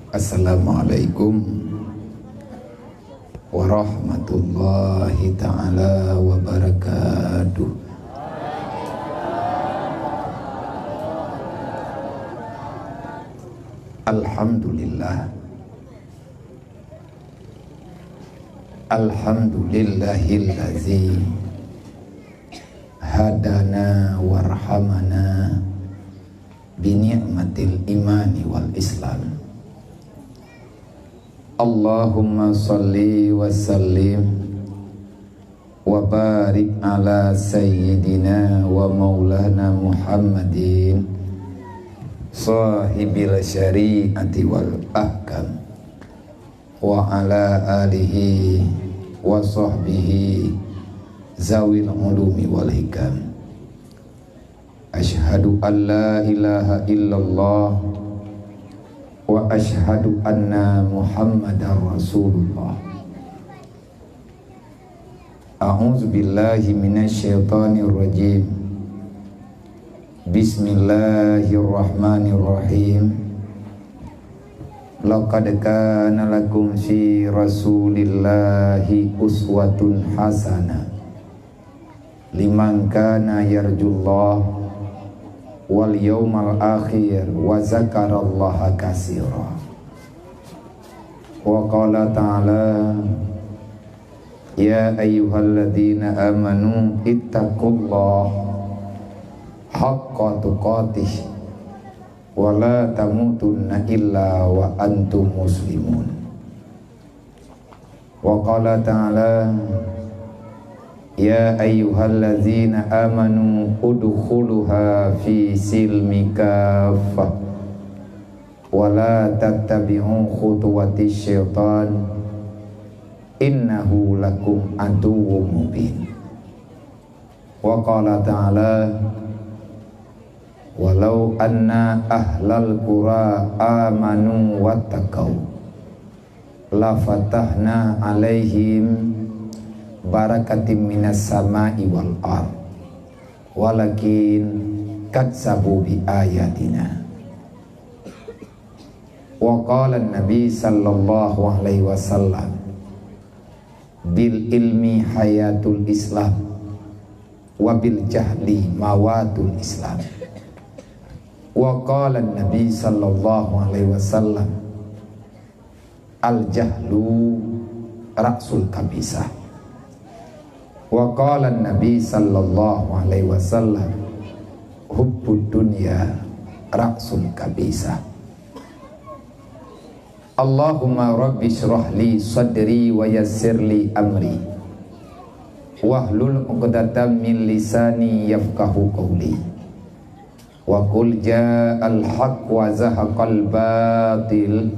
Assalamualaikum warahmatullahi ta'ala wabarakatuh. Alhamdulillah, alhamdulillahillazi hadana warhamana bini'matil imani wal islam. Allahumma salli wa sallim wa barik ala sayyidina wa maulana Muhammadin sahibil syari'ati wal ahkam wa ala alihi wa sahbihi zawil ulumi wal hikam. Ashhadu an la ilaha illallah wa ashhadu anna Muhammadar Rasulullah. A'udzu billahi minasy syaithanir rajim. Bismillahirrahmanirrahim. Laqad kana lakum fi Rasulillahi uswatun hasanah liman kana yarjullaha wal yawmal akhir wa zakarallaha katsira. Wa qala ta'ala ya ayyuhalladzina amanu ittaqullaha haqqa tuqatih wa la tamutunna illa wa antum muslimun. Wa qala ta'ala ya ayyuhalladzina amanu udkhuluha fi silmi kaffah wa la tattabi'u khutuwatis syaitan innahu lakum aduwwum mubin. Wa qala ta'ala walau anna ahlal qura amanu wattaqau la fatahna alaihim barakatim minas sama'i wal ard walakin kadzabu bi ayatina. Wa qala an-nabi sallallahu alaihi wasallam bil ilmi hayatul islam wa bil jahli mawatul islam. Wa qala an-nabi sallallahu alaihi wasallam al jahlu ra'sul kabisah. Wa qala an-nabi sallallahu alaihi wasallam hubbud dunya ra'sul kabisah. Allahumma rabbi shrah li sadri wa yassir li amri wahlul 'uqdatam min lisani yafqahu qawli. Wa qul ja'al haqq wa zahaqal batil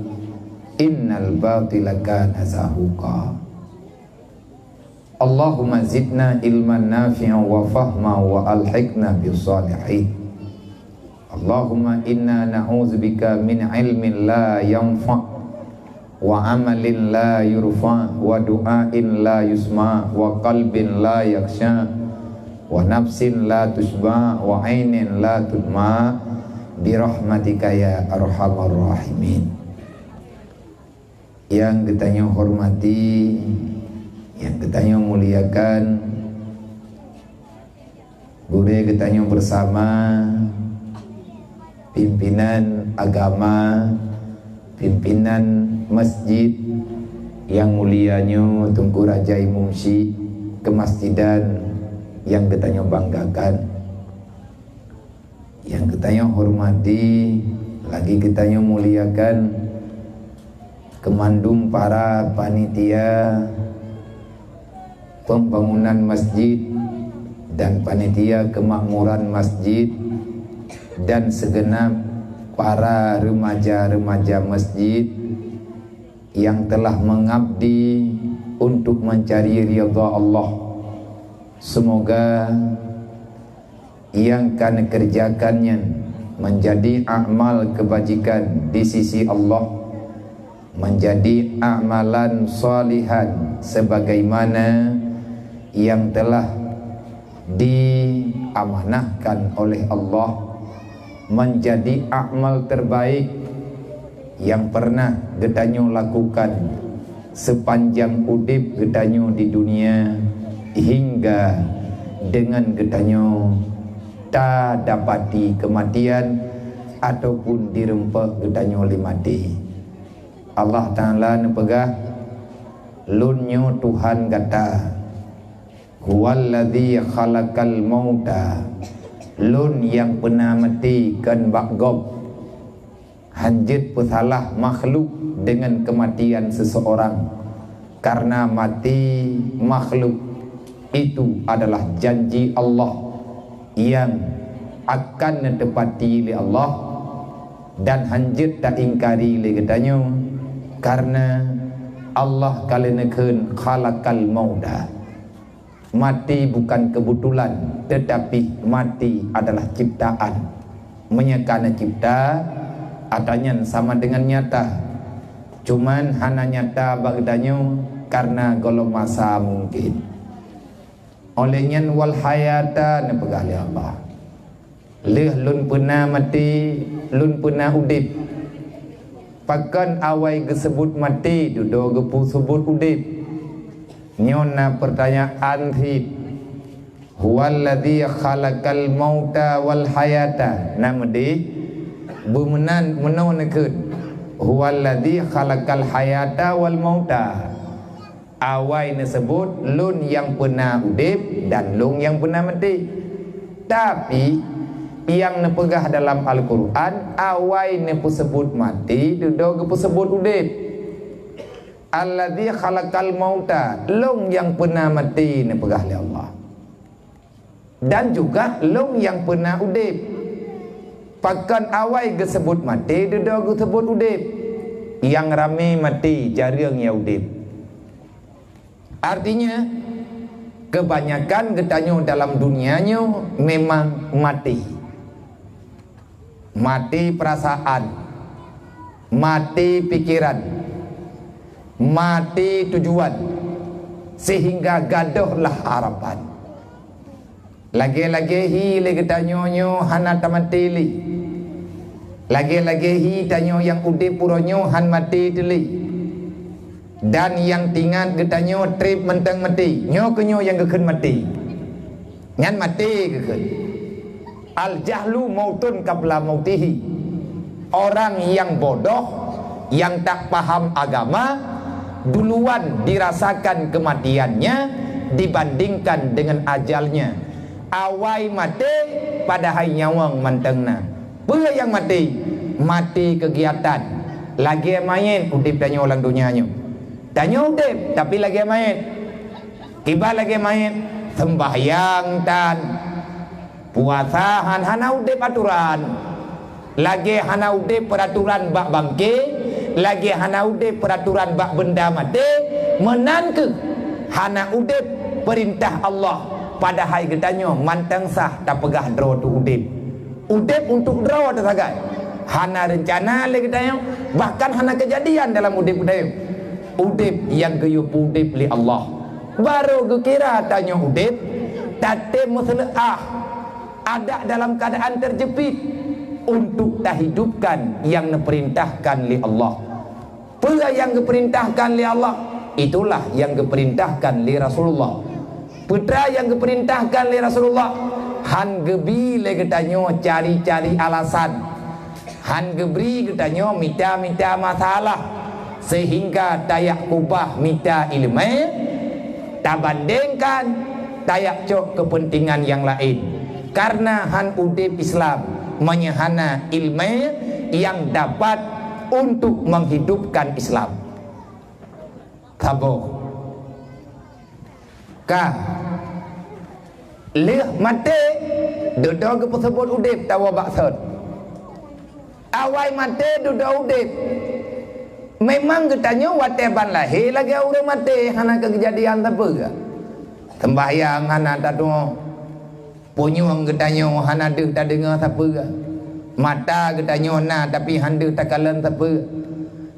innal batila kana zahuqa. Allahumma zidna ilman nafi'an wa fahma wa alhiqna bisalihin. Allahumma inna na'udzubika min ilmin la yanfa' wa amalin la yurfa' wa du'ain la yusma' wa qalbin la yakhsha' wa nafsin la tusba' wa ainin la tudma' birahmatika ya arhamar rahimin. Yang kita hormati, yang kita muliakan, budaya kita bersama pimpinan agama, pimpinan masjid yang mulianya Tunku Raja Imumsi kemasjidan yang kita banggakan, yang kita hormati, lagi kita muliakan kemandung para panitia pembangunan masjid dan panitia kemakmuran masjid dan segenap para remaja-remaja masjid yang telah mengabdi untuk mencari ridha Allah. Semoga yang kan kerjakannya menjadi amal kebajikan di sisi Allah, menjadi amalan salihan sebagaimana yang telah diamanahkan oleh Allah, menjadi amal terbaik yang pernah getanyo lakukan sepanjang udip getanyo di dunia hingga dengan getanyo tak dapati kematian ataupun dirempak getanyo mati. Allah Ta'ala nepegah lunyo Tuhan kata huwallazi khalaqal mauta, lun yang pernah mati kan bakgob hanjit pesalah makhluk dengan kematian seseorang. Karena mati makhluk itu adalah janji Allah yang akan ditepati oleh Allah, dan hanjit tak ingkari oleh katanya karena Allah kalenakeun khalaqal mauta. Mati bukan kebetulan, tetapi mati adalah ciptaan. Menyekana cipta adanya sama dengan nyata, cuman hana nyata bagdanya karena golong masa mungkin. Olehnya wal hayata nepegali Allah. Leh lun pernah mati, lun pernah udip. Pakan awai gesebut mati, dudo gepu sebut udip. Nyona pertanyaan hid huwallazi khalaqal mauta wal hayata, nama di bumenan menonekeun huwallazi khalaqal hayata wal mauta. Awai disebut lun yang pernah udip dan lun yang pernah mati. Tapi yang nepegah dalam Al-Quran awai nepu sebut mati, dudo gepu sebut udip. Alladzi khalaqal mauta, long yang pernah mati nepegah oleh Allah, dan juga long yang pernah udip. Pakan awai gesebut mati, dudo gesebut udip. Yang rame mati, jarang yang udip. Artinya kebanyakan getanyo dalam dunianya memang mati. Mati perasaan, mati pikiran, mati tujuan, sehingga gaduhlah harapan. Lagi-lagi hi lagi tanyonyo hana tamatili. Lagi-lagi hi tanyo yang udip puronyo han mati tili. Dan yang tinggal getanyo trip mentang mati. Nyo kenyo yang keken mati. Ngan mati keken. Al jahlu mautun qabla mautihi. Orang yang bodoh, yang tak paham agama, duluan dirasakan kematiannya dibandingkan dengan ajalnya. Awai mati pada hai nyawang mantengna. Pula yang mati, mati kegiatan. Lagi main udip danyo orang dunianya. Danyo udip tapi lagi main. Kiba lagi main sembahyang tan puasa hana udip aturan. Lagi hana udip peraturan bak bangke, lagi hana udip peraturan bak benda mati, menan ke hana udip perintah Allah pada hai getanyo mantang sah tak pegah draw tu udip. Udip untuk draw tak sagai. Hana rencana lagi getanyo, bahkan hana kejadian dalam udip getanyo. Udip yang geyup udip li Allah. Baru gekira tanyo udip tate musleah ada dalam keadaan terjepit untuk tak hidupkan yang diperintahkan li Allah. Pula yang diperintahkan li Allah, itulah yang diperintahkan li Rasulullah. Putra yang diperintahkan li Rasulullah, han gebi le getanyo cari-cari alasan. Han gebri getanyo minta masalah sehingga tayak kubah minta ilmu, tak bandingkan tayak cok kepentingan yang lain. Karena han udip Islam menyehana ilmu yang dapat untuk menghidupkan Islam. Kabo ka leh mati duduk sebut udip tawa baksud. Awai mati duduk udip. Memang getanyo wateban lahir lagi orang mati hana kejadian apa ke? Sembahyang hana tadu punyung getanyo hana deh tak dengar apa ke? Mata getanyo na tapi handa tak kalan apa?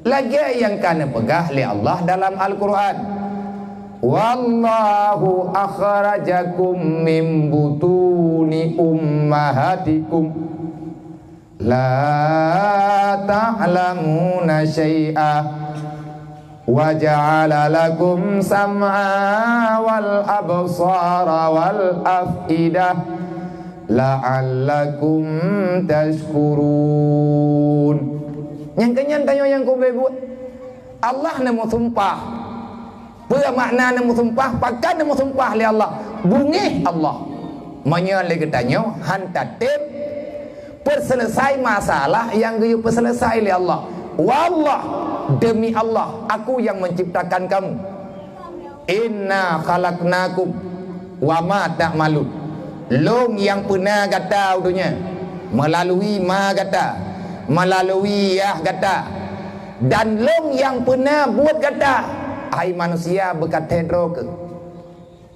Lagi yang kana pegah li Allah dalam Al-Quran. Wallahu akhrajakum min butuni ummahatikum la ta'lamuna syai'a wa ja'ala lakum sam'a wal absara wal af'idah la'allakum tashkurun. Yang kenyan tanya yang kau buat Allah nama sumpah. Apa makna nama sumpah? Pakai nama sumpah oleh Allah. Bunyi Allah. Menyala tanya hantatip perselesai masalah yang dia perselesai oleh Allah. Wallah, demi Allah, aku yang menciptakan kamu. Inna khalaqnakum wa ma ta'malun. Long yang pernah kata dunia melalui ma kata, melalui ya kata, dan long yang pernah buat kata. Hai manusia berkata ke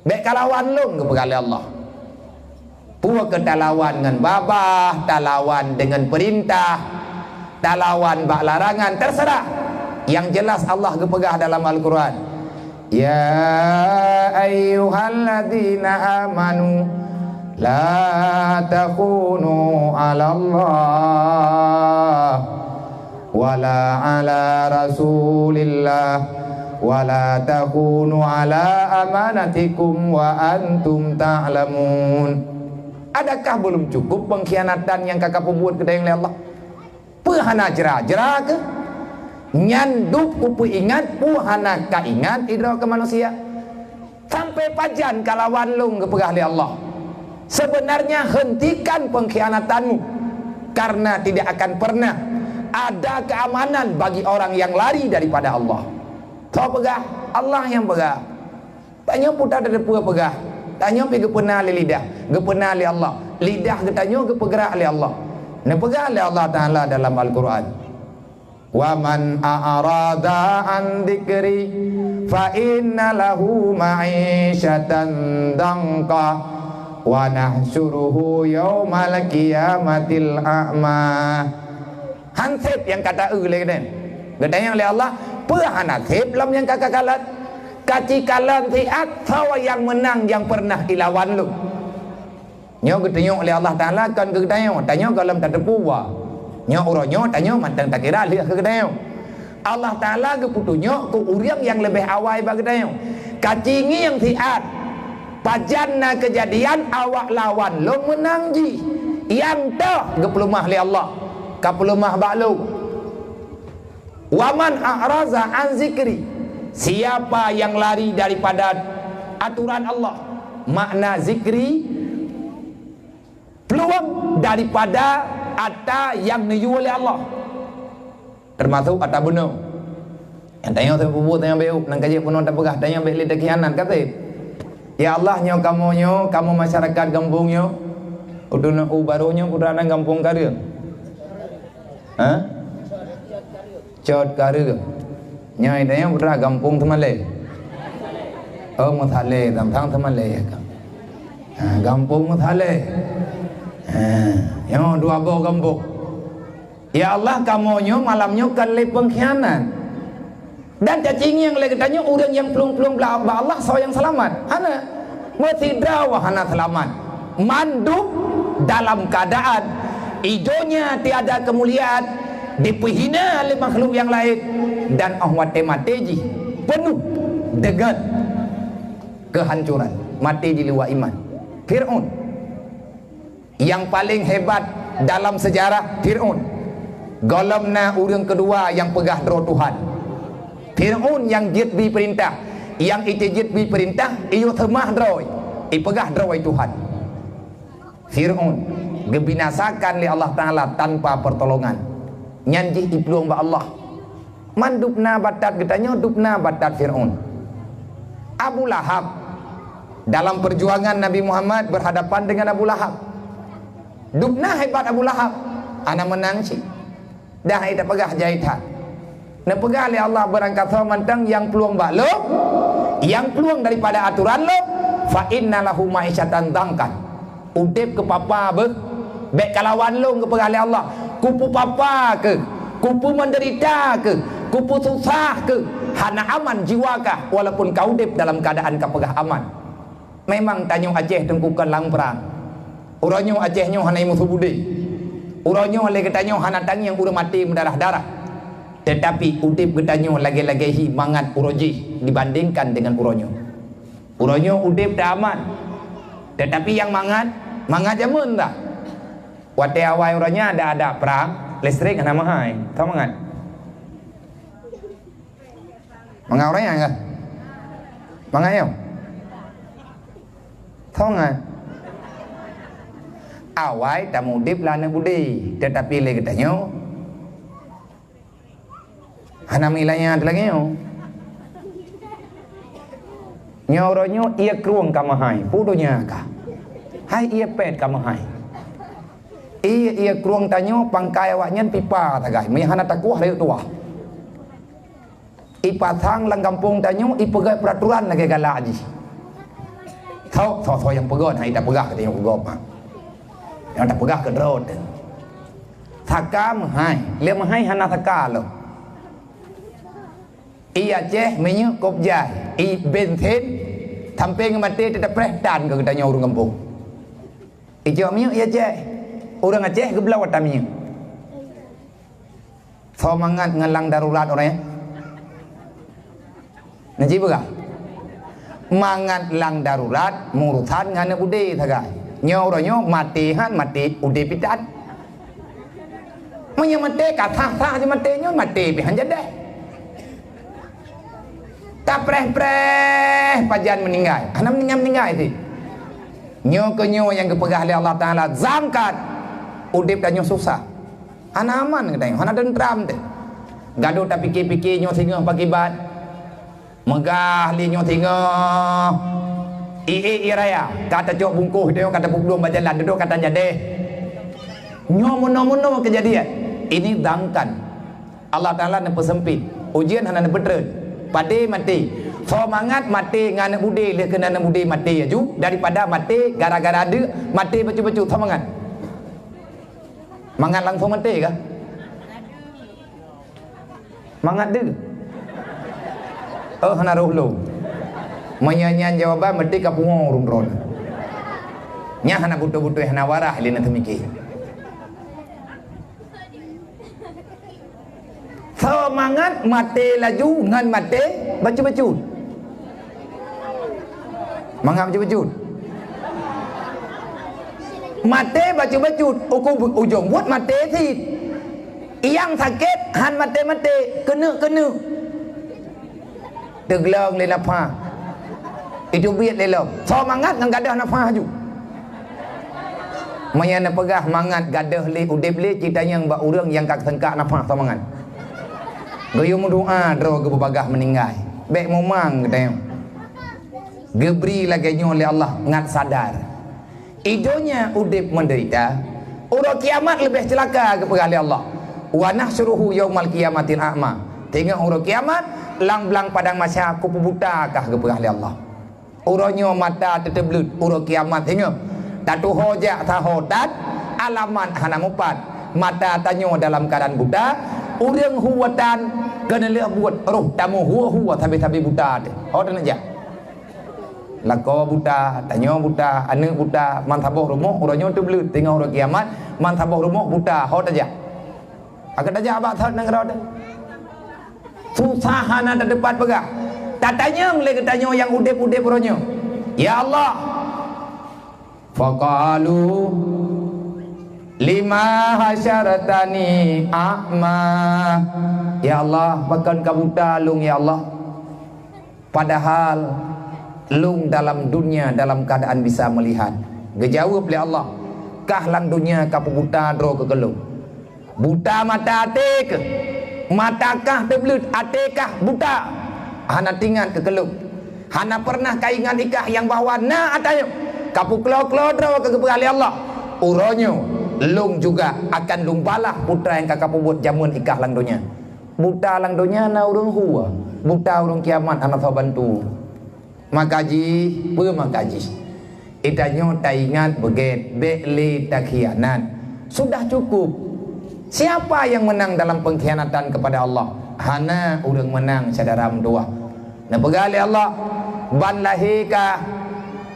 baik kalawan long ke berkali Allah. Puak ke talawan dengan babah, talawan dengan perintah, talawan bak larangan, terserah. Yang jelas Allah kepegah dalam Al-Quran. Ya ayyuhalladzina amanu la takunu ala Allah wala ala rasulillah wala takunu ala amanatikum wa antum ta'lamun. Adakah belum cukup pengkhianatan yang kakak buat kedai oleh Allah? Puhana jera-jera ke? Nyanduk kupu ingat, puhana ka ingat idra ke manusia. Sampai pajan kalawan lung kepegah oleh Allah. Sebenarnya hentikan pengkhianatanmu, karena tidak akan pernah ada keamanan bagi orang yang lari daripada Allah. Kau pegah, Allah yang pegah. Tanya putar dari pura pegah. Tanya pergi pernah oleh lidah, gepernah oleh Allah. Lidah ketanya gepegerak oleh Allah. Nah pegah oleh Allah Ta'ala dalam Al-Quran. Wa man a'rada an dzikri fa inna lahu ma'isyatan dangqa wa nahsyuruhu yaumal qiyamatil a'ma. Hansip yang kata lagi kan. Katanya oleh Allah, pehanasib lam yang kakak kalat. Kaci kalan tiat sawa yang menang yang pernah ilawan lu. Nyo ketanya oleh Allah Ta'ala kan ketanya. Tanya kalau tak terpuwa. Nyo uronyo tanya mantang tak kira lihat ketanya. Allah Ta'ala keputunya ke uriang yang lebih awal bagi ketanya. Kacingi yang tiat. Pajana kejadian awak lawan lu menang ji. Yang dah kepelumah oleh Allah. Kapelumah baklu. Waman a'raza an zikri, siapa yang lari daripada aturan Allah. Makna zikri peluang daripada ata yang niyu oleh Allah, termasuk ata benar. Yang tanya saya pupuk tanya beuk nang kaji penuh tak pegah tanya beuk lidah kianan kata. Ya Allah nyo kamu masyarakat kampung nyo uduna barunya putana kampung karya. Ha? Cot kare nyai tanya putra kampung Temale. Oh Muthale tentang Temale kan. Kampung Muthale. Yang dua bau kampung. Ya Allah kamonyo malamnya kali pengkhianat. Dan cacing yang lagi tanya orang yang pelung-pelung ba Allah so yang selamat. Hana mesti dawah hana selamat. Manduk dalam keadaan idonya tiada kemuliaan, dipehina oleh makhluk yang lain, dan ahwate mateji penuh dengan kehancuran, mati di luar iman. Fir'aun yang paling hebat dalam sejarah, Fir'aun golamna orang kedua yang pegah dro Tuhan. Fir'aun yang jit bi perintah, yang itu jit bi perintah iyo temah droi pegah droi Tuhan. Fir'aun gebinasakan oleh Allah Ta'ala tanpa pertolongan. Nyanjih dipelung ba Allah. Man dupna batat katanya dupna batat Fir'aun. Abu Lahab dalam perjuangan Nabi Muhammad berhadapan dengan Abu Lahab. Dupna hebat Abu Lahab. Ana menang sih. Dah ita pegah jahitan. Na pegah oleh Allah berangkat sama mantang yang peluang ba lo, yang peluang daripada aturan lo, fa inna lahu ma'isyatan dangkan. Udip ke papa bek kalawan lo ke pegah oleh Allah. Kupu papa ke, kupu menderita ke, kupu susah ke, hana aman jiwakah walaupun kau dip dalam keadaan kapegah aman. Memang tanyong Aceh tengkukan lang perang. Orangnya Acehnya hana musuh budi. Uronyo lagi tanyo hana tangi yang ura mati mendarah-darah. Tetapi udip getanyo lagi-lagi hi mangat uroji dibandingkan dengan uronyo. Uronyo udip dah aman. Tetapi yang mangat jamun dah. Wate awai uronya ada perang listrik hana mahai. Tahu mangat? Mangat orangnya enggak? Mangat yo. Tahu enggak? Awai tamu udip lana budi. Tetapi lagi getanyo hana milanya lagi yo. Nyoronyo ia kruang kamahai, pudonya ka. Hai ia pet kamahai. Ia kruang tanyo pangkai awaknya pipa tagai, mai hana takuah leu tua. Ipatang lang kampung tanyo ipegai peraturan lagi galak aji. Tahu yang pegon hai tak pegah katanya pegop. Yang tak pegah ke road. Thaka mahai, le mahai hana thaka lo. Ia Aceh menyuk kop jai, i benten tamping mati tidak prehtan ke katanya orang kampung. Ijo menyuk ia Aceh, orang Aceh ke belau tamnya. So mangat ngalang darurat orangnya. Nanti berah? Mangat lang darurat murutan ngana bude tagai. Nyoronyo mati han mati ude pitat. Manya mati kata je mati nyo mati pihan jadeh. Tak preh pajan meninggal. Hana meninggal itu. Nyo ke nyo yang kepegah oleh Allah Taala zamkat udip dan nyo susah. Hana aman katanya. Hana dendram deh. Gaduh tak fikir-fikir nyo tinggal pagi bat. Megah li nyo tinggal. I raya kata cok bungkuh dia kata belum berjalan duduk kata jadeh. Nyo mono kejadian. Ini zamkan. Allah Taala nak persempit. Ujian hana nak petren. Pade mati. So mangat mati ngana bude le kena na bude mati aju daripada mati gara-gara ada mati bacu-bacu so mangat. Mangat langsung mati kah? Mangat de. Hana rohlo. Menyanyian jawaban mati ka pungo rumron. Nya hana butuh-butuh hana warah lina temiki. Semangat mati laju ngan mati baca-bacut. Mangat baca-bacut. Mati baca-bacut ukur ujung buat mati si. Yang sakit han mati kena. Teglang le nafas. Itu biat le lo. Semangat ngan gadah nafas ju. Mayana pegah mangat gadah le udip le ceritanya yang bak urang yang kak sengkak nafas semangat. Gaya doa dro ke babagah meninggal. Baik momang katanya. Gebri lagi nyo oleh Allah ngat sadar. Idonya udip menderita. Orang kiamat lebih celaka kepada Allah. Wa nahsyuruhu yaumal qiyamatil a'ma. Tengok orang kiamat lang-lang padang masa aku buta kah kepada Allah. Orangnya mata teteblut orang kiamat tengok. Tatu hojak tahotat alaman hana mupat. Mata tanyo dalam keadaan buta. Orang huwatan kena lihat buat roh tamu huwa tabi buta de. Orang aja. Lako buta, tanyo buta, ane buta, mantaboh rumah orangnya tu belut tengok orang kiamat, mantaboh rumah buta, orang aja. Akan aja abah thot nang rod. Susah hana depan pegah. Tatanya oleh ketanyo yang udip-udip orangnya. Ya Allah. Faqalu lima hasyaratani a'ma. Ya Allah, bahkan kamu talung ya Allah. Padahal lung dalam dunia dalam keadaan bisa melihat. Gejawab oleh Allah. Kah lang dunia kapu buta dro ke gelung. Buta mata ate ke? Matakah terbelut ate kah buta? Hana tinggal ke gelung. Hana pernah kaingan ikah yang bahawa na atayo. Kapu kelo-kelo dro ke kepada Allah. Uronyo lung juga akan lung balah putra yang kakak buat jamun ikah lang dunia. Buta lang dunia na urung huwa. Buta urung kiamat anak so bantu. Makaji, makaji. Itanyo taingat beget beli takhianat. Sudah cukup. Siapa yang menang dalam pengkhianatan kepada Allah? Hana urung menang saudara mdua. Nah pegali Allah ban lahika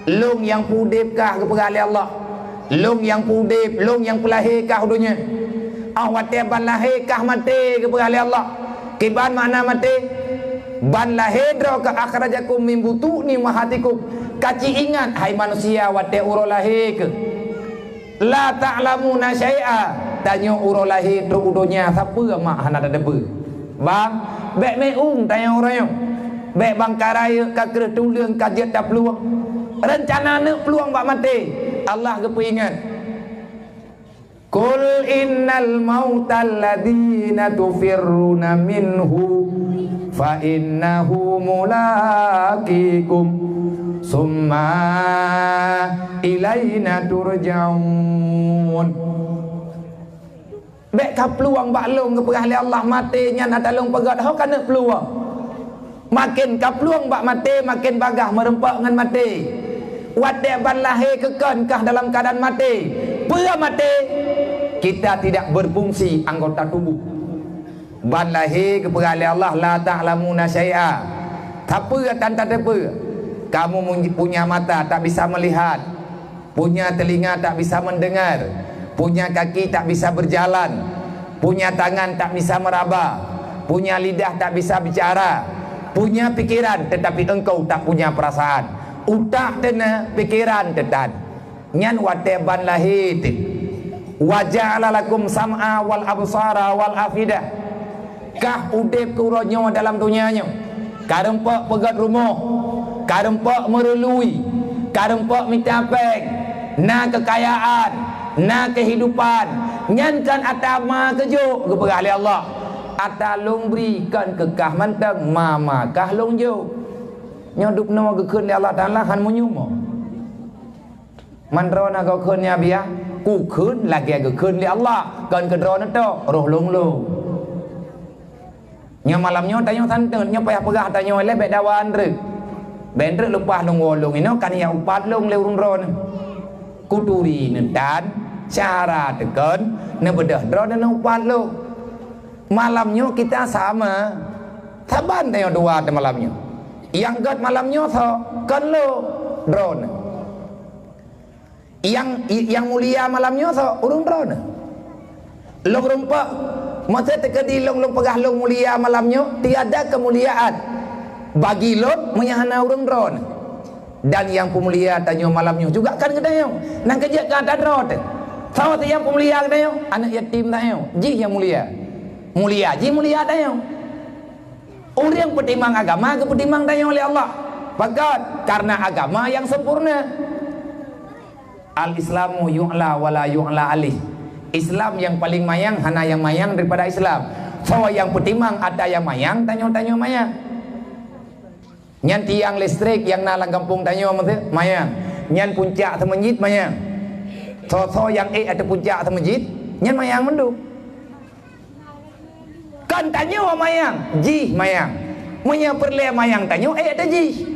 lung yang pudip kah kepada Allah. Long yang pudip, long yang pelahir kah dunia. Awat ban lahir kah mati ke berali Allah. Kiban makna mati. Ban lahir dro ke akhrajakum min butuni mahatikum. Kaci ingat hai manusia wate uro lahir ke. La ta'lamuna syai'a. Tanya uro lahir tru udonya siapa mak hana ada debu. Bang, bek meung tanya orang yo. Bek bang karaya ka kereh tuleung kajet dah peluang. Rencana nak peluang bak mati. Allah ke ingat. Qul innal mautal ladzina tufirruna minhu fa innahu mulaqikum summa ilaina turja'un. Bek ka peluang bak long ke perahli Allah mati nya nak talung pegat hau kana peluang. Makin ka peluang bak mati makin bagah merempak dengan mati. Wadah ban lahir kekeh dalam keadaan mati. Pura mati kita tidak berfungsi anggota tubuh. Ban lahir ke perali Allah la ta'lamuna syai'a. Apa tanda apa? Kamu punya mata tak bisa melihat, punya telinga tak bisa mendengar, punya kaki tak bisa berjalan, punya tangan tak bisa meraba, punya lidah tak bisa bicara, punya pikiran tetapi engkau tak punya perasaan. Utak tena pikiran tetan. Nyan wate ban lahir te. Wa ja'ala lakum sam'a wal absara wal afidah. Kah udip kuronyo dalam dunianya. Karempak pegat rumah, karempak merelui, karempak minta peng, na kekayaan, na kehidupan. Nyan kan atama kejo ke perali Allah. Atalung berikan kekah mantang mama kah long jo. Nyodup nama kekeun di Allah Ta'ala han munyumo. Mandrona kau keun ya biya. Ku keun lagi kekeun di Allah. Kan kedrona to roh long lo. Nya malamnya tanyo santen nya payah pegah tanyo le bek dawan re. Ben re lepas long wolong ino kan ya upat long le urun ron. Kuturi nedan cara tekan ne bedah dro dan upat lo. Malamnya kita sama. Taban tanyo dua te malamnya. Yang gat malamnya so kan lo drone. Yang mulia malamnya so urung drone. Long rumpak masa tekadi long pegah long mulia malamnya tiada kemuliaan bagi lo menyahana urung drone. Dan yang pemulia tanya malamnya juga kan kedayo. Nang kerja kan ada drone. Sama tu yang pemulia kedayo anak yatim tayo. Ji yang mulia. Mulia ji mulia tayo. Orang pertimang agama ke pertimang tanya oleh Allah. Bagat karena agama yang sempurna. Al-Islamu yu'la wala yu'la alih. Islam yang paling mayang hana yang mayang daripada Islam. So yang pertimang ada yang mayang tanya-tanya mayang. Nyan tiang listrik yang nalang kampung tanya mayang. Nyan puncak semajid mayang. So yang ada puncak semajid nyan mayang menduk. Kan tanya wa mayang, ji mayang. Munya perle mayang tanya ada ji.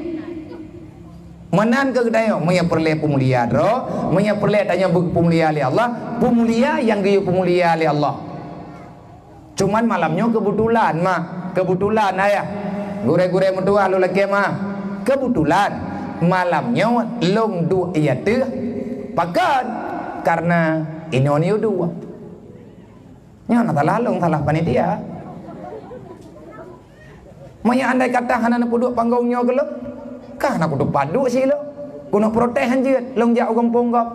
Menan ke dayo, munya perle pemulia dro, munya perle tanya pemulia li Allah, pemulia yang geyu pemulia li Allah. Cuman malamnya kebetulan mah, kebetulan ayah. Gure-gure mentua lu lagi mah. Kebetulan malamnya long du iya tu pakat karena ini dua. Nya nak salah long salah panitia. Maya andai kata hana nak puduk panggungnya ke lo, kah nak puduk padu sih lo, kuno protes anjir, long jauh kampung kau,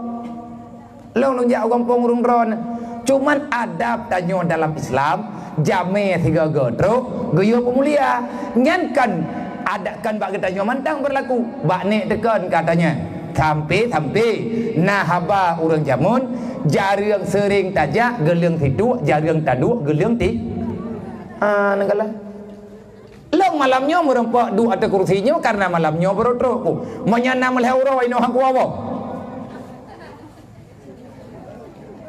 long jauh kampung urung ron. Cuman adab tanyo dalam Islam, jame tiga godro, geyo pemulia, nyankan adakan bak tanyo mantang berlaku, bak nek tekan katanya, sampai nah haba urang jamun, jarang sering tajak, geling tidu, jarang tadu, geling ti, nenggalah. Long malamnya merempak dua atas kursinya karena malamnya berotrok. Menyanam lehuro ino hak wawo.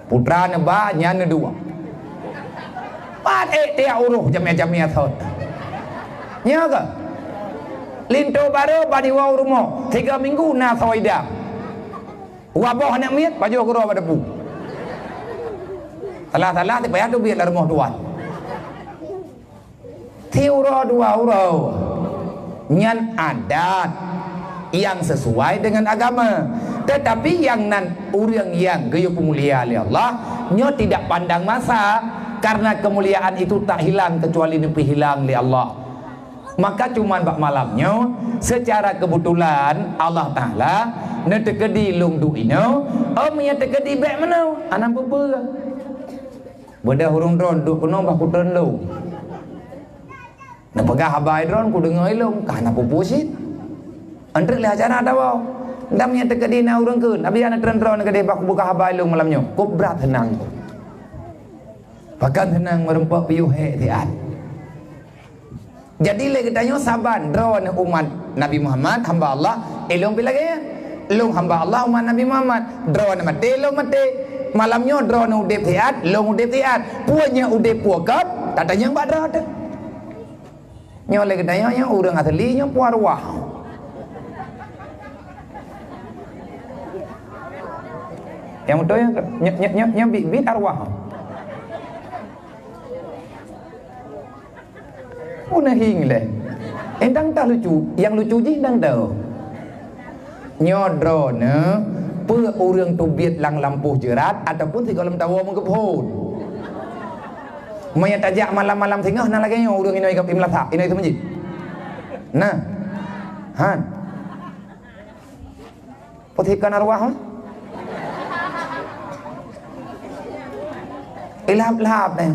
Putra ne banyak ne dua. Pat dia uruh jamia thot. Nya ke? Linto baru bani wau rumah 3 minggu na soida. Waboh nak miet baju kuro pada pu. Salah-salah ti payah tu biar la rumah tuan. Tiuro dua uro nyan adat yang sesuai dengan agama. Tetapi yang nan orang yang geyo pemulia oleh Allah nyo tidak pandang masa, karena kemuliaan itu tak hilang kecuali nepi hilang li Allah. Maka cuman bak malamnya secara kebetulan Allah Ta'ala netekedi lung du ino nya tekedi bek mana anak bebe beda hurung dron duk kuno bah putren lu na pegah habai dron ku dengar ilung kana pupusit andre le acara ada bau ndam nya tekedi na urang keun abi anak dron gede bak buka habai lung malamnya ku berat tenang bahkan tenang merempak piuh he tiat. Jadi le katanya saban drone umat Nabi Muhammad hamba Allah elong pilagaya long hamba Allah umat Nabi Muhammad drone mate long mate malamnya drone udep tiat long udep tiat puanya udep puakat tatanya mbak drone nyo le katanya nya urang asli nya puarwah yang betul nya bit arwah una hing le endang tak lucu yang lucu je dang dah nyodro ne pe urang tu biet lang lampuh jerat ataupun si kolam tawa mengkepun maya tajak malam-malam tengah na lagi nyo urang inoi kap imlatha inoi tu menjid nah han pothikan arwah ilhap-lahap ni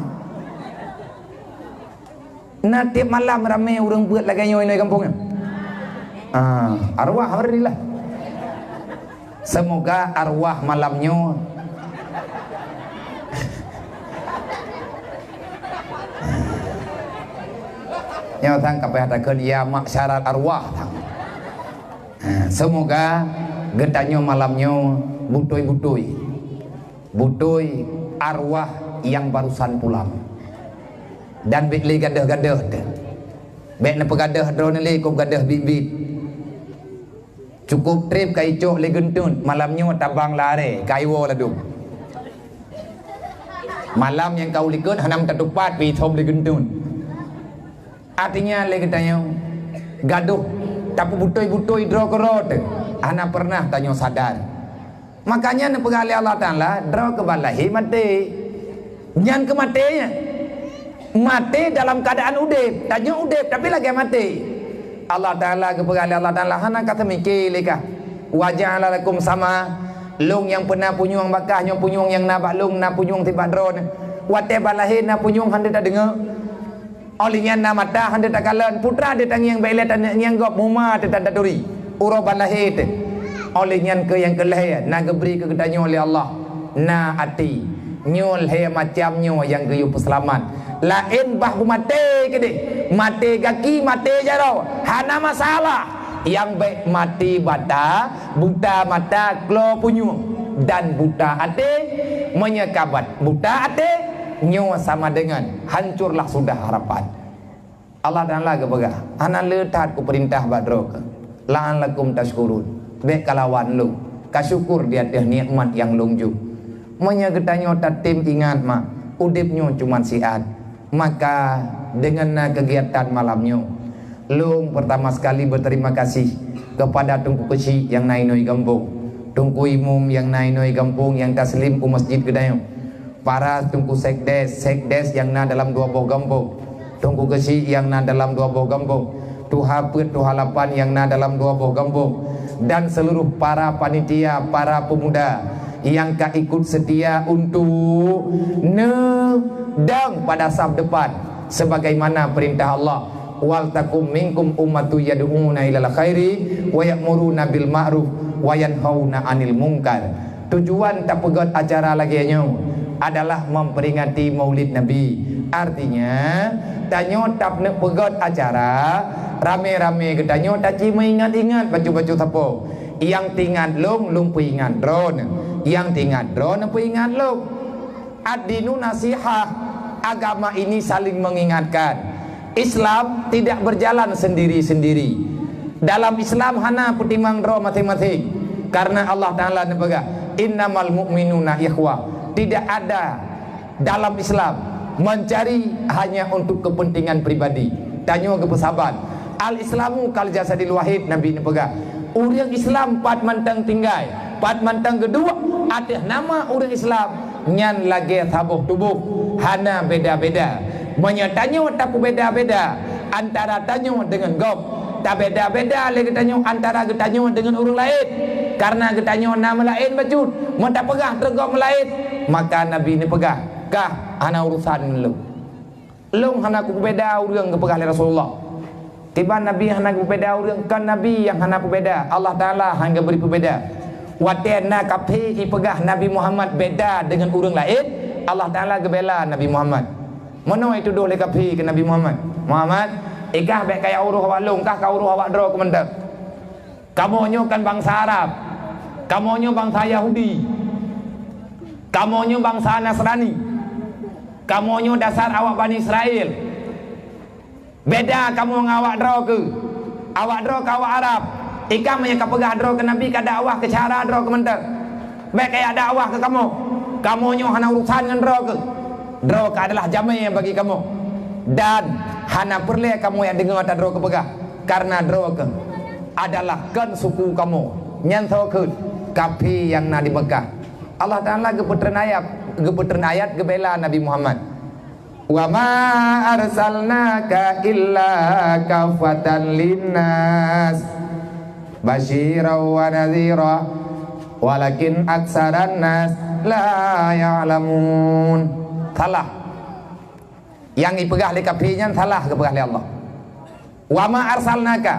na tiap malam ramai orang buat lagi nyoy nyoy kampungnya. Arwah alhamdulillah. Semoga arwah malamnya nyawa tang kapeh hatakeun ya maksyarat arwah tang. Semoga getanya malamnya butuy arwah yang barusan pulang. Dan bik li gadah-gadah bek na pegadah drone li ko gadah bibit cukup trip kai cok li gentun malamnya tabang lare kaiwo ladum malam yang kau likut hanam tatupat pi thom li gentun artinya li katanya gaduh tapi butoy draw kerot ana pernah tanya sadar makanya na pegali Allah Ta'ala draw ke balahi mati nyan ke matinya mati dalam keadaan udip tanya udip tapi lagi mati Allah Ta'ala kepada Allah Ta'ala hana kata mikir leka wajah lakum sama lung yang pernah punyung bakah nyong punyung yang nabak lung na punyung tiba drone wate balahin na punyung hande tak dengar olinya na mata hande tak kalan putra dia tangi yang bailet yang gop muma dia tak duri uro balahit olinya ke yang keleh na geberi ke kedanyo oleh Allah na ati nyol he macamnya yang geyu selamat lain bah mati ke mati kaki mati jaro hana masalah yang baik mati bata buta mata klo punyung dan buta ate menyekabat buta ate nyawa sama dengan hancurlah sudah harapan Allah dan laga begah ana letat ku perintah badro la'an lakum tashkurun baik kalawan lu kasyukur di atas nikmat yang lungju menyegetanyo tatim ingat mak udipnya cuman siat maka dengan kegiatan malamnya lung pertama sekali berterima kasih kepada Tungku Kecil yang nainoi kampung Tungku Imum yang nainoi kampung yang taslim ke masjid Gedayo para Tungku sekdes yang na dalam dua buah kampung Tungku Kecil yang na dalam dua buah kampung Tuha Put Tuha Lapan yang na dalam dua buah kampung dan seluruh para panitia para pemuda yang ikut setia untuk nedang pada saf depan sebagaimana perintah Allah wal takum minkum ummatu yad'una ilal khairi wa ya'muruna bil ma'ruf wa yanhauna 'anil munkar. Tujuan tak pegot acara lagi adalah memperingati Maulid Nabi. Artinya tanyo tak nak pegot acara rame-rame getanyo tak cuma ingat-ingat baju-baju sapo yang tinggal lung ingat drone yang tinggal drone apa ingat lo ad-dinu nasihah agama ini saling mengingatkan Islam tidak berjalan sendiri-sendiri dalam Islam hana putimang drone masing-masing karena Allah Ta'ala nebaga innamal mu'minuna ikhwah tidak ada dalam Islam mencari hanya untuk kepentingan pribadi tanya ke pesahabat al-islamu kal jasadil wahid Nabi nebaga orang Islam pat mantang tinggal pat mantang kedua ada nama orang Islam nyan lagi sabuh tubuh hana beda-beda. Menyatanyo tapi beda-beda antara tanyo dengan gop. Tak beda-beda lagi tanyo antara getanyo dengan orang lain. Karena getanyo nama lain bacut, mau tak pegah tergop lain. Maka Nabi ni pegah, kah hana urusan lu. Lu hana ku beda urang ke pegah Rasulullah. Tiba Nabi hana ku beda urang kan Nabi yang hana ku beda. Allah Taala hangga beri berbeda. Watena kapi pegah Nabi Muhammad beda dengan urang lain. Allah Taala gebela Nabi Muhammad. Mana itu dole kapi ke Nabi Muhammad? Muhammad, ikah baik kaya uruh awak long kah kau uruh awak dro ke mendak. Kamu nyo kan bangsa Arab. Kamu nyo bangsa Yahudi. Kamu nyo bangsa Nasrani. Kamu nyo dasar awak Bani Israel. Beda kamu ngawak dro ke. Awak dro ke awak Arab. Ikah menyeka pegah dro ke Nabi ka dakwah ke cara dro ke mendak. Baik kaya dakwah ke kamu. Kamu nyo hana urusan dengan dro ke. Dro ke adalah jamai bagi kamu. Dan hana perlu kamu yang dengar tak dro ke pegah. Karena dro ke adalah kan suku kamu. Nyantau ke kapi yang na di Mekah. Allah Ta'ala geputren ayat gebela Nabi Muhammad. Wa ma arsalnaka illa kafatan linnas basyira wa nadhira walakin aksaran nas la ya'lamun. Salah. Yang ipegah li kapinya salah kepegah li Allah. Wa ma arsalnaka,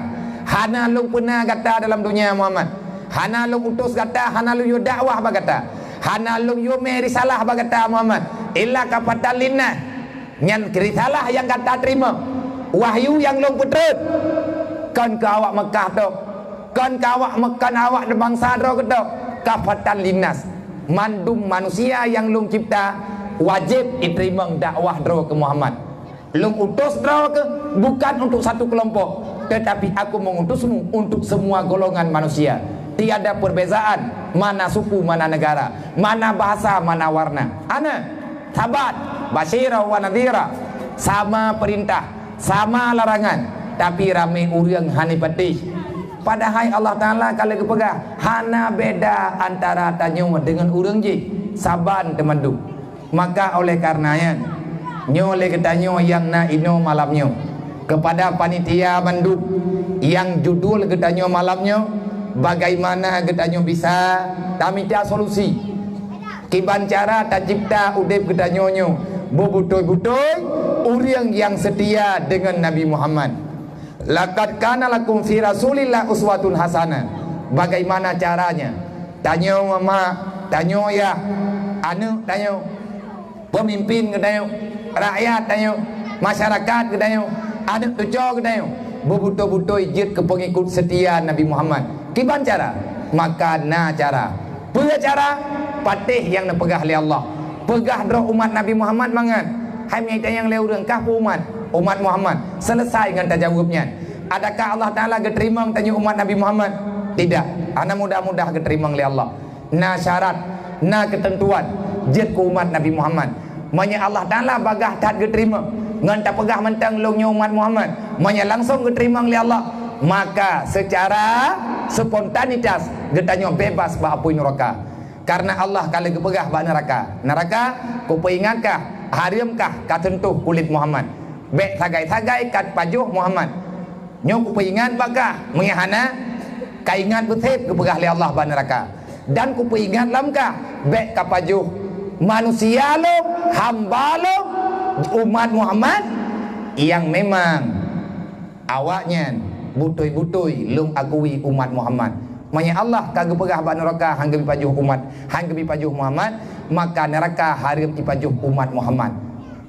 hana lu pernah kata dalam dunia Muhammad. Hana lu utus kata, hana lu yu dakwah ba kata. Hana lu yu meri salah ba kata Muhammad. Illa kafatan linnas. Nyan risalah yang kata terima. Wahyu yang lu putret. Kan ke awak Mekah tu. Kan ke awak Mekah awak de bangsa ro ketok. Kafatan linnas. Mandum manusia yang lu cipta wajib diterima dakwah dro ke Muhammad. Lu utus dro ke bukan untuk satu kelompok, tetapi aku mengutusmu untuk semua golongan manusia. Tiada perbezaan mana suku, mana negara, mana bahasa, mana warna. Ana sabat basyira wa nadhira. Sama perintah, sama larangan, tapi ramai urang hani patih. Padahal Allah Ta'ala kalau kepegah hana beda antara tanyo dengan urang je saban temandu. Maka oleh karenanya nyo le ketanyo yang na ino malamnyo kepada panitia mandu yang judul ketanyo malamnyo bagaimana ketanyo bisa tamita solusi kiban cara tak cipta udip ketanyo nyo bubutoi-butoi urang yang setia dengan Nabi Muhammad. Laqad kana lakum fi Rasulillah uswatun hasanah. Bagaimana caranya? Tanyo mama, tanyo ya, anu tanyo pemimpin ketanyo, rakyat tanyo, masyarakat ketanyo, anak tujuh ketanyo, bubutoi-butoi jid ke pengikut setia Nabi Muhammad. Kiban cara? Maka na cara. Pega cara patih yang napegah li Allah. Pegah roh umat Nabi Muhammad mangan. Hai menyai yang leu rengkah umat Muhammad. Selesai dengan tajawubnya. Adakah Allah Ta'ala keterima tanya umat Nabi Muhammad? Tidak. Ana mudah-mudah keterima oleh Allah. Na syarat, na ketentuan jid ku umat Nabi Muhammad. Manya Allah Ta'ala bagah tak keterima. Ngan tak pegah mentang longnya umat Muhammad. Manya langsung keterima oleh Allah. Maka secara spontanitas getanya bebas ba apoi neraka. Karena Allah kalau kepegah ba neraka. Neraka ku peingatkah, harimkah ka tentuh kulit Muhammad. Bek sagai-sagai kat pajuh Muhammad. Nyok peingat baka mengihana kaingat betep kepegah li Allah ba neraka. Dan ku peingat lamkah bek ka pajuh manusia lo, hamba lo, umat Muhammad yang memang awaknya butoi-butoi lung akui umat Muhammad. Manya Allah kagak pegah ba neraka hangga pajuh umat, hangga pajuh Muhammad, maka neraka harim ipajuh umat Muhammad.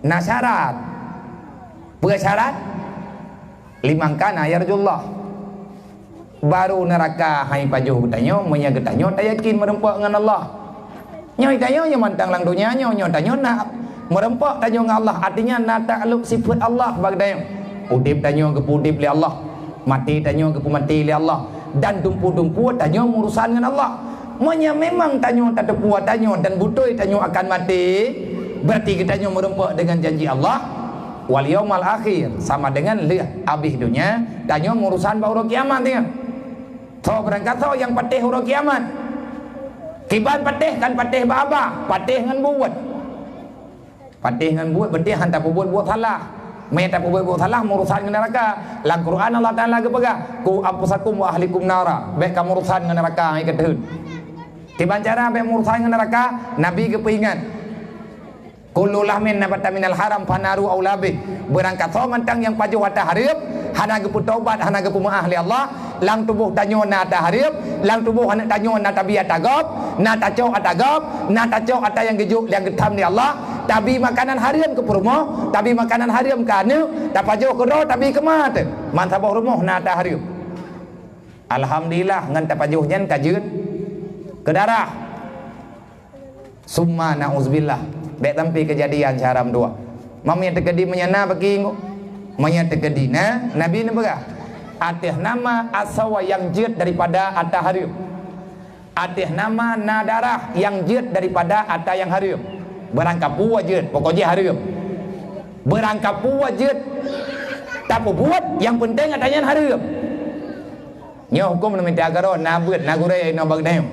Nah syarat bersyarat limangkana yarjullah baru neraka hai pajuh getanyo manya getanyo tak yakin merempak dengan Allah. Nyoy tanyo nya mantang lang dunia nyo tanyo nak merempak tanyo dengan Allah, artinya nak takluk sifat Allah bagdayo. Udip tanyo ke udip li Allah, mati tanyo ke mati li Allah, dan dumpu-dumpu tanyo urusan dengan Allah. Manya memang tanyo tak terpuat tanyo dan butoi tanyo akan mati, berarti kita tanyo merempak dengan janji Allah wal yaumal akhir, sama dengan habis dunia tanyo urusan baru kiamat ya. So berangkat so yang patih huruf kiamat. Kiban patih kan patih baba, patih dengan buat. Patih dengan buat berarti hantar buat salah. Mereka buat salah urusan dengan neraka. Dalam Quran Allah Taala kepegah, ku ampusakum wa ahlikum nara. Baik kamu urusan dengan neraka ai keteun. Kiban cara baik urusan dengan neraka, Nabi kepingat. Kullu lahmin nabata minal haram fanaru aulabi. Berangkat so mentang yang pajuh atas harib, hana gepu taubat, hana gepu ahli Allah, lang tubuh tanyo na atas harib, lang tubuh hana tanyo na tabiat agop, na tacau atagop, na tacau ata yang gejuk yang getam di Allah, tabi makanan harim ke rumah, tabi makanan harim ke anu, tak pajuh ke roh, tabi ke mata. Man sabah rumah na atas harib. Alhamdulillah ngan tak pajuh nyen kajeun ke darah. Summa na'uzubillah. Baik tampi kejadian syaram dua. Mamanya terkedi menyana bagi manya terkedi na Nabi ni berah. Atih nama asawa yang jid daripada atas harim. Atih nama na darah yang jid daripada atas yang harim. Berangkap wajid pokoknya harim. Berangkap wajid tak buat yang penting atanya harim. Nyo hukum minta agaron na buat na gure no bagdem.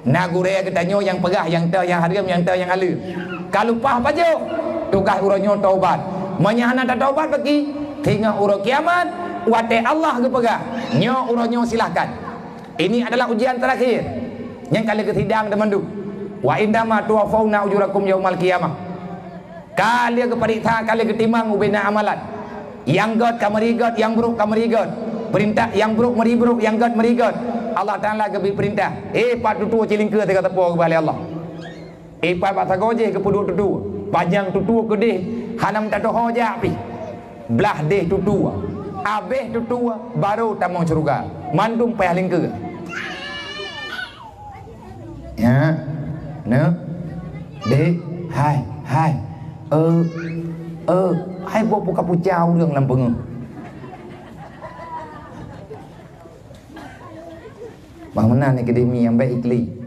Na gure ketanyo yang pegah yang ter yang harim yang ter yang alu. Kalau pah pajo tugas uranyo taubat. Menyana tak taubat bagi hingga urang kiamat wate Allah ke pegah. Nyo uranyo silahkan. Ini adalah ujian terakhir. Yang kali ketidang demandu. Wa indama tuwafauna ujurakum yaumal qiyamah. Kali ke periksa kali ketimang ubena amalan. Yang god kamerigot, yang buruk kamerigot. Perintah yang buruk meriburuk, yang god merigot. Allah Taala ke perintah. Patutu cilingke teka tepo ke balik Allah. Ipai pasal goje ke puduk tutu panjang tutu ke deh hanam tak tahu aja api belah deh tutu abeh tutu baru tamang surga mandum payah lingke ya ne deh hai hai buat buka pucau đường làm bừng bang mana ni kedemi yang baik ikli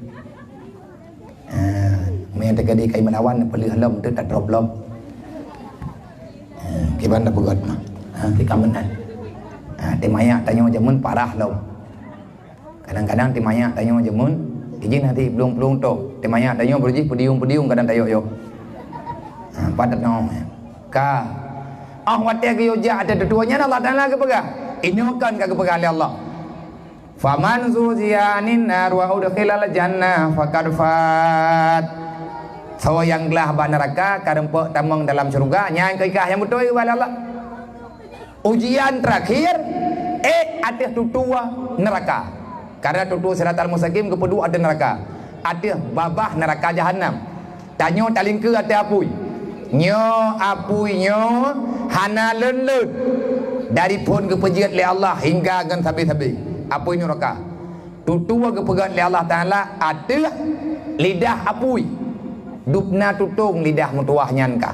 main terkadi kai menawan pelih lom tu tak drop lom. Kiban dah begot mah. Di kamenan. Timaya tanya jamun parah lom. Kadang-kadang timaya tanya jamun izin nanti belum tu. Timaya tanya berji pediung kadang tayo yo. Padat no. Ka wate ke yo ja ada tuanya Allah Taala ke pegah. Inyokan ke pegah Allah. Faman zuzianin nar wa udkhilal jannah faqad fat. So yang gelah ba neraka karempek tamang dalam syurga nyang keikah yang betul kepada Allah. Ujian terakhir atih tutua neraka. Karena tutu siratal mustaqim kepedu ada neraka. Atih babah neraka jahanam. Tanyo talingke atih apui. Nyo apui nyo hana leun dari pun kepejiat le Allah hingga gan sabi-sabi. Apui neraka. Tutua kepegat le Allah Taala atih lidah apui. Dupna tutung lidah mutuah nyan ka.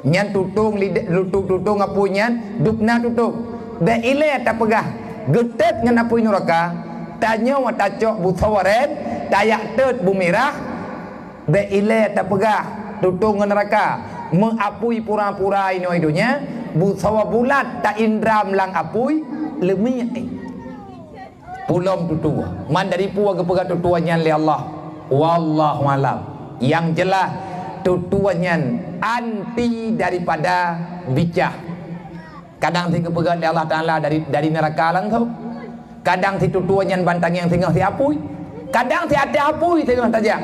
Nyan tutung lidah tutung apu nyan dupna tutung. Da ile ta pegah getet ngan apu neraka. Tanya wa tacok busawaret tayak tet bumirah. Da ile ta pegah tutung ngan neraka. Mengapui pura-pura ino idunya busawa bulat ta indram lang apui lemi pulom tutua. Man dari puwa ke pegah tutua nyan li Allah. Wallahu alam. Yang jelas tutuannya anti daripada bijak. Kadang si kepegat Allah Taala dari neraka lang tu. Kadang si tutuannya bantang yang tengah si apui. Kadang si ada apui tengah saja.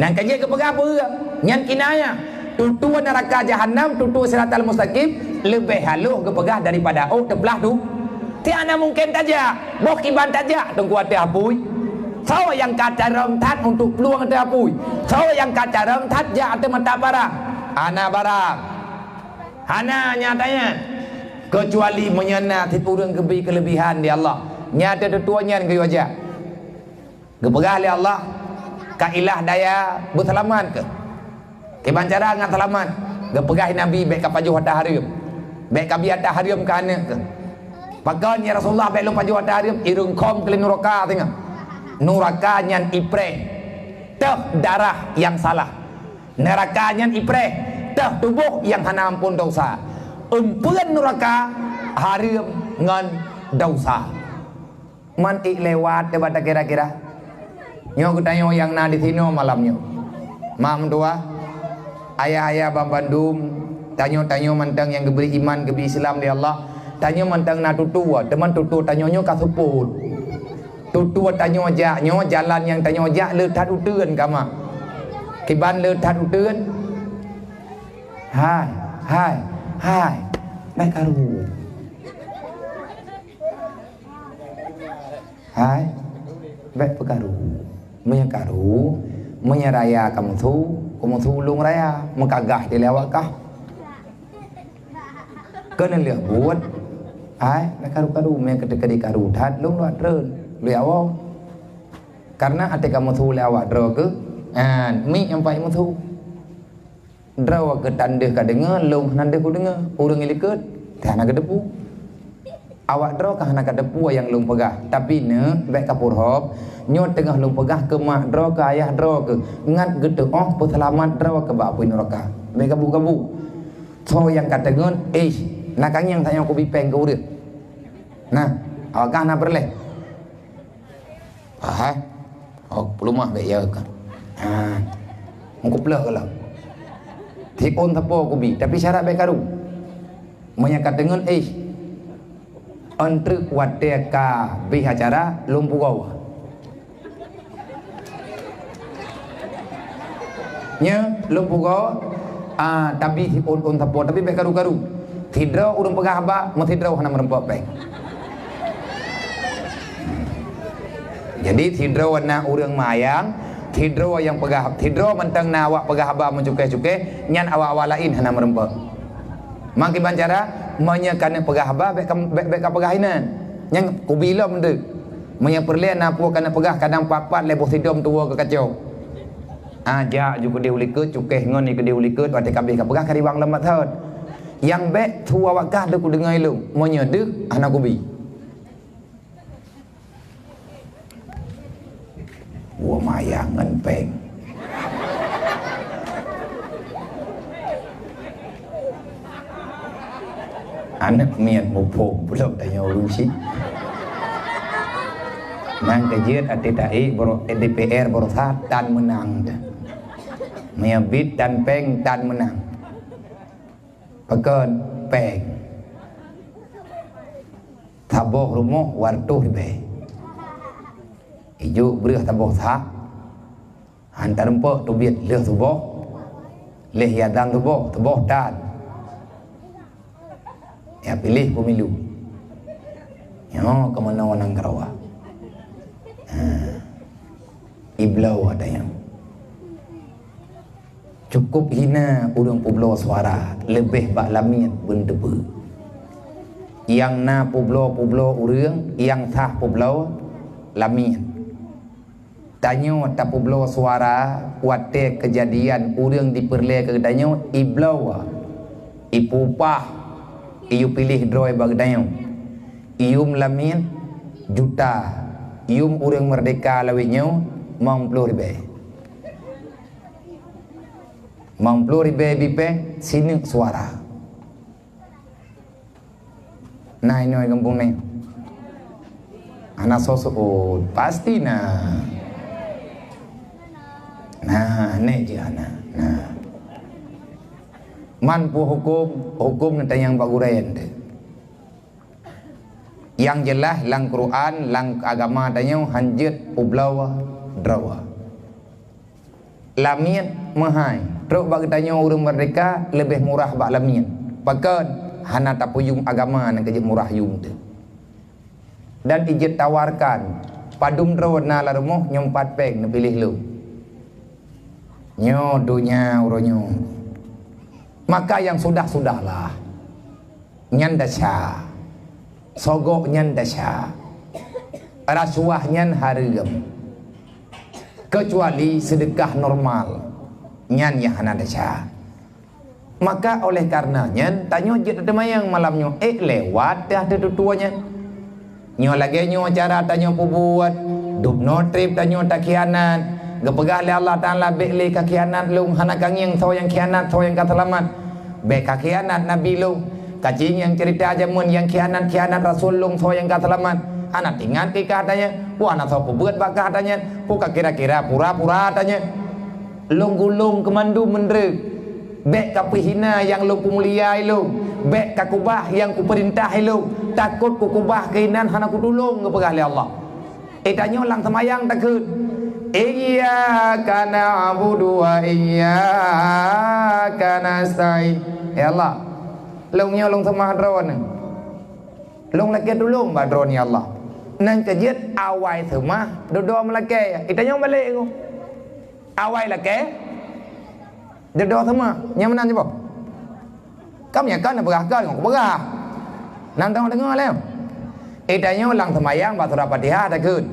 Nang kaji kepegat apa? Nyan kinaya. Tutuan neraka jahanam, tutu siratal mustaqim lebih halus kepegah daripada terbelah tu. Tiada mungkin saja. Boh kiban saja tunggu ada apui. Sawa yang kaca remtat untuk peluang ada apui. Sawa yang kaca remtat ja ada mata barang. Ana barang. Ana nyatanya kecuali menyena tipurang kelebihan di Allah. Nyata tetuanya ke wajah. Gepegah li Allah ka ilah daya berselamat ke. Kiban cara ngan selamat. Gepegah Nabi baik ka pajuh atas harim. Baik ka bi atas harim ka anak ke. Pakan ya Rasulullah baik lu pajuh atas harim irung kom ke neraka tengah. Neraka nyan ipreh teh darah yang salah. Neraka nyan ipreh teh tubuh yang hana ampun dosa. Empuan neraka harim ngan dosa. Man lewat debat kira-kira Nyo ketanyo yang na di sini malamnya. Mam tua, ayah-ayah bang Bandung, tanyo mantang yang geberi iman, geberi Islam di Allah. Tanyo mantang na tutua, teman tutu tanyonyo kasuput. Tutua tanyo jaknyo jalan yang tanyo jak le tat uteun kama. Kiban le tat uteun. Hai. Baik karu. Hai. Baik pekaru. Menyakaru, menyeraya kamu tu lung raya, mengkagah di lewat kah? Kena lihat buat, baik karu, ketika di karu tat lung luat ren, lewat. Karena ate kamu tu lewat ro ke, mi yang paling tu. Draw ke tanda ka dengar, lung nanda ku dengar, urang ilikut, tiana ke depu. Awak draw kah nak depu yang lung pegah, tapi ne baik kapur hop. Nyot tengah lung pegah ke mak draw ke ayah draw ke ngat gede selamat draw ke bak puin neraka be gabu so yang kata ngon nakang yang tanya aku bipeng ke urip nah awak kan nak berleh pelumah be ya kan aku pelah kalau tikon tapo aku bi tapi syarat be karu monya kata ngon antri wateka bi acara lung pugau nya lumpugo tapi si on tapo tapi be karu tidra urang pegah ba mo tidra hana merempok pe jadi tidra wana urang mayang tidra yang pegah tidra mentang na awak pegah ba mencukai nyan awak lain hana merempok mangki bancara menyekan pegah ba be ka pegahinan yang kubila mende menye perle na pu kana pegah kadang papat lebo sidom tua ke kacau aja juga dia ulikut cukeh ngon ni ke dia ulikut wate kabeh ka pegah kari wang lembat thot yang bek tu awak kah deku dengai lu monya deuk anak ubi wa mayang ngan peng anak miat mupung belum tanya urung si nang kajian ATTI DPR borosat dan menang menyabit dan peng dan menang pekan peng taboh rumah wartuh be ijo berah taboh tha hantar empok tu biat leh tuboh leh yadang tuboh dan ya pilih pemilu yo kemana wanang karawa iblau ada yang cukup hina urang publo suara lebih bak lamit bendebu yang na publo urang yang sah publo lamit tanyo ta publo suara wate kejadian urang diperle ke danyo iblau ipupah iu pilih droy bag danyo ium lamit juta ium urang merdeka lawinyo mang 10,000 mang 10,000 bipe sini suara nah ini kampung ni anak sosok pasti nah ni je anak nah man pu hukum nanti yang bagurayan yang jelas lang Quran lang agama tanya hanjit ublawa drawa lamien mahai truk bagi tanya urang merdeka lebih murah bak lamien pakan hana tapuyung agama nan kejep murah yung tu dan ijit tawarkan padum drawa na larumoh nyompat peng na pilih lu nyo dunya uronyo maka yang sudah-sudahlah nyandasya sogok nyandasya rasuah nyan hargam kecuali sedekah normal nyan ya hanadasya maka oleh karenanya tanyo jit demayang malamnya lewat dah tutuanya nyo lagi nyo cara tanyo pubuat duk no trip tanyo tak khianat gepegah le Allah Taala beli ka khianat lung hanakang yang so yang khianat so yang katelamat be ka khianat nabi lung kacing yang cerita jamun yang khianat rasul lung so yang katelamat anak ingat ke katanya, anak tahu buat bak katanya, puka kira-kira pura-pura katanya. Long gulung kemandu mendre, bek kapihina yang lu pemulia lu, bek kakubah yang ku perintah lu, takut ku kubah keinan hana ku tulung kepegah oleh Allah. Tanya lang semayang takut. Iyyaka na'budu wa iyyaka nasta'in. Ya Allah, longnya long semah drone. Long lagi tulung ba drone ya Allah. Nang kejet awai semah dodo melake. Tanya balik aku. Awai lake. Dodo semah. Yang mana coba? Kamu ya kan berah kan aku berah. Nang tengok dengar leh. Tanya lang semayang ba surah Fatihah takut.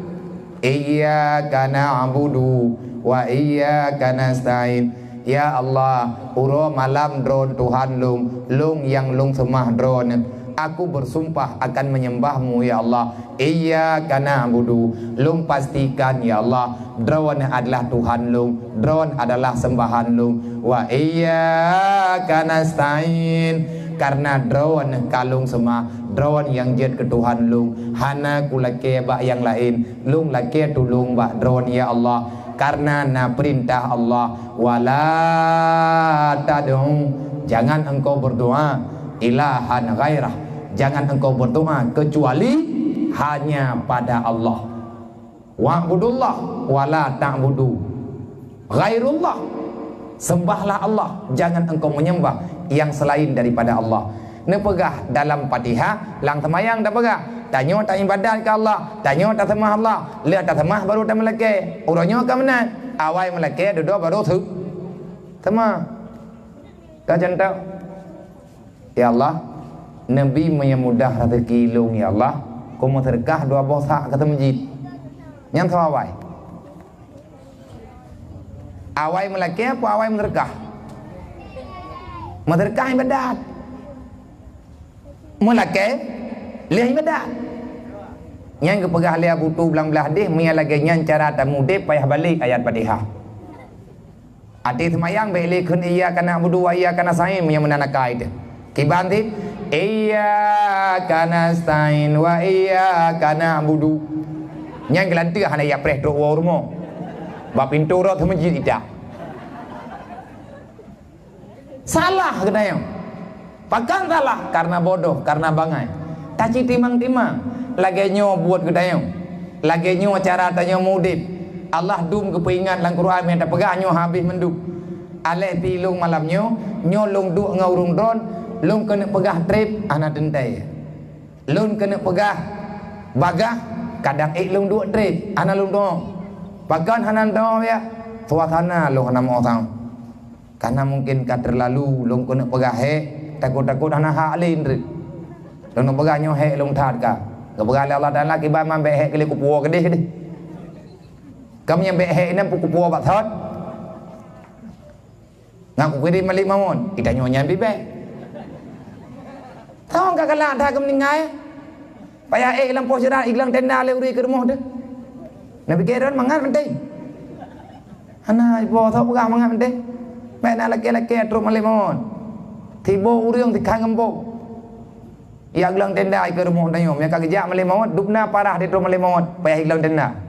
Iyyaka na'budu wa iyyaka nasta'in. Ya Allah, uro malam drone Tuhan lung yang lung semah drone. Aku bersumpah akan menyembahmu ya Allah. Iyyaka na'budu, lung pastikan ya Allah, drone adalah Tuhan lung, drone adalah sembahan lung. Wa iyyaka nasta'in, karena drone kalung semah, drone yang jet ke Tuhan lung, hana kulake bak yang lain, lung lake tulung bak drone ya Allah. Karena na perintah Allah, wala tad'u, jangan engkau berdoa ilahan ghairah, jangan engkau berdoa kecuali hanya pada Allah. Wa'budullah wala ta'budu ghairullah, sembahlah Allah, jangan engkau menyembah yang selain daripada Allah. Ni pegah dalam Fatihah, lang semayang dah pegah. Tanya tak ibadat ke Allah, tanya tak sembah Allah, lihat tak sembah baru tak melake. Urangnya ke mana? Awal melake duduk baru tu sembah. Kau contoh, ya Allah, Nabi memudah rezeki lung ya Allah, kau mau terkah dua bosak kata masjid. Yang tahu awal. Awal melake apa awal menerkah? Menerkah ibadat. Melake lihat ibadat. Yang kepegah lihat butuh belang-belah deh, mia lagi nyan cara tamu deh payah balik ayat Fatihah. Ati semayang balik kun iyyaka na'budu wa iyyaka nasta'in yang menanakai itu. Kibanti iyyaka nasta'in wa iyyaka na'budu. Yang gelanti hana ya preh ro rumah. Ba pintu ro ke masjid tidak. Salah katanya. Pakan salah karena bodoh, karena bangai. Taci timang-timang. Lagi nyo buat katanya. Lagi nyo cara tanya mudib. Allah dum kepingat lang Quran yang tak pegah nyo habis menduk. Aleh tilung malam nyo lung duk ngaurung drone, lung kena pegah trip anak dentai. Lung kena pegah bagah kadang lung duk trip anak lung do. Pakan hanan do ya. Suasana lung hanam otang. Karena mungkin ka terlalu lung kena pegah takut-takut anak hak lain ri. Lung nak pegah nyo lung that ka. Kepegah Allah Taala kibar man be kali kupuo kedih kedih. Kamu yang behek ini puku puak batat. Ngaku kiri malik mamun. Kita nyonya bibe. Tahu enggak kalau ada kamu ningai? Payah ilang posira ilang tenda leuri ke rumah tu. Nabi keran mangan penting. Ana ibu tahu pegah mangan penting. Mana laki-laki terus malik mamun. Tibo uriang dikang ngembok. Ia ilang tenda ke rumah tanya. Mereka kerja malik mamun. Dupna parah dia terus malik mamun. Payah ilang tenda.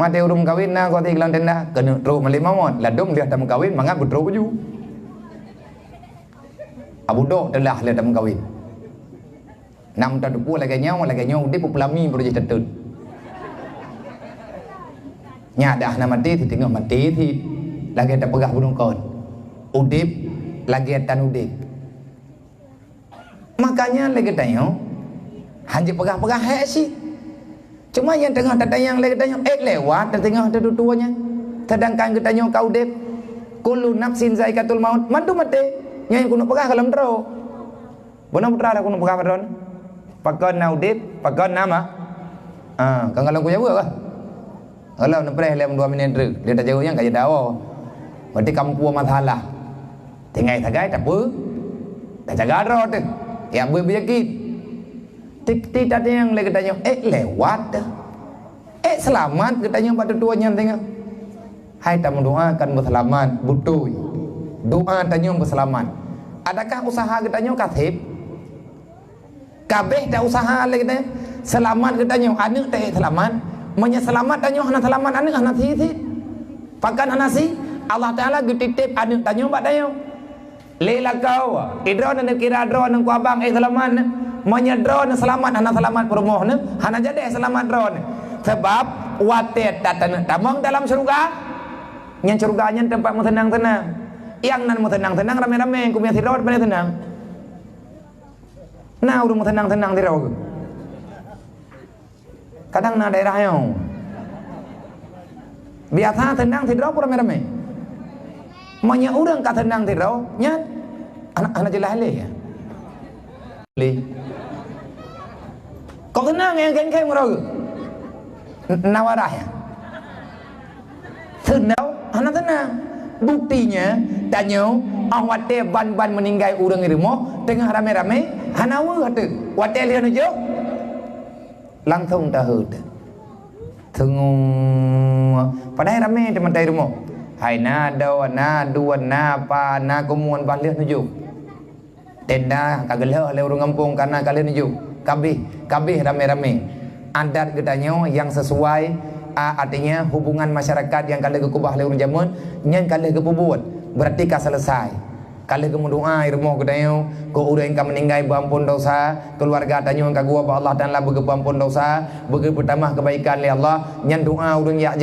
Mati urung kawin na kau tinggal tenda kena teruk malik mawon ladung lihat tamu kawin mangat betruk baju abu dok telah lihat tamu kawin nam tak dupu lagi nyau dia pelami baru jadi tetut nyadah nama mati thì tengok mati thì lagi tak pegah burung kon udip lagi tan udip makanya lagi tanya hanya pegah-pegah hek sih. Cuma yang tengah tertayang lagi tanya lewat tengah dua-duanya. Sedangkan kita tanya kau dek kullu nafsin zaikatul maut mantu mati yang kuno pegah kalau mentero. Bona putra dah kuno pegah padron. Pakon na udip, pakon nama. Kan kalau ku jauh kah? Kalau nak preh lem 2 minit dia tak jauh yang kaya dawa. Berarti kamu puas masalah. Tinggal tagai tak apa. Tak jaga ro tu. Yang berpenyakit. Tidak ada yang lagi tanya, lewat selamat katanya pada tuanya tengok. Hai tak mendoakan berselamat, betul. Doa tanya berselamat. Adakah usaha katanya katib? kabeh dah usaha lagi kita selamat kita nyo anak tak selamat menya selamat tanyo hana selamat anak hana thi pakan hana si Allah Taala gititip anak tanyo bak tanyo lela kau idron nak kira drone nang ku abang selamat menya drone selamat hana selamat perumoh ne hana jadi selamat drone sebab watet datang tamang dalam surga nyen surga nyen tempat mu tenang-tenang yang nan mu tenang-tenang rame-rame ku punya tirot mana tenang nah udah mu tenang-tenang tirot kadang na daerah yang biasa tenang tirot pun rame-rame menya urang ka tenang tirot nya anak jelas le ya le kau tenang yang kan murah nawarah ya tenang anak tenang buktinya tanya awak te ban-ban meninggal urang irmo tengah rame-rame hanawa kata wate lihat aja langsung tahu tengok padahal rame teman tai irmo hai na daw na duan na pa na kumuan balik nuju tenda kagelo le urang kampung karena kalian nuju kabih rame-rame adat gedanya yang sesuai artinya hubungan masyarakat yang kalian kekubah le urang jamun nyen kalian kepubuat berarti ka selesai kalian kemudoa irmo gedanya ko urang ka meninggal berampun dosa keluarga tanyo ka gua ba Allah Taala bagi berampun dosa bagi bertambah kebaikan le Allah nyen doa urang ya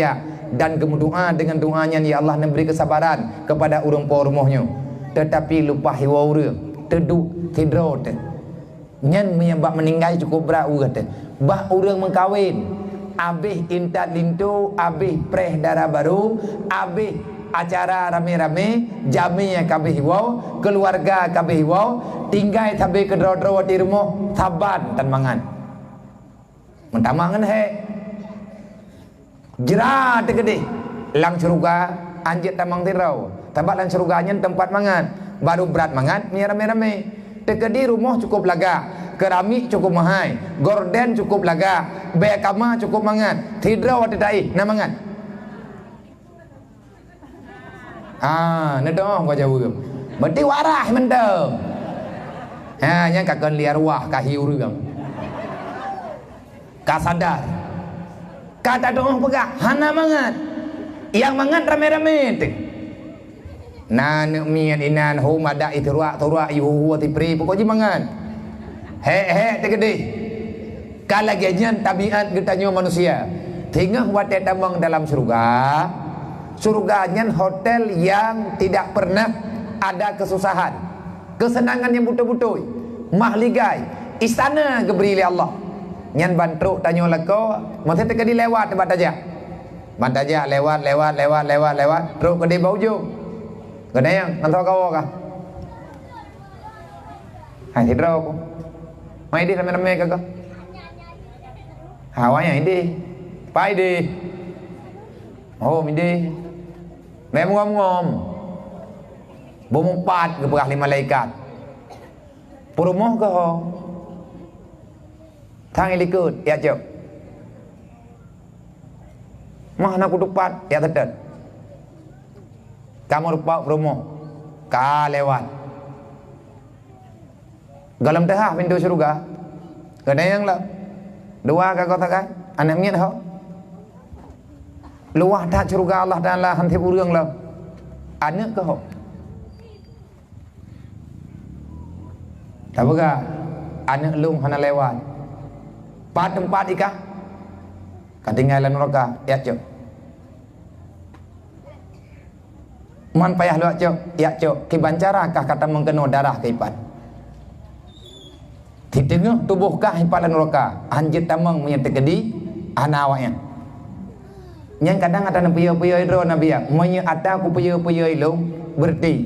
dan kemudoa dengan doanya ya Allah memberi kesabaran kepada urang po rumahnya tetapi lupa hiwa urang teduk tidrot nyen menyebab meninggal cukup berat urang bah urang mengkawin abih intat lintu abih preh darah baru abih acara rame-rame jaminya kabeh hiwau keluarga kabeh hiwau tinggal tabe kedro-dro di rumah saban dan mangan mentamangan he jerat gede lang surga anjit tamang tirau tabat lang surganya tempat mangan baru berat mangan ni rame-rame tegedi rumah cukup laga keramik cukup mahal gorden cukup laga bekama cukup mangan tidra wate dai na mangan nedoh gua jawab berarti warah mendem nya kakon liar wah kahiu rugam ka sadar kata doang pegah hana mangan yang mangan rame-rame teh nan mian inan humada itu ruak yuhu tipri pokoknya mangan he tegede kalau gajian tabiat getanya manusia tinggal wadah tambang dalam surganya hotel yang tidak pernah ada kesusahan kesenangan yang betul-betul mahligai istana diberi oleh Allah nyan bantruk tanya leko mesti tegedi lewat tempat aja bantaja lewat terus gede bau jo gede yang nantau kau kah hai hidro aku mai di rame-rame kagak hawanya ini pai di oh mindi ngom bompat ke berah lima malaikat purumoh ke ho thang ilikut ya cok mah nak kudupat ya tetet kamu rupa purumoh ka lewat galam tehah pintu surga gede yang lah dua kau katakan anak mian ho luah tak surga Allah Taala hanti urang lah anak ke ho tahu ga anak lung hana lewat tempat ikah ketinggalan neraka ya cok man payah luak cok ya cok kibancara kah kata mengkeno darah keipat di tengah tubuh kah hipalan neraka anjit tamang menyertai kedi ana awaknya yang kadang ada puyo-puyo itu nabi ya monya ada ku puyo-puyo ilung berarti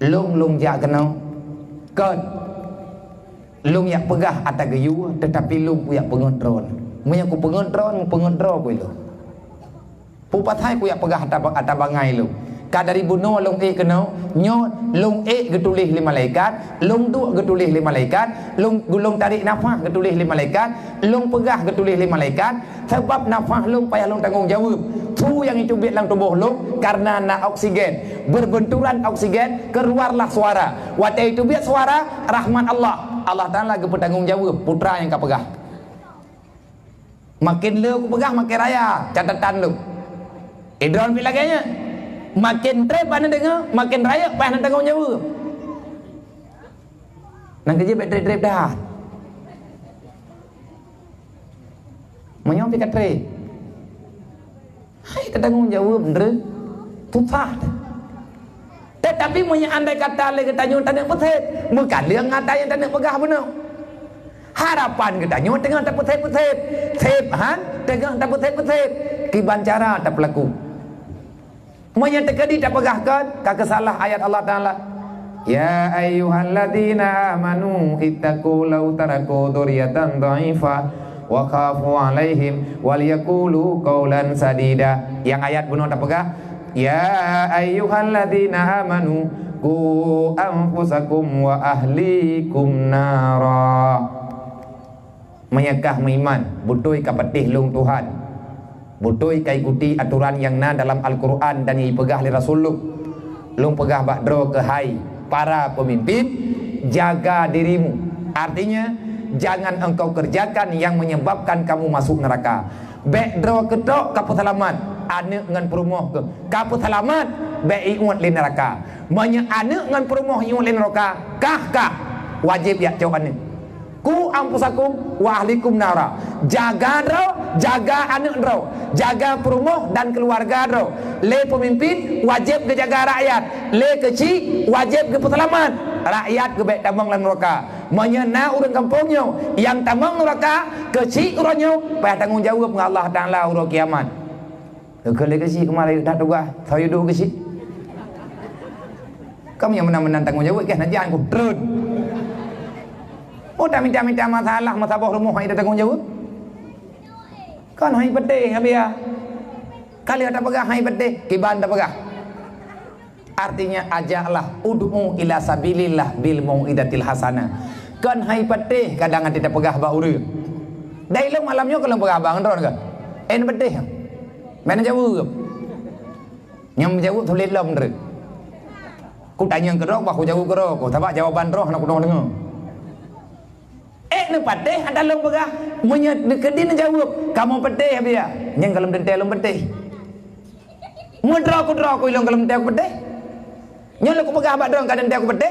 lung jak kenau kan lung yang pegah atas gayu tetapi lung yang pengontrol monya ku pengontrol pun pupatai ku yang pegah atas bangai lu kadari bunuh lung kenau nyo lung getulih lima malaikat lung tu getulih lima malaikat lung gulung tarik nafas getulih lima malaikat lung pegah getulih lima malaikat sebab nafas lung payah lung tanggung jawab tu yang itu biar lang tubuh lung karena nak oksigen berbenturan oksigen keluarlah suara waktu itu biar suara rahmat Allah Allah Ta'ala ke bertanggungjawab putra yang kau pegah. Makin lu kau pegah makin raya catatan lu. Idron bilaganya makin trip anda dengar, makin raya apa anda tanggungjawab. Nang kerja trip dah. Menyong pikat trip. Hai tanggungjawab bener. Susah. Tetapi andai kata le kita nyu tanah putih, bukan liang ngata yang tanah pegah benar. Harapan kita nyu tengah tak putih-putih, han tengah tak putih-putih. Kiban cara tak pelaku. Monya terkedi tak pegahkan, kak salah ayat Allah Taala. Ya ayyuhalladzina amanu ittaqu law taraku dzurriyyatan dha'ifa wa khafu 'alaihim wal yaqulu qawlan sadida. Yang ayat benar tak pegah. Ya ayyuhalladzina amanu qu anfusakum wa ahlikum nara. Menyekah meiman butoi ka patih lung Tuhan, butoi ka ikuti aturan yang na dalam Al-Quran dan yang pegah oleh Rasulullah. Lung pegah bakdro ke hai para pemimpin, jaga dirimu. Artinya jangan engkau kerjakan yang menyebabkan kamu masuk neraka. Bakdro ketok kaput halaman anak ngan perumoh ke kaput halaman baik iut lin neraka. Manya anak ngan perumoh iut lin neraka kah wajib ya jawab anak. Ku ampusakum wa ahlikum nara. Jaga dro, jaga anak dro, jaga perumoh dan keluarga dro. Le pemimpin wajib ke jaga rakyat, le kecil wajib ke petalaman. Rakyat ke baik tamang lan neraka. Menyena urang kampungnya yang tamang neraka kecil urangnya payah tanggungjawab dengan Allah Taala urang kiamat. Kalau kecil kemarin dah tugas, saya duduk kecil. Kamu yang menang-menang tanggungjawab kan nanti aku terus. Oh tak minta masalah masabah rumah yang tanggungjawab. Kan hai pedih habis. Kali ada pegah hai pedih, kiban tak pegah. Artinya ajaklah ud'u ila sabilillah bil mau'idatil hasanah. Kan hai pedih kadang ada tak pegah ba urang. Dai long malamnya kalau pegah bang ron ke. En pedih. Mana jawab? Nyam jawab tulis lom dre. Ku tanya ke roh, aku jawab ke roh. Ku tabak jawaban roh nak ku dengar. Ni pedih ada long pegah. Munya kedin jawab, kamu pedih habis. Nyang kalau dentai long pedih. Mudra ku ilong kalau dentai aku pedih. Nyang aku pegah bak dong kadang dentai aku pedih.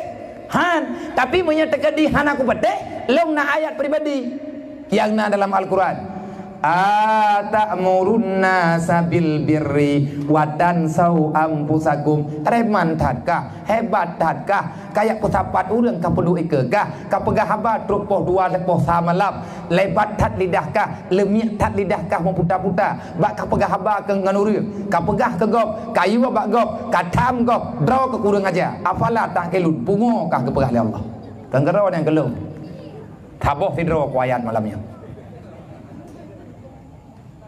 Han, tapi munya terkedi han aku pedih, long na ayat pribadi yang na dalam Al-Quran. Atamurunna sabil birri wadan sau ampusakum. Reman tatkah, hebat tatkah, kayak pusapat urang ka pedu ikegah, ka pegah haba truk poh dua lepoh samalap, lebat tat lidahkah, lemiak tat lidahkah memputa-puta, bak ka pegah haba ke nganuri, ka pegah ke gop, kayu bak gop, ka tham gop, draw ke kurang aja. Afala tak kelun pungo kah ke pegah Allah. Kanggero yang kelung. Taboh tidro ku ayat malamnya.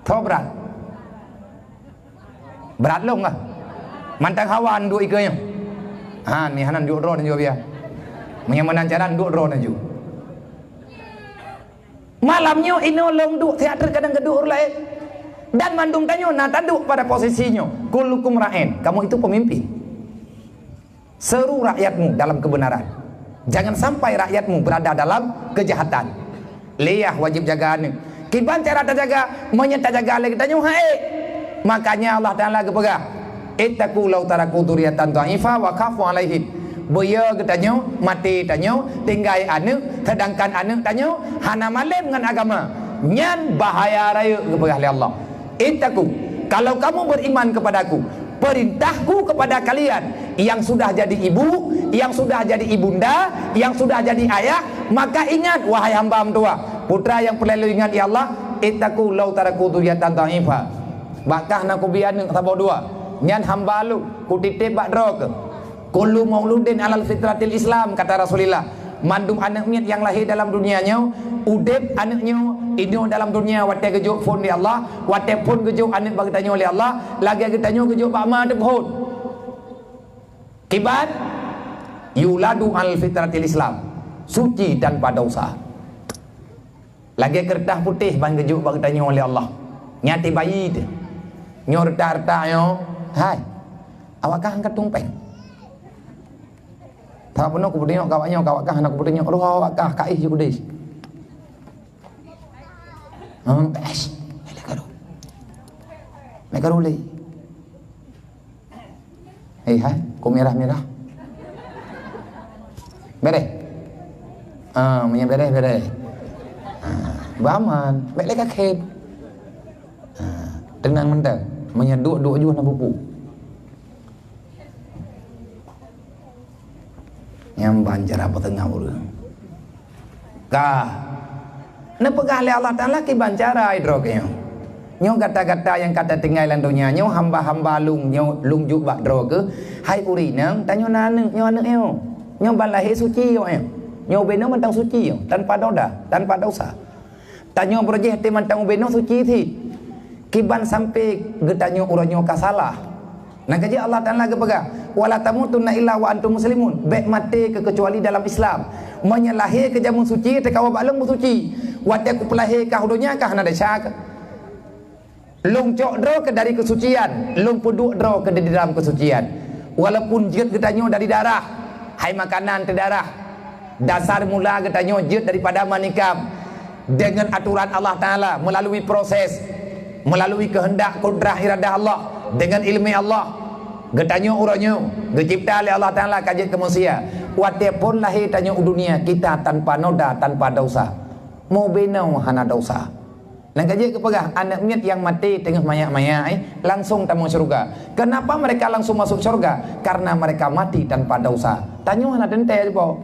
Thau berat long lah mantang hawan dua ikanya ni hanan duk ron juga biar menyamanan jalan duk ron juga malamnya ino long duk teater kadang keduk lain dan mandung tanyo na taduk pada posisinya kullukum ra'in, kamu itu pemimpin, seru rakyatmu dalam kebenaran, jangan sampai rakyatmu berada dalam kejahatan. Liyah wajib jaga ni. Kiban cara terjaga, menyata jaga lagi tanya hai. Makanya Allah Taala kepegah. Ittaqu law taraku dzurriyyatan dha'ifa wa khafu 'alaihim. Boya ketanya, mati tanya, tinggal anak, sedangkan anak tanya, hana malim dengan agama. Nyan bahaya raya kepegah oleh Allah. Ittaqu, kalau kamu beriman kepadaku, perintahku kepada kalian yang sudah jadi ibu, yang sudah jadi ibunda, yang sudah jadi ayah, maka ingat wahai hamba tua, putra yang perlu ingat ya Allah, ittaqu law taraku dzurriyyatan dha'ifa. Bakah nak kubian sabau dua. Nyan hamba lu ku titip bak drok. Kullu mauludin alal fitratil Islam kata Rasulullah. Mandum anak miat yang lahir dalam dunianya, udip anaknya ini dalam dunia wate gejuk pun di Allah, wate pun gejuk anak bagi tanya oleh Allah, lagi tanya gejuk pak ma de pohon. Kibat yuladu al fitratil Islam, suci tanpa dosa. Lagi kertas putih bang gejuk bagi tanya oleh Allah. Nyati bayi tu. Nyor harta yo. Hai. Awakah angkat tumpeng? Tak penuh ku tengok kawak kah nak ku tengok roh awak kah kai je kudis. Bes. Mereka ruli. Kau merah-merah. Beres. Punya beres. Baman, baik lagi kek. Tenang mentah. Punya duk jual nak pupuk. Yang banjar apa tengah orang. Kah. Nak pegah oleh Allah Ta'ala ki bancara hidroknya. Nyo kata-kata yang kata tinggal dalam dunia nyo hamba-hamba lung jubak dro ke hai uri nang tanyo nanu nyo anu eo nyo balahir suci yo eo nyo beno mentang suci yo tanpa dosa tanyo berjeh te mentang beno suci thi kiban sampai getanyo uranyo kasalah nang kaji Allah Taala ke pega wala tamutunna illa wa antum muslimun baik mati kecuali dalam Islam menyelahir ke jamun suci te kawa balung suci wate ku pelahir kah dunia kah na desyak lung cok dro ke dari kesucian, lung puduk dro ke di dalam kesucian. Walaupun jut getanyo dari darah, hai makanan ke darah. Dasar mula getanyo jut daripada manikam dengan aturan Allah Taala melalui proses, melalui kehendak kudrah iradah Allah dengan ilmu Allah. Getanyo uranyo dicipta oleh Allah Taala kajit ke manusia. Walaupun lahir tanyo dunia kita tanpa noda, tanpa dosa. Mau benau hana dosa. Dan kaji kepegah anak miat yang mati tengah mayak-mayak langsung tamu syurga. Kenapa mereka langsung masuk syurga? Karena mereka mati tanpa dosa. Tanya anak dente je po.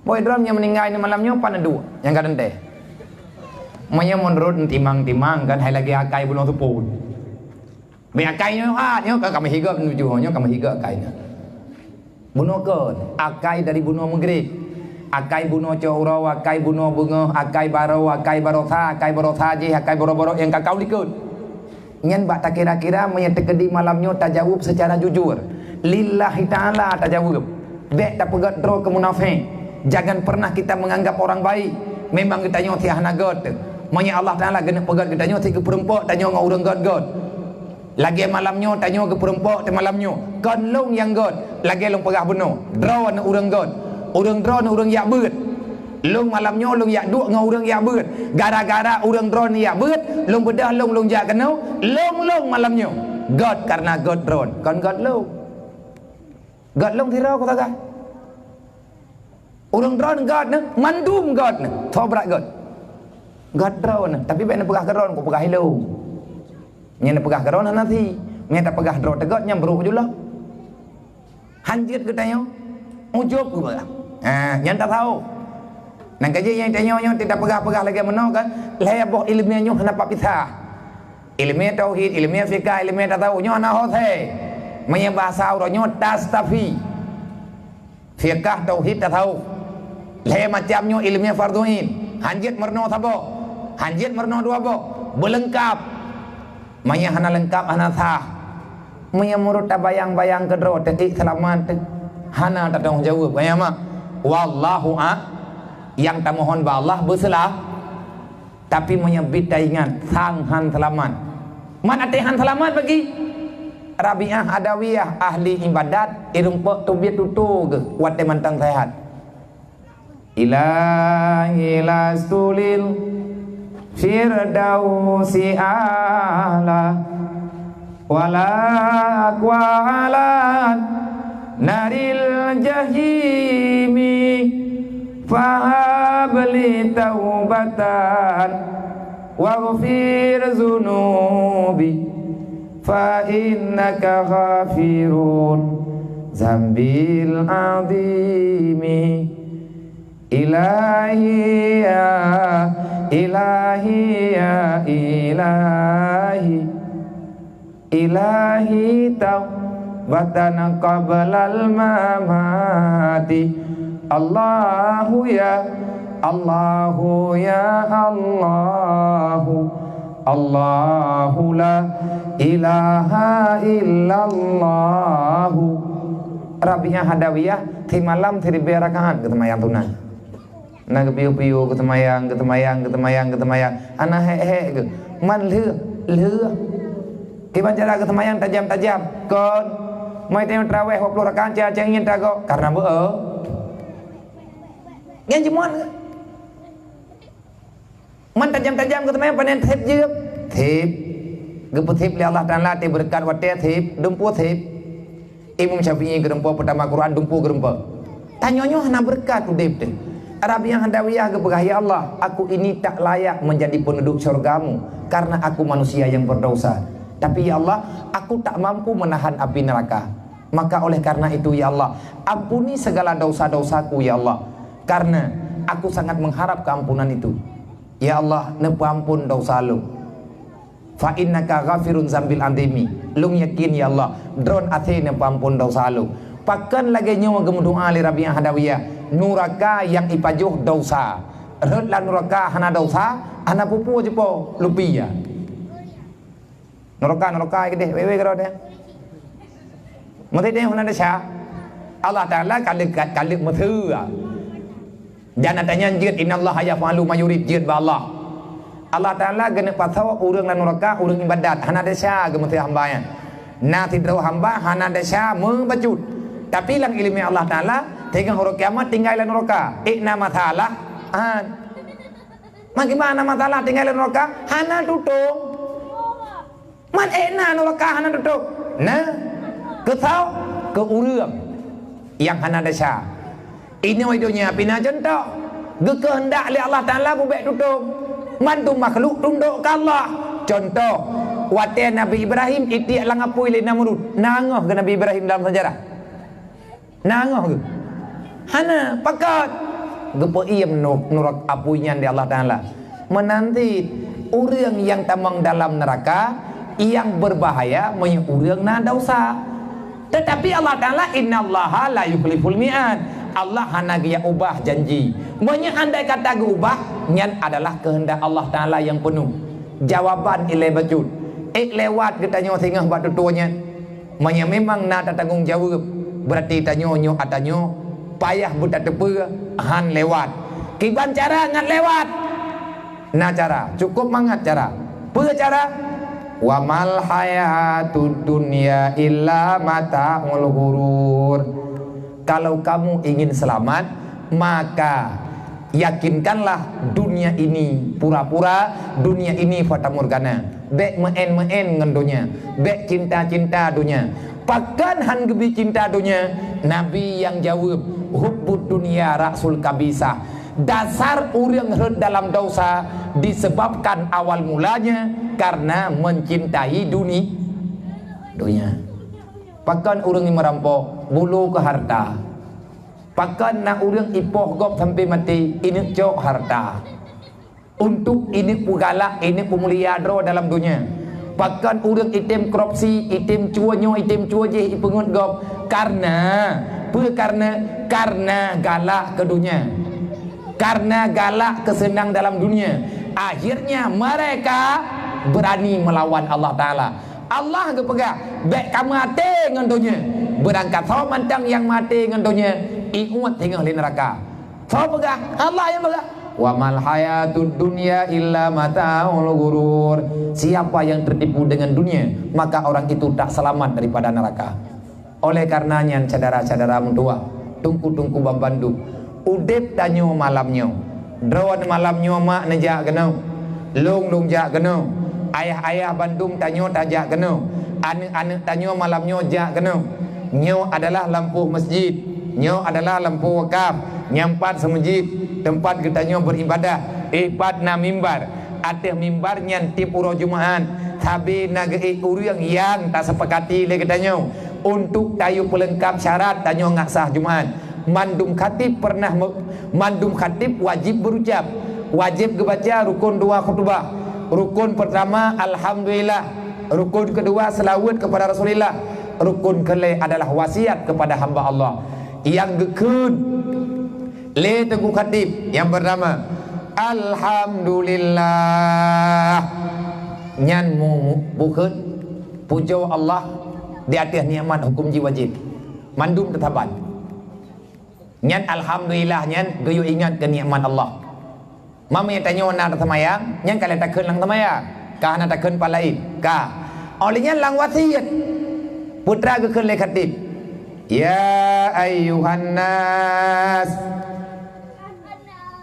Boy drum yang meninggal ini malamnya pana dua yang ka dente. Manya menurut timang-timang kan hai lagi akai bunuh tu pun. Be akai nyo nyo kami higa menuju nyo kami higa akai. Bunuh ke akai dari bunuh Maghrib. Akai bunuh coro, akai bunuh bunga, akai baro, akai barotha, akai barotha je, akai boro-boro yang kakau likut. Nyen bak tak kira-kira menyetekedi malamnya tajawub secara jujur. Lillahi ta'ala tajawub. Bek tak pegat dro ke munafik. Jangan pernah kita menganggap orang baik. Memang kita nyo tiah nagot. Manya Allah Ta'ala kena pegat kita nyo ti ke perempok tanyo ngau urang god-god. Lagi malamnya tanyo ke perempok te malamnya. Kon long yang god, lagi long pegah bunuh. Dro na urang god. Urang dro na urang yak beut. Long malamnya long yak duk ngau urang yak beut. Gara-gara urang dro ni yak beut, long bedah long jak kenau, long malamnya. God karena God drone. Kon God long. God long thira ko taga. Urang drone God na, mandum God na. Thobrak God. God drone, tapi ben pegah drone ko pegah hello. Nya na pegah drone nanti. Nya tak pegah drone God nya bro julah. Hanjit ke tanyo. Ujub ke pegah. Yang tak tahu. Nang kaji yang tanya tidak pegah-pegah lagi menau kan. Leboh ilmiahnya kenapa pisah? Ilmiah tauhid, ilmiah fikah, ilmiah tak tahu nyo ana hote. Manya bahasa uranyo tastafi. Fikah tauhid tak tahu. Le macamnya ilmiah farduin. Hanjit merno sabo. Hanjit merno dua bo. Belengkap. Manya hana lengkap hana sah. Manya murut bayang-bayang kedro tetik selamat. Hana tak tanggung jawab. Manya mak. Wallahu yang tak mohon ba Allah bersalah tapi menyebut ingat sanghan selamat mana tehan selamat bagi Rabi'ah Adawiyah ahli ibadat irumpo tubiat tutu ke wate mantang sehat ilahi lastulil firdausi ala wala aqwalan naril jahimi fahabli taubatan waghfir zunubi fa innaka ghafirun zambil azimi ilahi ya ilahi ya ilahi ilahi taubatan qablal mamati Allahu ya Allahu ya Allahu Allahu la ilaha illallahu Rabi'ah Hadawiyah ti malam ti berakahan ketemayang tunai na kepiu-piu ketemayang ana he ke man lưa ki baca ketemayang tajam-tajam kon mai tengok tarawih 20 rakaat jangan ingin tago karena Ngan cemon ke? Man tajam-tajam ke teman panen thep je. Thep. Gepu thep li Allah Taala te berkat wate thep, dumpu thep. Imam Syafi'i ke dumpu pertama Quran dumpu ke dumpu. Tanyonyo hana berkat udip te. Arabiah handawiyah ke pegah ya Allah, aku ini tak layak menjadi penduduk syurgamu karena aku manusia yang berdosa. Tapi ya Allah, aku tak mampu menahan api neraka. Maka oleh karena itu ya Allah, ampuni segala dosa-dosaku ya Allah. Karena aku sangat mengharap keampunan itu. Ya Allah, nepampun dosa lu. Fa innaka ghafirun zambil andimi. Lung yakin ya Allah, dron ate nepampun dosa lu. Pakan lagi nyawa gemudoa li Rabi'ah Hadawiyah. Nuraka yang ipajuh dosa. Redlah nuraka hana dosa, hana pupu je po lupi ya. Nuraka ke deh, wewe karo deh. Mesti deh hana desha. Allah Taala kalik methu. Jangan tanya jid innallaha yaf'alu ma yurid jid ba Allah. Allah Taala gena patau urang lan neraka urang ibadat hana desa gemete hamba nya. Na tidro hamba hana desa membacut. Tapi lang ilmi Allah Taala tegang hari kiamat tinggal lan neraka. Ikna matalah an. Bagaimana matalah tinggal lan neraka? Hana tutung. Man ikna neraka hana tutung. Nah, ketau ke urang yang hana desa. Ini wadunya pina contoh. Kehendak li Allah Taala bubek tutup. Mantu makhluk tunduk ke Allah. Contoh, wate Nabi Ibrahim itiak langapui li Namrud. Nangoh ke Nabi Ibrahim dalam sejarah. Nangoh ke? Hana pakat. Gepo iem nurak apuinya di Allah Taala. Menanti orang yang tamang dalam neraka yang berbahaya menyang orang na dosa. Tetapi Allah Taala innallaha la yukhliful mi'ad. Allah hana dia ubah janji. Banyak andai kata ubah, nyan adalah kehendak Allah Taala yang penuh. Jawaban ilai bajut. Lewat kita nyo tengah buat tutunya. Manya memang nak tanggung jawab. Berarti tanyo atanyo payah buta tepe han lewat. Kiban cara ngat lewat. Nah cara, cukup mangat cara. Pe cara? Wa mal hayatud dunya illa mata'ul ghurur. Kalau kamu ingin selamat, maka yakinkanlah dunia ini pura-pura, dunia ini fata morgana. Bek meen ngendonya, bek cinta dunia. Pakan han gebi cinta dunia. Nabi yang jawab, hubbud dunia rasul kabisa. Dasar orang dalam dosa disebabkan awal mulanya karena mencintai dunia. Pakan orang yang merampok bulu ke harta. Pakan nak orang ipoh gop sampai mati ini cok harta. Untuk ini pugalak, ini pemulia dro dalam dunia. Pakan orang item korupsi, item cuanyo, item cua je ipengut gop karena galak ke dunia. Karena galak kesenang dalam dunia. Akhirnya mereka berani melawan Allah Taala. Allah ke pegah baik kamu mati dengan dunia. Berangkat so mantang yang mati dengan dunia ingat tinggal di neraka. So pegah Allah yang pegah. Wa mal hayatud dunya illa mata'ul ghurur. Siapa yang tertipu dengan dunia, maka orang itu tak selamat daripada neraka. Oleh karenanya saudara-saudara mentua, tungku-tungku bambandu. Udip tanyo malamnya. Drone malamnya mak nejak genau. Lung jak genau. Ayah-ayah Bandung tanyo tajak genau. Anak-anak tanyo malamnya jak genau. Nyo adalah lampu masjid. Nyo adalah lampu wakaf. Nyampat semajid tempat kita nyo beribadah. Ipat na mimbar. Atih mimbar nyan tip uro Jumaat. Tapi nagei urang yang tak sepakati le kita nyo. Untuk tayu pelengkap syarat tanyo ngak sah Jumaat. Mandum khatib pernah mandum khatib wajib berucap. Wajib kebaca rukun 2 khutbah. Rukun pertama alhamdulillah. Rukun kedua selawat kepada Rasulullah. Rukun kelai adalah wasiat kepada hamba Allah. Yang gekun le teguh khatib yang pertama alhamdulillah nyan mu bukan puja Allah di atas nikmat hukum ji wajib mandum tetaban nyan alhamdulillah nyan geyo ingat ke nikmat Allah. Mama yang tanya nak semayang, yang kalian takkan lang semayang, kah nak takkan palai, kah. Olehnya lang wasiat, putra ke kele khatib. Ya ayyuhan nas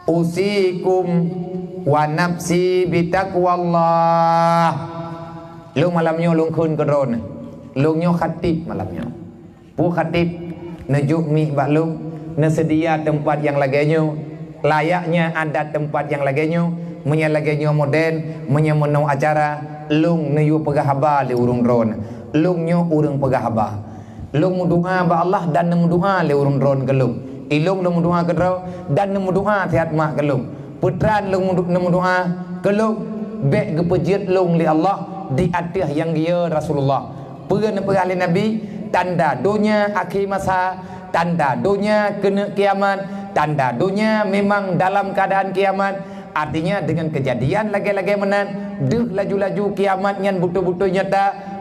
usikum wa nafsi bitaqwallah. Lung malamnya lung kun keron. Lungnya khatib malamnya. Pu khatib nejuk mi bak lung, nesedia tempat yang laganya, layaknya ada tempat yang laganya, punya laganya moden, punya menau acara, lung neyu pegah haba le urung ron. Lungnya urung pegah haba. Lung doa ba Allah dan nemu doa le urung ron ke lung. Ilung nemu doa ke ro dan nemu doa tiat mak ke lung. Putran lung nemu doa ke lung bek gepejit lung li Allah di atas yang dia Rasulullah. Peran perali Nabi tanda dunia akhir masa, tanda dunia kena kiamat, tanda dunia memang dalam keadaan kiamat. Artinya dengan kejadian lagi-lagi menan deh laju-laju kiamat yang betul-betul nyata.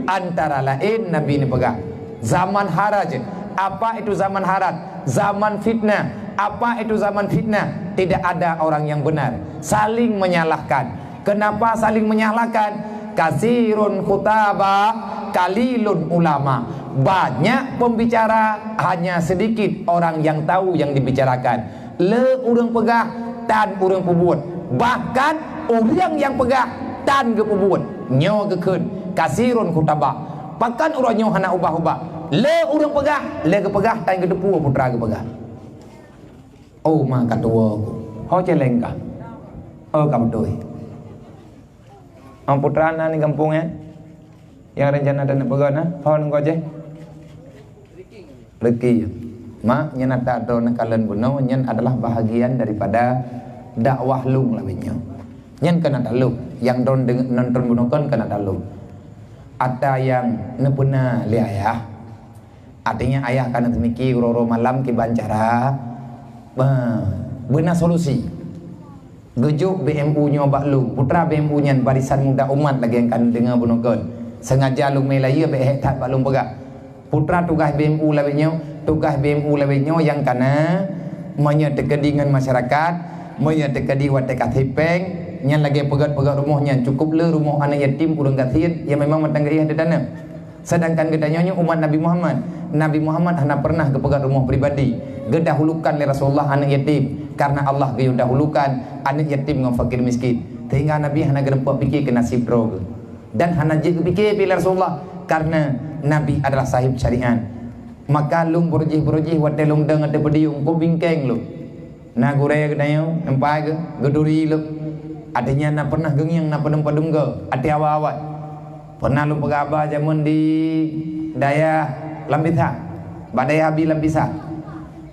Antara lain Nabi ni pegang zaman haraj. Apa itu zaman haraj? Zaman fitnah. Apa itu zaman fitnah? Tidak ada orang yang benar, saling menyalahkan. Kenapa saling menyalahkan? Kasirun khutaba kalilun ulama. Banyak pembicara, hanya sedikit orang yang tahu yang dibicarakan. Le urang pegah tan urang pebuat. Bahkan orang yang pegah tan ke pebuat nyo kekeun. Kasirun khutaba. Bahkan urang nyo hana ubah-ubah. Le urang pegah, le ke pegah tan ke depu putra ke pegah. Oh mak katua aku. Ho celeng ka. Oh kam doi. Ang putra na ni kampung yang rencana dan pegah na. Ho nang je. Rezeki. Mak nyen ada don kalen buno nyen adalah bahagian daripada dakwah lung lawenyo. Nyen kana dalung yang don nonton buno kan kana dalung. Ada yang nepuna li ayah. Artinya ayah kana temiki roro malam ki bancara. Benar solusi. Gejuk BMU nya baklu. Putra BMU nya barisan muda umat lagi yang kan dengar bunukon. Sengaja lung melaya be hektat baklung pegak. Putra tugas BMU lawenyo, tugas BMU lawenyo yang kana menyetekedi dengan masyarakat, menyetekedi watekat hipeng. Yang lagi pegat-pegat rumahnya cukup le rumah anak yatim urang gatin yang memang matanggai ada dana. Sedangkan gedanya umat Nabi Muhammad. Nabi Muhammad hanya pernah ke pegat rumah pribadi. Gedahulukan oleh Rasulullah anak yatim karena Allah gedahulukan anak yatim dengan fakir miskin. Sehingga Nabi hanya gerempak fikir ke nasib roh. Dan hanya fikir bila Rasulullah karena Nabi adalah sahib syariat. Maka lung berujih wate lung deng ate pediung ko bingkeng lu. Na guraya gedayo empai ke geduri lu. Adanya na pernah gengyang na padum-padum ke ati awat-awat. Pernah lu pegaba zaman di daya Lambisa. Badai habi Lambisa.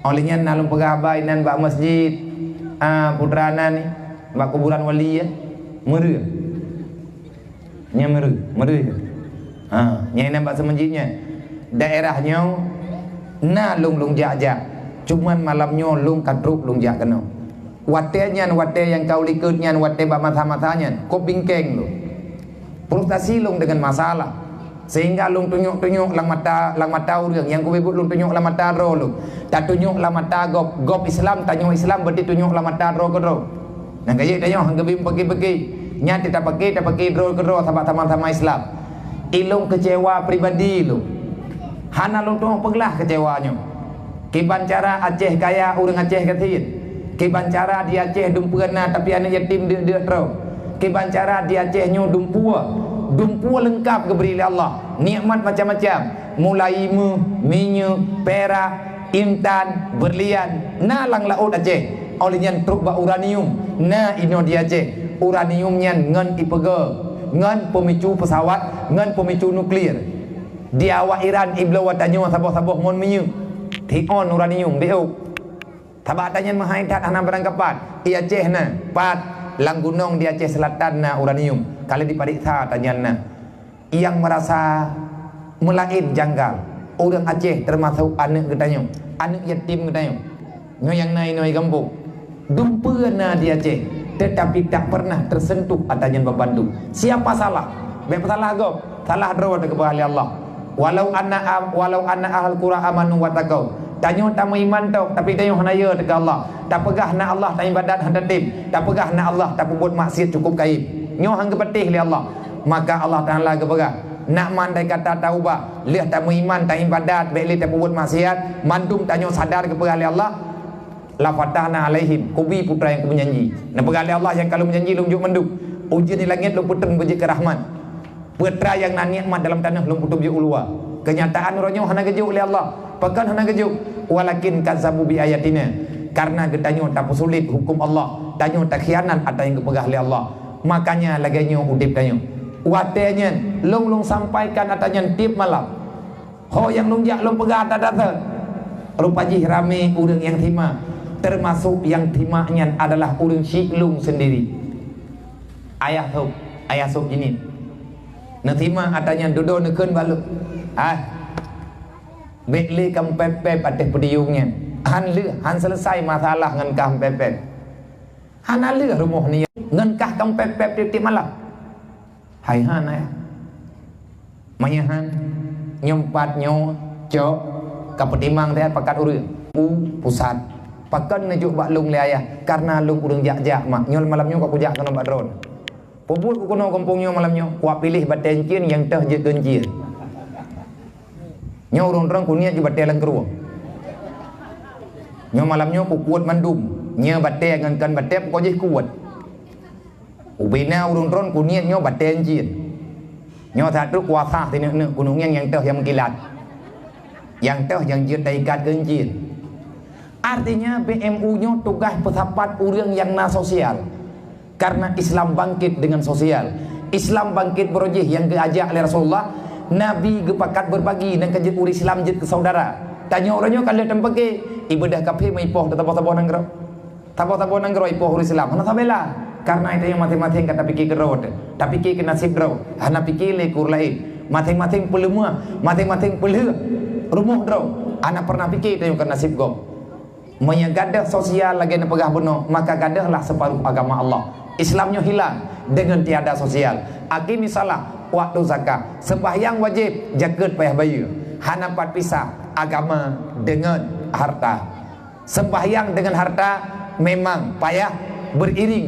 Olehnya na lu pegaba inan bak masjid. Putrana ni bak kuburan wali ya. Meru. Nya meru. Nya inan bak semajidnya. Daerahnya na lung jak-jak. Cuman malamnya lung kadruk lung jak kena. Watenya wate yang kau likutnya wate ba mata-matanya kau bingkeng lu. Frustasi lung dengan masalah sehingga lung tunjuk-tunjuk lang mata urang yang kau bebut lung tunjuk lang mata ro lu. Tak tunjuk lang mata gop Islam tanyo Islam berarti tunjuk lang mata ro ke ro. Nang kaya tanyo hang gebim pergi-pergi nya tak pakai ro ke ro sama Islam. Ilung kecewa pribadi lu. Hana lung tunjuk peglah kecewanya. Kiban cara Aceh kaya urang Aceh katin. Kiban cara di Aceh dumpurna tapi anak yatim dia terau. Kiban cara di Aceh nyo dumpua lengkap keberi oleh Allah. Nikmat macam-macam, mulai minyak, perak, intan, berlian, nalang laut Aceh. Olehnya truk ba uranium. Na ino di Aceh. Uraniumnya ngan ipege, ngan pemicu pesawat, ngan pemicu nuklir. Di awak Iran iblo watanyo saboh-saboh mon minyak. Tion uranium beuk. Tabak tanya mahai tak hana berangkapan. Ia Aceh na pat lang gunung di Aceh Selatan na uranium. Kalau diperiksa tanya na yang merasa melain janggal. Orang Aceh termasuk anak ketanya, anak yatim ketanya. Ngoyang nai noi kampung. Dumpur na di Aceh, tetapi tak pernah tersentuh adanya bebandu. Siapa salah? Bapa salah gop. Salah draw kepada Allah. Walau anna ahal qura amanu wa taqau. Tanyo tamu iman tau tapi tanyo hanaya dekat Allah. Tak pegah nak Allah tak ibadat hadatim. Tak pegah nak Allah tak buat maksiat cukup kaib. Nyo hang kepetih li Allah. Maka Allah Taala ke pegah. nak mandai kata taubat, lihat tak iman, tak ibadat, baik tak buat maksiat, mandum tanyo sadar kepada Allah, la fatahna alaihim, kubi putra yang menjanji. Nak pegali Allah yang kalau menjanji lum juk menduk. Ujian di langit lum putun bejik ke rahmat. Putra yang nak nikmat dalam tanah lum putun bejik ulua. Kenyataan orangnya hana gejuk oleh Allah. Pekan hana gejuk. Walakin kazzabu bi ayatina. Karena getanyo tak sulit hukum Allah, tanyo tak khianat ada yang kepegah oleh Allah. Makanya laganya udip tanyo. Watenya long sampaikan atanya tip malam. Ho yang lungjak long pegah data. Rupanya rame urang yang terima. Termasuk yang terimanya adalah urang Syiklung sendiri. Ayah sob ini. Nak terima atanya duduk nekeun balu. Bekle kam pep atas pediungnya. Han selesai masalah ngan kam pep. Han alih rumah ni ngan kah kam pep tiap malam. Hai han ya. Manya han nyompat nyo cok kapetimang teh pakat urang. Pusat. Pakan nejuk bak lung le ayah karena lung urang jak mak. Nyol malamnya kau kujak kana bak drone. Pubut ku kono kampungnya malamnya kuat pilih batencin yang teh je genjir. Nyo urang-urang ku niat je batelan keruang. Nyo malamnya ku kuat mandum. Nya bate ngan kan bate ku je kuat. Ubina urang-urang ku niat nyo batencin. Nyo satu kuasa ti nek gunung yang teh yang mengkilat. Yang teh yang je taikat genjir. Artinya BMU-nya tugas pesapat urang yang na sosial. Karena Islam bangkit dengan sosial. Islam bangkit berojih yang diajak oleh Rasulullah. Nabi gepakat berbagi dan kejut uri Islam jut ke saudara. Tanya orangnya kalau tempake ibadah kafe mai poh tabo-tabo nanggro. Tabo-tabo nanggro ipoh uri Islam. Hana sabela. Karena itu yang masing-masing kata pikir ke road. Tapi pikir ke nasib draw. Hana pikir le kur lain. Masing-masing pelumua, masing-masing pelih. Rumuh draw. Ana pernah pikir itu yang ke nasib go. Menyagadah sosial lagi nak pegah benar, maka gadahlah separuh agama Allah. Islamnya hilang dengan tiada sosial. Akimi salah waktu zakat, sembahyang wajib, jagat payah bayu. Hana pat pisah agama dengan harta. Sembahyang dengan harta memang payah beriring,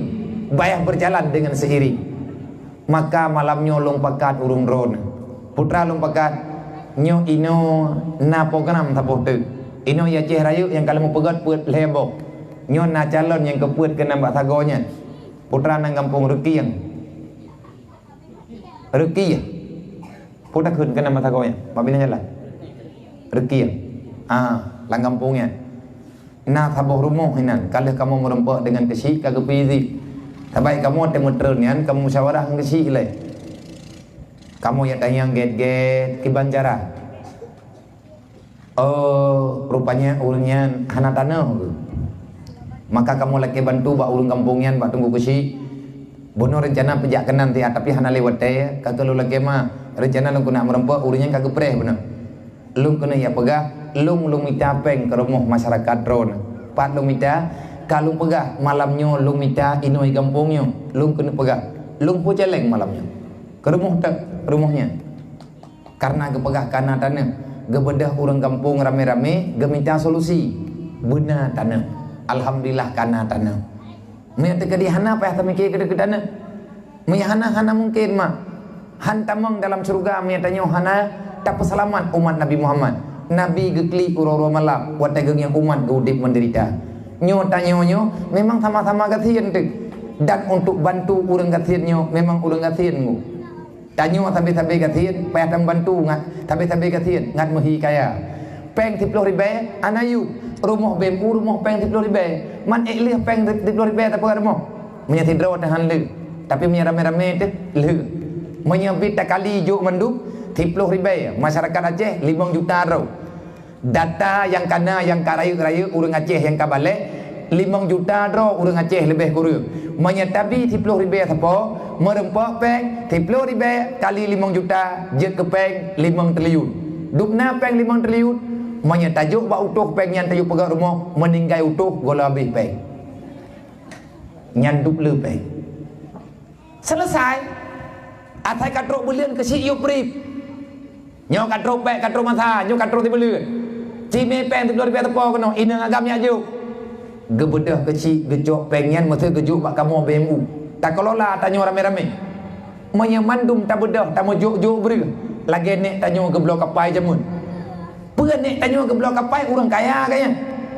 payah berjalan dengan seiring. Maka malamnya long pakat urung ron. Putra long pakat nyo ino na program tapoh tu. Ino ya ceh rayu yang kalau mau pegat puat lembok. Nyo na calon yang kepuat ke nambah tagonya. Putra nang kampung Rekiang. Rekiang. Putra kun ke nambah tagonya. Mabina jalan. Rekiang. Lang kampungnya. Na taboh rumah hinan. Kalau kamu merempak dengan kesik kagak pizi. Tabai kamu temu ternian kamu musyawarah dengan kesik le. Kamu yang tanya get-get ke Banjara. Oh, rupanya ulunnya hana tanah. Maka kamu lagi bantu bak ulun kampungnya bak tunggu kusi. Bono rencana pejak kenan ti tapi hana lewat teh. Kagak lu lagi mah rencana lu kena merempak ulunnya kagak preh benar. Lu kena ya pegah, lu minta peng ke rumah masyarakat drone. Pat lu minta kalau pegah malamnya lu minta inoi kampungnya, lu kena pegah. Lu pu celeng malamnya. Ke rumahnya. Karena kepegah kana tanah. Gebedah orang kampung rame-rame geminta solusi benar tanah. Alhamdulillah kana tanah. Menyata ke di hana apa yang mikir ke tanah. Menyahana mungkin mah. Han tamang dalam surga menyatanya hana tak peselamat umat Nabi Muhammad. Nabi gekli uro-uro malam wategeng yang umat gaudip menderita. Nyo tanyo memang sama-sama gatian tu. Dan untuk bantu orang gatiannya memang orang gatian. Tanyo sampai gatian payah tam bantu ngat sampai gatian ngat mehi kaya. Peng 10 ribu anayu rumah BMU rumah peng 10 ribu. Man lih peng 10 ribu tak apa rumah. Menyati draw tahan le. Tapi menyara rame-rame tu le. Menyabit tak kali juk menduk 10 ribu. Masyarakat Aceh 5 juta draw. Data yang kana yang karayu-karayu urang Aceh yang kabalik 5 juta draw urang Aceh lebih kurang. Menyatabi 10 ribu apa? Merempak peng 10 ribu kali 5 juta je ke peng 5 triliun. Dukna peng 5 triliun menyatajuk bak utuh peng yang tajuk pegang rumah meninggai utuh gola habis peng. Nyanduk le peng. Selesai. Atai katrok belian ke si yu prip. Nyo katrok peng katrok masa, nyo katrok ti belian. Cime peng 10 ribu apa kena ina agamnya aju. Gebedah kecil gejok pengen masa gejuk bak kamu BMU. Tak kelola tanya rame-rame. Menyamandum tak bedah tak mojuk-juk beri. lagi nek tanya ke blok kapai jamun. Pun nek tanya ke blok kapai orang kaya kaya.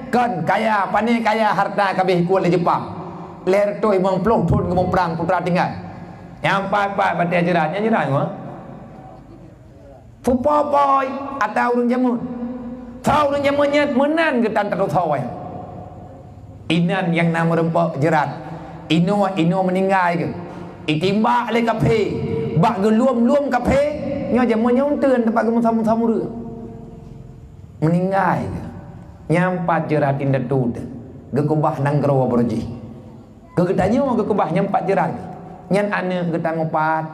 Kan kaya, pandai kaya harta kabeh kuat le Jepang. Ler tu imong plong pun ke perang putra tinggal. Yang pat-pat batai ajaran, yang ajaran apa? Fupopoy atau orang jamun. Tahu orang jamunnya menan ke tan tak tahu. Inan yang nama rempok jerat. Ino meninggal ke. Itimbak le kafe. Bak geluam kafe. Nyo jamunnya unteun tempat gemuk-gemuk dia. Meninggal ke. Nyampat jerat indah tu. Gekubah nang gerawa berji. Kegetanya gekubah nyampat jerat. Nyan ane getang empat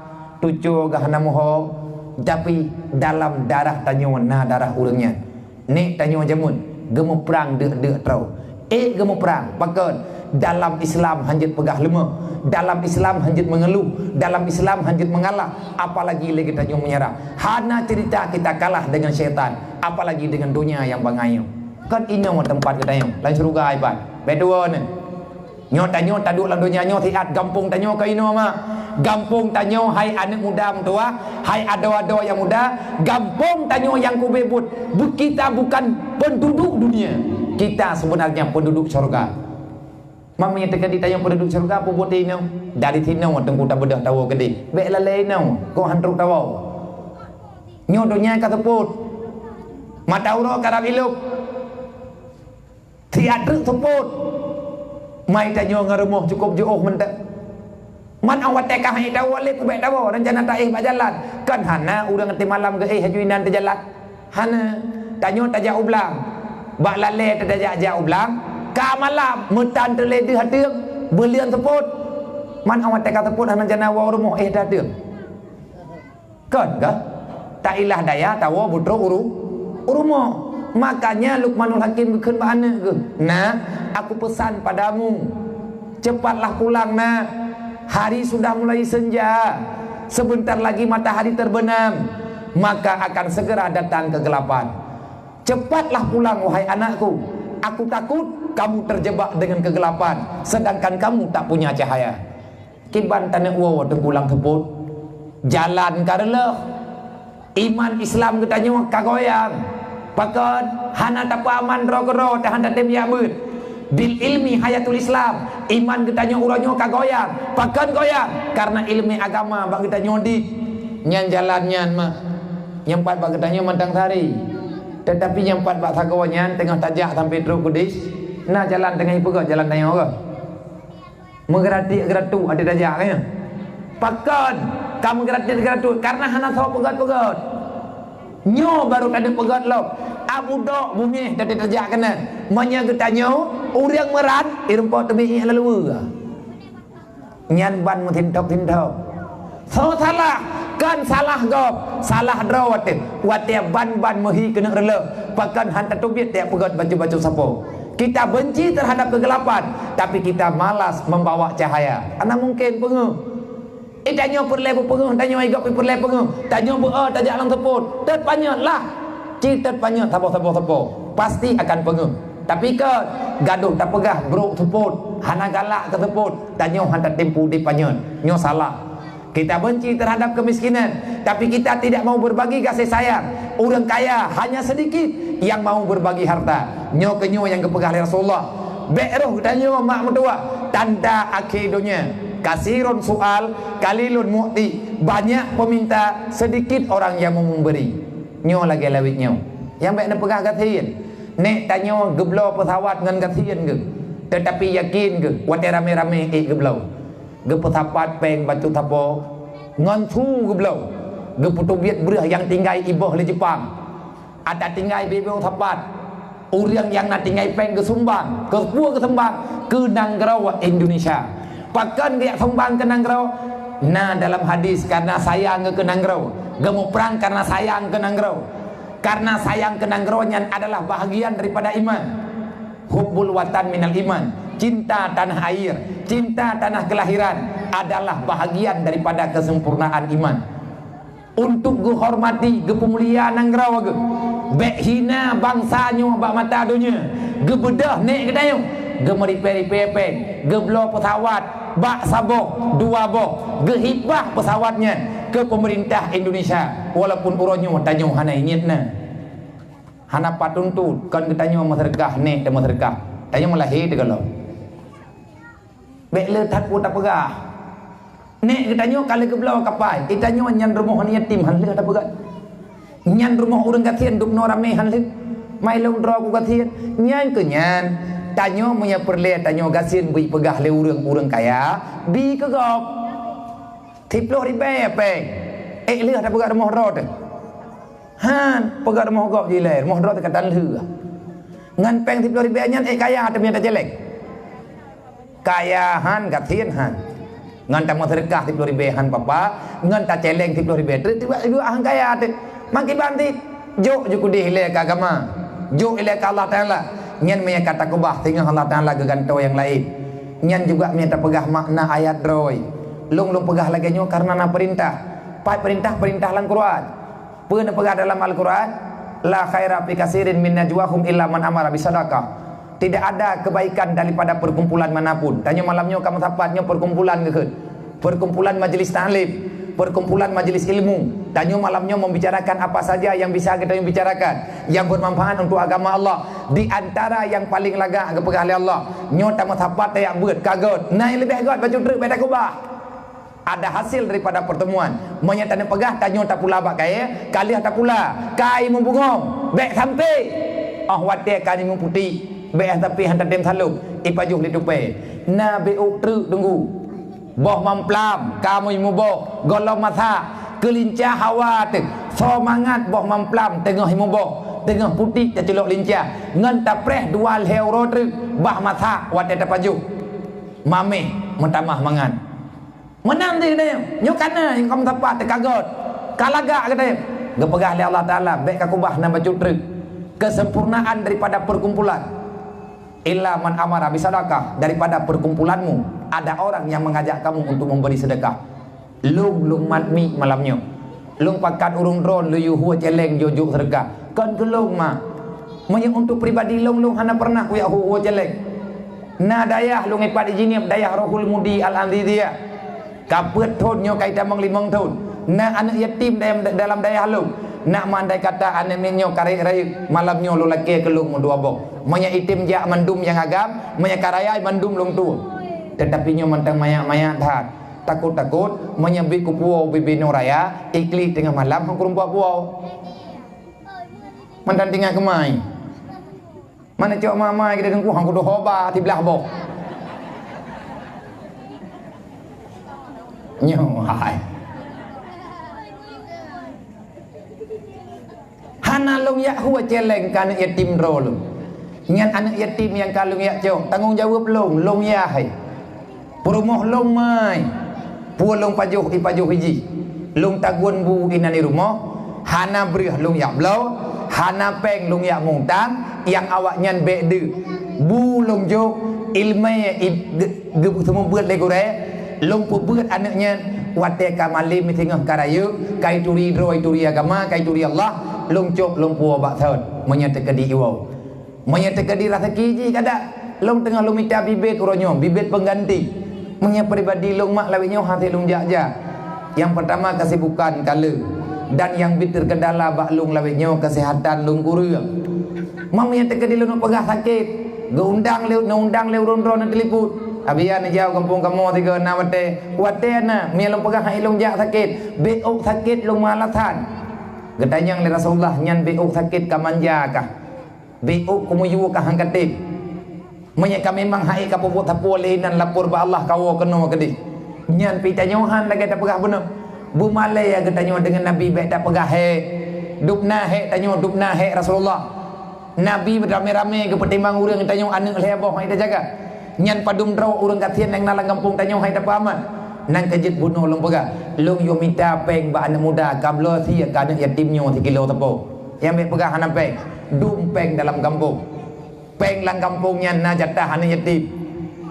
tujuh gahana moho tapi dalam darah tanyo na darah urangnya nek tanyo jamun gemu perang de trau gemu perang pakon dalam Islam hanjit pegah lemah, dalam Islam hanjit mengeluh, dalam Islam hanjit mengalah, apalagi lagi tanyo menyerah. Hana cerita kita kalah dengan syaitan, apalagi dengan dunia yang bangayo. Kan ini tempat kita yang lain surga ibat bedua ni. Nyo tanyo taduk lang dunia nyo tiat gampung tanyo ka ino ma. Gampung tanyo hai anak muda mentua, hai ado-ado yang muda, gampung tanyo yang kubebut. Kita bukan penduduk dunia. Kita sebenarnya penduduk surga. Mamanya tekan ditanya penduduk surga apa buat ino? Dari tino tengku tak bedah tahu gede. Bek lalai ino, ko hantruk tahu. Nyo dunia ka teput. Mata uro karab iluk. Tiat ruk teput. Mai tanyo ngaremoh cukup jauh mentek. Man awat tekah hai tahu le ku bek tahu rencana tak pak jalan. Kan hana urang ngati malam ke hajuinan te jalan. Hana tanyo tajak ublang. Bak lale te tajak ublang. Ka malam metan terle de hadeung belian teput. Man awat tekah teput hana rencana wa rumah dadeung. Kan ka? Tak ilah daya tahu butro urumo. Makanya Luqmanul Hakim berkata mana ke? Nah, aku pesan padamu, cepatlah pulang nak. Hari sudah mulai senja. Sebentar lagi matahari terbenam, maka akan segera datang kegelapan. Cepatlah pulang wahai anakku. Aku takut kamu terjebak dengan kegelapan, sedangkan kamu tak punya cahaya. Kiban tanah uwa pulang teput. Jalan karela. Iman Islam katanya kagoyang. Pakon hana tapa aman ro tahan tatem ya mud bil ilmi hayatul Islam iman kita nyo uronyo kagoyang pakon goyang karena ilmu agama bang kita nyodi nyan jalannya mah nyempat bang kita nyo mantang sari tetapi nyempat bak sagawanyan tengah tajak sampai truk kudis nah jalan tengah ibu jalan tanyo ke mengerati geratu ada tajak kaya pakon kamu geratu karena hana saw pegat nyo baru ada pegat lo abu dok bumi tadi terjak kena manya kita nyo urang meran irempot tebi lalu nyan ban tintok so salah kan salah gop salah drawat wate ban mehi kena rela pakan hantar tubit tiap pegat baju sapo kita benci terhadap kegelapan tapi kita malas membawa cahaya ana mungkin pengu tanyo perle pengu tanyo igap perle pengu tanyo tajak lang teput tet panyat lah citet panyat tapo pasti akan pengu tapi ke gaduh tak pegah bro teput hana galak ke teput tanyo hantar tempu di panyat nyo salah kita benci terhadap kemiskinan tapi kita tidak mau berbagi kasih sayang orang kaya hanya sedikit yang mau berbagi harta nyo kenyo yang kepegah Rasulullah be'roh tanyo mak mertua tanda akhir dunia kasirun soal kalilun mu'ti banyak peminta sedikit orang yang mau memberi nyo lagi lawit nyo yang baik nak pegah kathin nek tanyo geblo pesawat ngan kathin ke tetapi yakin ke wate rame-rame geblo ge pesawat peng batu tapo ngan thu geblo ge putu biat berah yang tinggal iboh le Jepang ada tinggal bebeu tapat urang yang nak tinggal peng ke Sumbang ke pua ke Sembang ke Nanggarawa Indonesia pakan dia sumbang ke Nanggaraw nah dalam hadis karena sayang ke Nanggaraw gemu perang karena sayang ke Nanggaraw karena sayang ke Nanggaraw adalah bahagian daripada iman hubbul watan minal iman cinta tanah air cinta tanah kelahiran adalah bahagian daripada kesempurnaan iman untuk gue hormati gue pemuliaan Nanggaraw gue bek hina bangsanya bak mata dunia gue bedah nek kedayung gue meriperi-peri gue blow pesawat bak sabok dua bok gehibah pesawatnya ke pemerintah Indonesia walaupun uronyo tanyo hanai niatna hana patuntut kan ketanyo masyarakat nek dan masyarakat tanyo melahir tegalo bek le tak pun tak pegah nek ketanyo kali ke belau kapai itanyo nyan rumah ni yatim han le tak pegah nyan rumah urang katien duk no rame han le mai long dro ku katien nyan ke nyan tanyo punya perle tanyo gasin bui pegah le urang kaya bi ke gop tiplo ribe pe le tak pegah rumah rod han pegah rumah gop ji le rumah rod katan lư ngan peng tiplo ribe nyan kaya te mia ta jelek kaya han katien han ngan ta mo sedekah tiplo ribe han papa ngan ta celeng tiplo ribe tiba han kaya te makin banti jo ku di le ka agama jo ile ka Allah Taala nyan me kata kubah tinggal Allah Taala geganto yang lain nyan juga me ta pegah makna ayat roy long pegah lagi nyo karena na perintah perintah lang Quran pun pegah dalam Al-Quran la khaira fi katsirin min najwahum illa man amara bisadaqah tidak ada kebaikan daripada perkumpulan manapun tanya malamnya kamu tapatnya perkumpulan ke perkumpulan majelis ta'lim perkumpulan majelis ilmu tanya malamnya membicarakan apa saja yang bisa kita bicarakan yang bermanfaat untuk agama Allah di antara yang paling lagak kepada Allah nyota matapat yang buat kagot naik lebih kagot baju truk beda kubah ada hasil daripada pertemuan menyatakan pegah tanya tak pula bak kaya kali tak pula kai membungong bek sampai wate kali memputi bek tapi hantar dem saluk ipajuh litupe na beu truk tunggu boh mamplam kamu imuboh golong masa kelincah hawa tu semangat boh mamplam tengah imuboh tengah putih tak celok lincah ngan tapreh dual hero truk bah masa wate tapajuh mame mentamah mangan menang dia ni nyokana yang kamu tepat terkagot kalagak kata gepegah oleh Allah Taala baik kakubah na baju truk kesempurnaan daripada perkumpulan illa man amara bisadaqah daripada perkumpulanmu ada orang yang mengajak kamu untuk memberi sedekah lung matmi malamnya lung pakat urung drone lu yuhu celeng jojo sedekah kan ke lung ma manya untuk pribadi lung hana pernah ku ya hu celeng na dayah lung ipat jinib dayah rohul mudi al-andidiyah kapet thon nyo kai tamang limang thon na anak yatim dalam dayah lu nak mandai kata anak minyo karek rai malam nyo lu laki kelung dua bok manya itim jak mandum yang agam manya karaya mandum lung tu tetapi nyo mantang maya that takut menyebik ku puau bibino raya ikli tengah malam hang kurung puau mantan tinggal kemai mana cok mama kita tengku hang kudu hoba di belah bok nyo hai hana long ya huwa celeng kan yatim rol nyan anak yatim yang kalung ya cok tanggung jawab long ya hai perumoh long mai puan long pajuh ipajuh hiji long tagun bu inani rumah hana berih long ya blau hana peng long ya mungtang yang awak nyan bedu bu long jo ilmai gebu semua buat legore long pu buat anaknya wate kamali mitingah karayu kai turi roi turi agama kai turi Allah long cok long pu bak thon menyatakan di iwau menyatakan di rasa kiji kada long tengah long minta bibit uronyo bibit pengganti punya pribadi long mak lawinyo hati long jaja yang pertama kesibukan kala dan yang bitter kendala bak long lawinyo kesehatan long kurang mau menyatakan di long pegah sakit geundang le ron teliput abian jauh kampung kamu 36 wate na mi long pegah hai long jak sakit beok sakit long malatan gedanyang le Rasulullah nyan beok sakit kamanja kah beok kumuyu kah hangkatip menyeka memang hai ka puput tapole nan lapor ba Allah kawo keno kedi nyan pitanyohan lagi tak pegah benar bu malai ya getanyo dengan nabi baik tak pegah he dupna he tanyo dupna he Rasulullah nabi rame-rame ke petimbang urang tanyo aneuk leboh hai jaga nyan padum draw urang katien yang nalang kampung tanyo hai tak paman nang kejit bunuh long pegah long yo minta peng ba anak muda kablo si ka anak yatimnyo 3 kilo tepo yang baik pegah anak peng dum peng dalam kampung peng lang kampungnya na jatah anak yatim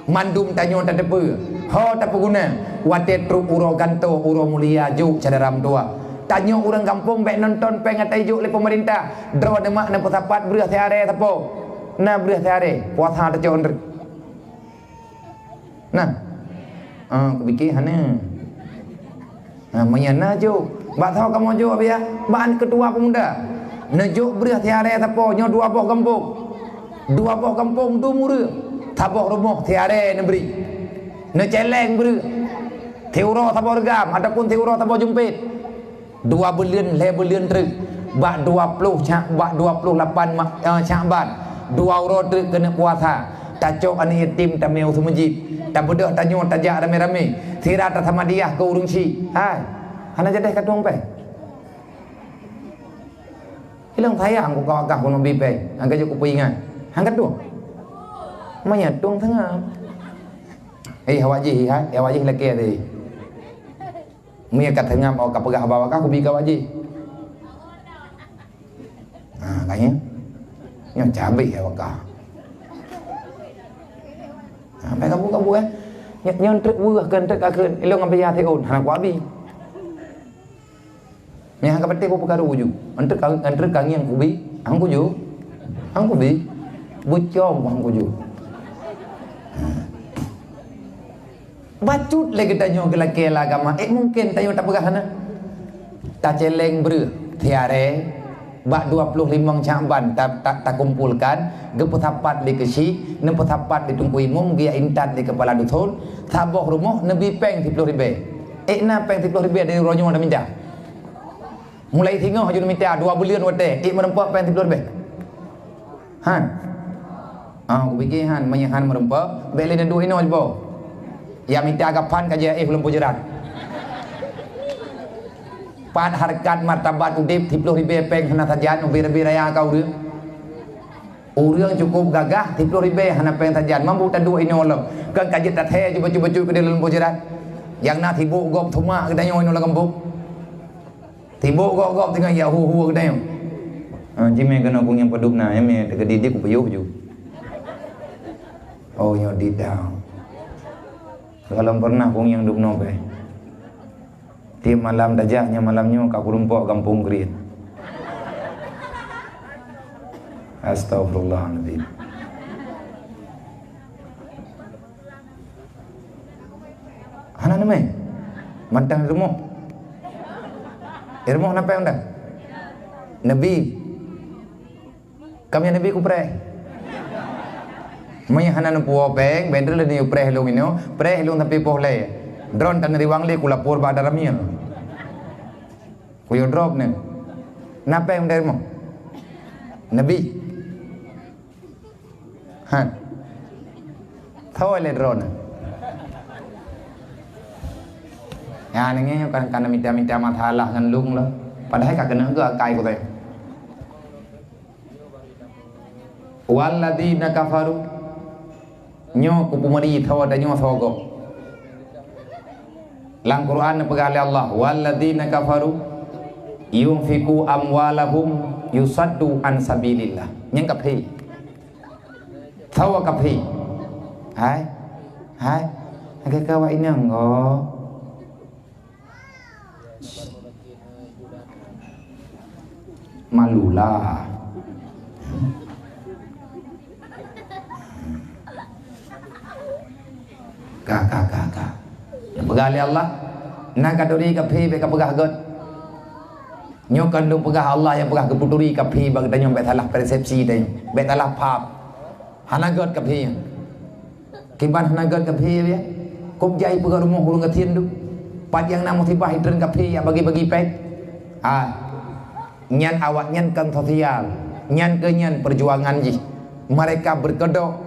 mandum tanyo tak depe ho tak guna wate truk uro ganto uro mulia juk cadaram tua tanyo urang kampung baik nonton peng atai juk le pemerintah draw demak na potapat beurah tiare tepo na beurah tiare puasa ta jon nah aku fikir hana Menyana jo. Bak tahu kamu jo apa ya? Ban ketua pemuda. Nejuk berah tiare tapo nyo dua boh kampung. Dua boh kampung tu murah. Tapo rumah tiare neberi. Ne celeng berah. Teuro tapo regam ataupun teuro tapo jumpit. 2 bulan le bulan terus. Bak 20 bak 28 Syaban. 2 orang terus kena puasa. Tacok ani yatim tameu semajid. Tak budak tanyo tajak rame-rame. Tira tatamadiah ke urung si. Hai. Hana jadi kat tuang pe. Hilang sayang ku kau agak kono bipe. Angka je ku ingat. Angkat tu. Maya tuang tengah. Awak ji hai, awak ji laki tadi. Mia kat tengah mau kapegah bawa ka ku bi ka awak ji. Kayaknya. Nyo cabai awak ka. Sampai kamu nyon trek buah kan trek akeun ilong ampe ya teun hana ku abi. Nya ka pete ku perkara uju. Antre kang yang ku bi, ang ku ju. Ang ku bi. Bucom ang ku ju. Bacut lagi tanyo ke laki agama. Mungkin tanyo tak pegah hana. Ta celeng ber tiare bak 25 Syaban tak kumpulkan gepetapat di kesi nepetapat di tungku imum dia intat di kepala dusun taboh rumah nabi peng 10 ribu na peng 10 ribu dari ronyo dah minta mulai tinggal haju minta 2 bulan wate merempak peng 10 ribu han aku fikir han menyahan merempak beli dan 2 ino jebo ya minta agapan kaja belum pujeran Pan harkat martabat udip 10 ribu peng hana sajan ubi-ubi raya kau dia. Urang cukup gagah 10 ribu hana peng sajan mampu tadu ini olam. Kan kaji tathe cuba-cuba ke dalam bojerat. Yang nak tibuk gop thuma ke dayo ino lagambuk. Tibuk gop tengah ya hu ke dayo. Jime kena kung yang paduk na me tegedi ku payuh ju. Oh nyo didang. Kalau pernah kung yang duk no pe. Tiap malam dajahnya malamnya kau rumpok kampung Green. Astagfirullahaladzim. Hana namanya? Mantang rumah. Rumah napa yang dah? Nabi. Kami Nabi ku pre. Maya hana nampu openg, bendel ni pre helung ino, pre helung tapi pohle. Drone tan riwang le ku lapor ba daramia. Ku yo drop ne. Napa yang dari mo? Nabi. Han. Tahu le drone. Ya nenge kan minta mathalah ngan lung lah. Padahal kak kena ke akai ku teh. Walladzina kafaru. Nyo ku pumari thawa da nyo thogo. Lang Quran pegali Allah walladzina kafaru yunfiqu amwalahum yusaddu an sabilillah nyang kapi tawa kapi hai agak kawa ini engko malulah kakak yang pegali Allah nak kaduri kapi be kapegah god nyokan dong pegah Allah yang pegah keputuri kapi bagi tanya bet salah persepsi tanya bet salah pap hana god kapi kiban hana god kapi ya kop jai pegah rumah hurung katin tu pat yang namu tibah hidren kapi ya bagi-bagi pek nyan awak nyan kan sosial nyan ke nyan perjuangan ji mereka berkedok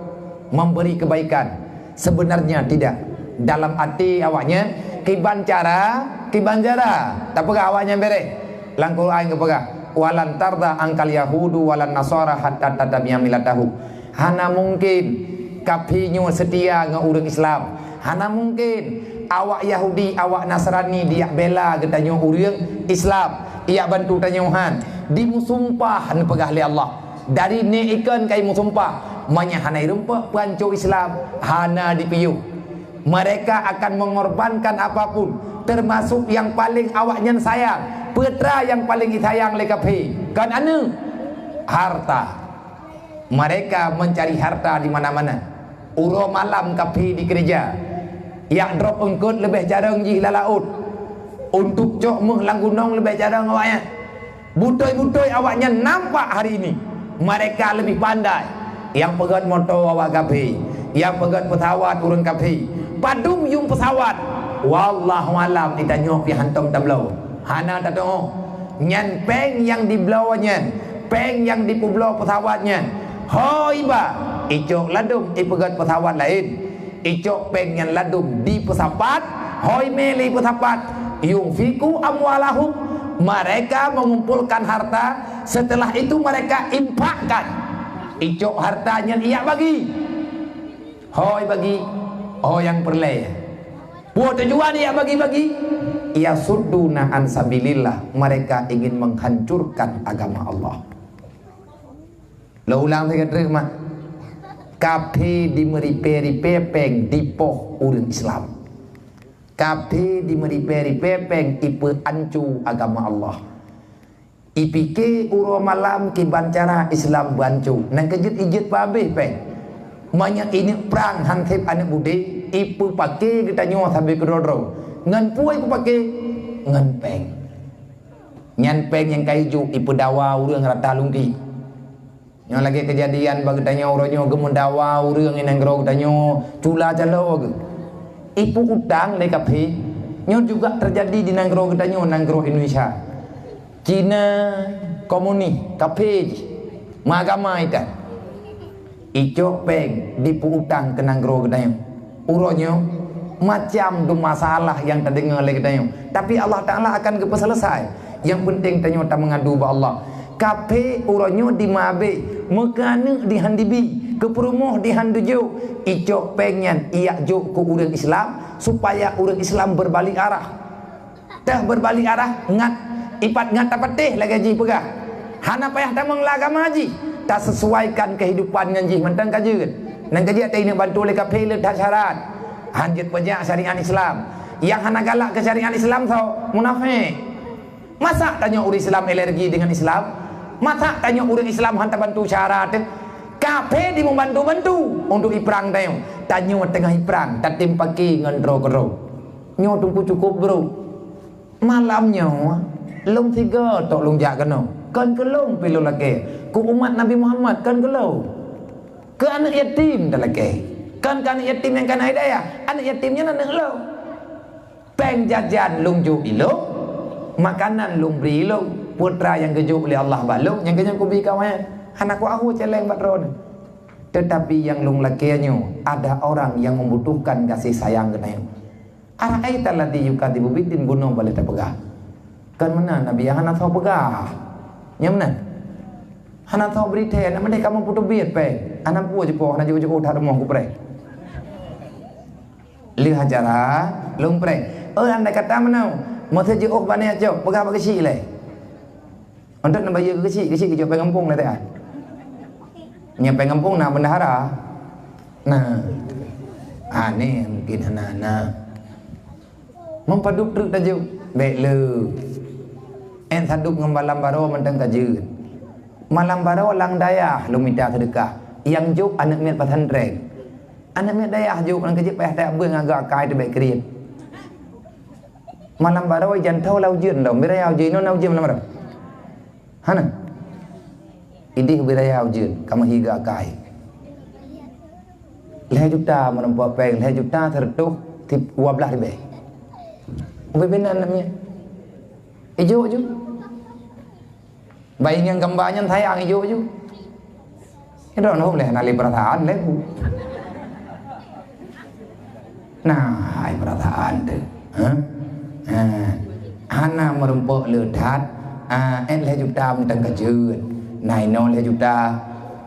memberi kebaikan sebenarnya tidak dalam hati awaknya kiban cara tak pegah awaknya bere lang Quran ke pegah walan tarda angkal yahudu walan nasara hatta tatabiya milatahu hana mungkin kapinyo setia dengan orang Islam hana mungkin awak Yahudi awak Nasrani dia bela getanyo orang Islam ia bantu tanyuhan dimusumpah pegah li Allah dari ne ikan kai musumpah manya hana irumpa panco Islam hana dipiyuh mereka akan mengorbankan apapun termasuk yang paling awaknya sayang putra yang paling disayang oleh kapi kan anu harta mereka mencari harta di mana-mana uro malam kapi di gereja yang drop ungkut lebih jarang ji laut untuk cok meh lang gunung lebih cadang awaknya. Butoi-butoi awaknya nampak hari ini mereka lebih pandai. Yang pegat motor awak kapi, yang pegat pesawat urang kapi. Padum yung pesawat. Wallahu alam ditanya pi hantam tablau. Hana tak tahu. Nyan peng yang di blawanya, peng yang di publau pesawatnya. Hoi ba, icok ladum i pegat pesawat lain. Icok peng yang ladum di pesawat, hoi meli pesawat. Yung fiku amwalahum, mereka mengumpulkan harta, setelah itu mereka infakkan. Icok hartanya ia bagi, hoi bagi, oh yang perleh. Buat tujuan ia bagi-bagi. Ia sudduna an sabilillah, mereka ingin menghancurkan agama Allah. Lo ulang saya kata mak, kafe di meripe-ripe peng di poh urang Islam. Kafe di meripe-ripe peng ipe ancu agama Allah. Ipike uro malam ki bancara Islam bancu. Nang kejut-ijut pabeh peng. Banyak ini perang hantip anak bude. Ipu pakai kita nyawa sampai kedodro. Ngan puai ku pakai ngan peng. Ngan peng yang kaiju ipu dawa urang rata lungki. Yang lagi kejadian bagi tanya orangnya gemun dawa urang yang nangro tanya cula calo ke. Ipu utang le kape. Nyo juga terjadi di nangro tanya nangro Indonesia. Cina komuni kape magama itu. Icok peng dipu utang ke nangro tanya. Uronyo macam tu masalah yang terdengar oleh kita. Tapi Allah Ta'ala akan kepeselesai. Yang penting tanya tak mengadu ba Allah. Kape uronyo di mabe, mekane di handibi, ke perumuh di handujo. Icok pengen ia jo ku urang Islam supaya urang Islam berbalik arah. Dah berbalik arah ngat ipat ngat tapateh lah gaji pegah. Hana payah tamang agama haji. Tak sesuaikan kehidupan ngaji mentang kajeun. Nang kaji atai nak bantu oleh kafe le dah syarat. Hanjut pajak syariat Islam. Yang hana galak ke syariat Islam tau munafik. Masa tanya orang Islam alergi dengan Islam? Masa tanya orang Islam hantar bantu syarat? Kafe di membantu-bantu untuk iprang tayong. Tanya tengah iprang, tatim pagi ngendro kero. Nyo tunggu cukup bro. Malamnya long 3 tok long jak kena. Kan kelong pilu lagi. Ku umat Nabi Muhammad kan kelong. Ke anak yatim dah lagi. Kan anak yatim yang kan hidayah. Anak yatimnya nak lo. Peng jajan long ju ilo. Makanan long beri lo. Putra yang kejuk oleh Allah balong. Yang kenyang ku beri kawan. Anak aku celeng patron. Tetapi yang long lakiannya ada orang yang membutuhkan kasih sayang kena. Ara'aita alladhi yukadibu bidin gunung boleh tak pegah. Kan mana Nabi yang anak tahu pegah. Yang mana? Anak tahu berita anak mereka kamu putus biar pe. Anak puas je po anak jauh-jauh dah rumah ku pre. Lihat cara lung pre. Anda kata mana? Masa jauh banyak jauh pegah bagi kecil le. Untuk nak bayar kecil kecil pengampung lah tak. Nya pengampung nak bendahara. Nah. Ni mungkin anak-anak mempaduk truk tajuk baik le. En saduk ngembalam baro mentang kajut. Malam baro lang dayah lu minta sedekah. Yang juk anak miat pesantren. Anak miat dayah juk nang kejip payah tak beung agak kai tu baik kriet. Malam baro jan tau lau jeun lau birayau jeun no jeun malam baro. Hana. Idih birayau jeun kama higa kai. Leh juta menempuh peng, leh juta tertuh tip 12 ribu. Ubi benan namanya. Ijo je. Bayi yang gambarnya sayang ijo je. Itu noh leh nali perasaan leh. Nah, ai perasaan tu. Hana merumpuk ledat. Leh juta mentang kejut. Nai no leh juta.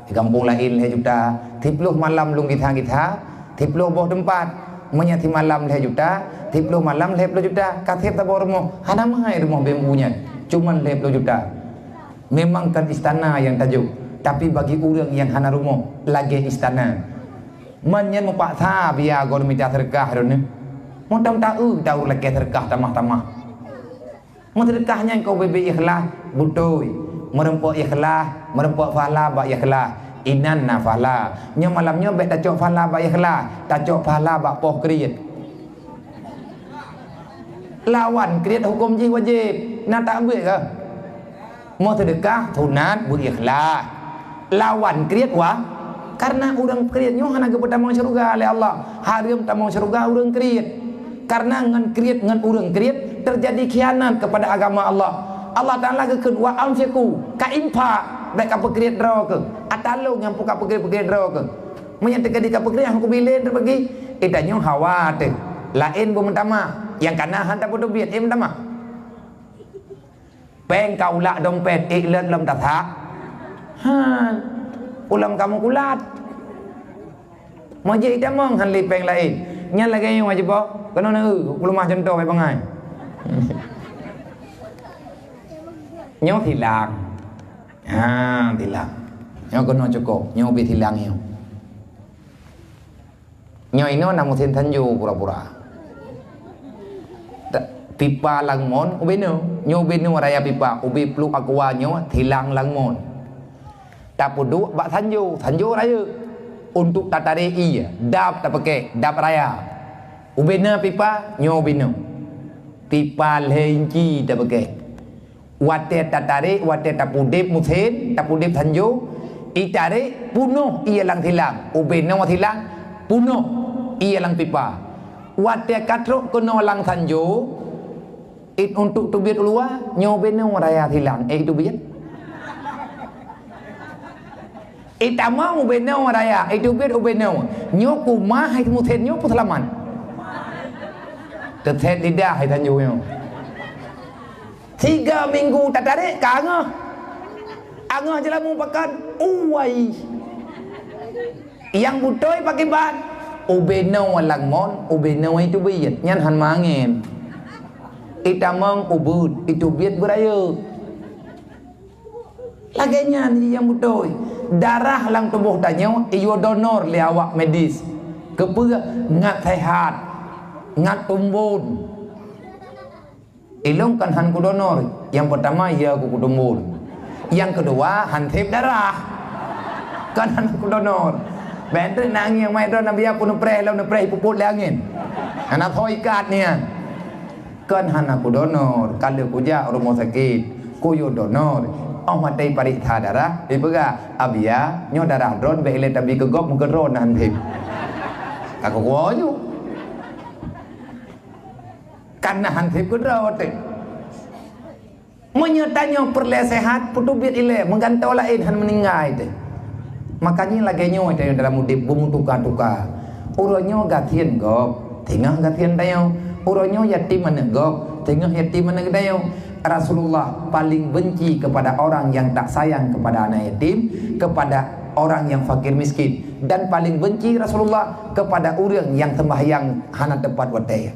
Di kampung lain leh juta. 10 malam lung kita 10 boh tempat. Menyati malam leh juta, 10 malam leh 10 juta. Katip tabor rumah, hana mahai rumah bembunya. Cuman leh 10 juta. Memang kan istana yang tajuk. Tapi bagi orang yang hana rumah, lagi istana. Menyen mempaksa biar gor minta sedekah rone. Mun tahu lagi sedekah tamah-tamah. Mun sedekahnya kau bebe ikhlas, butoi. Merempok ikhlas, merempok pahala bak ikhlas. Inan nafala. Nya malamnya baik tak cok pahala bak ikhlas, tak cok pahala bak poh kriet. Lawan kriat hukum ji wajib. Nak tak ambil ke? Mau sedekah sunat berikhlas. Lawan kriat wah. Karena orang kriat nyo hana ke pertama syurga oleh Allah. Haram tamang syurga orang kriat. Karena ngan kriat ngan orang kriat terjadi khianat kepada agama Allah. Allah Taala ke wa amfiku ka impa baik apa kriat draw ke. Atalo yang puka pekriat draw ke. Menyatakan di kapekriat aku bilin terbagi. Itanyo khawatir. Lain bu mentama yang kana hantar bodoh biat mentama. Peng kau lak dompet iklan lam tatha. Ulam kamu kulat. Majik dah mong han li peng lain. Nyal lagi yang wajib bo. Kena na rumah contoh pai bangai. Nyo hilang. Hilang. Nyo kena cukup. Nyo bi hilang nyo. Nyo ino namu sin tanju pura-pura. Pipa langmon ubeno. Nyo ubeno raya pipa. Ubi peluk aqua nyo hilang langmon. Tapudu bak tanju raya. Untuk tatare iya, dap tak pakai, dap raya. Ubena pipa, nyo ubeno. Pipa lenci tak pakai. Wate tatare, wate tapudip musen, tapudip tanju. Itare punuh iya lang hilang. Ubena wat hilang, punuh iya lang pipa. Wate katruk kono lang tanju. It untuk tubit ulua, nyo ubeno raya hilang. Itu biat. Itamang ubeno raya, itu biar ubeno. Nyoku mah hai mutet nyoku selamat. Tetet lidah hai tanju nyo. 3 minggu tak tarik ka angah. Angah jelah mu pakan uai. Yang butoy pakai ban. Ubeno langmon, ubeno itu biar. Nyan han mangin. Itamang ubud, itu biar beraya. Laganya ni yang butoy. Darah lang tubuh tanya iyo donor le awak medis. Kepega ngat sehat, ngat tumbun. Ilong kan han ku donor. Yang pertama ya ku tumbun. Yang kedua han tip darah. Kan han ku donor. Bente nang yang mai don nabi pun preh law preh puput le angin. Anak thoi kat ni. Kan han aku donor. Kalau ku ja rumah sakit, ku yo donor. Matai pariksa darah, ibaga abia nyo darah drone be ile tabi kegop mungkin ron nanti. Aku kuoju. Karena hansip kudrot. Menyatanya perle sehat putu biat ile menggantau lain han meninggal itu. Makanya lagi nyo itu dalam mudip bung tukar-tukar. Uronyo gatien gop, tengah gatien dayo. Uronyo yatim mana gop, tengah yatim mana dayo. Rasulullah paling benci kepada orang yang tak sayang kepada anak yatim, kepada orang yang fakir miskin, dan paling benci Rasulullah kepada orang yang sembahyang hana tepat waktu.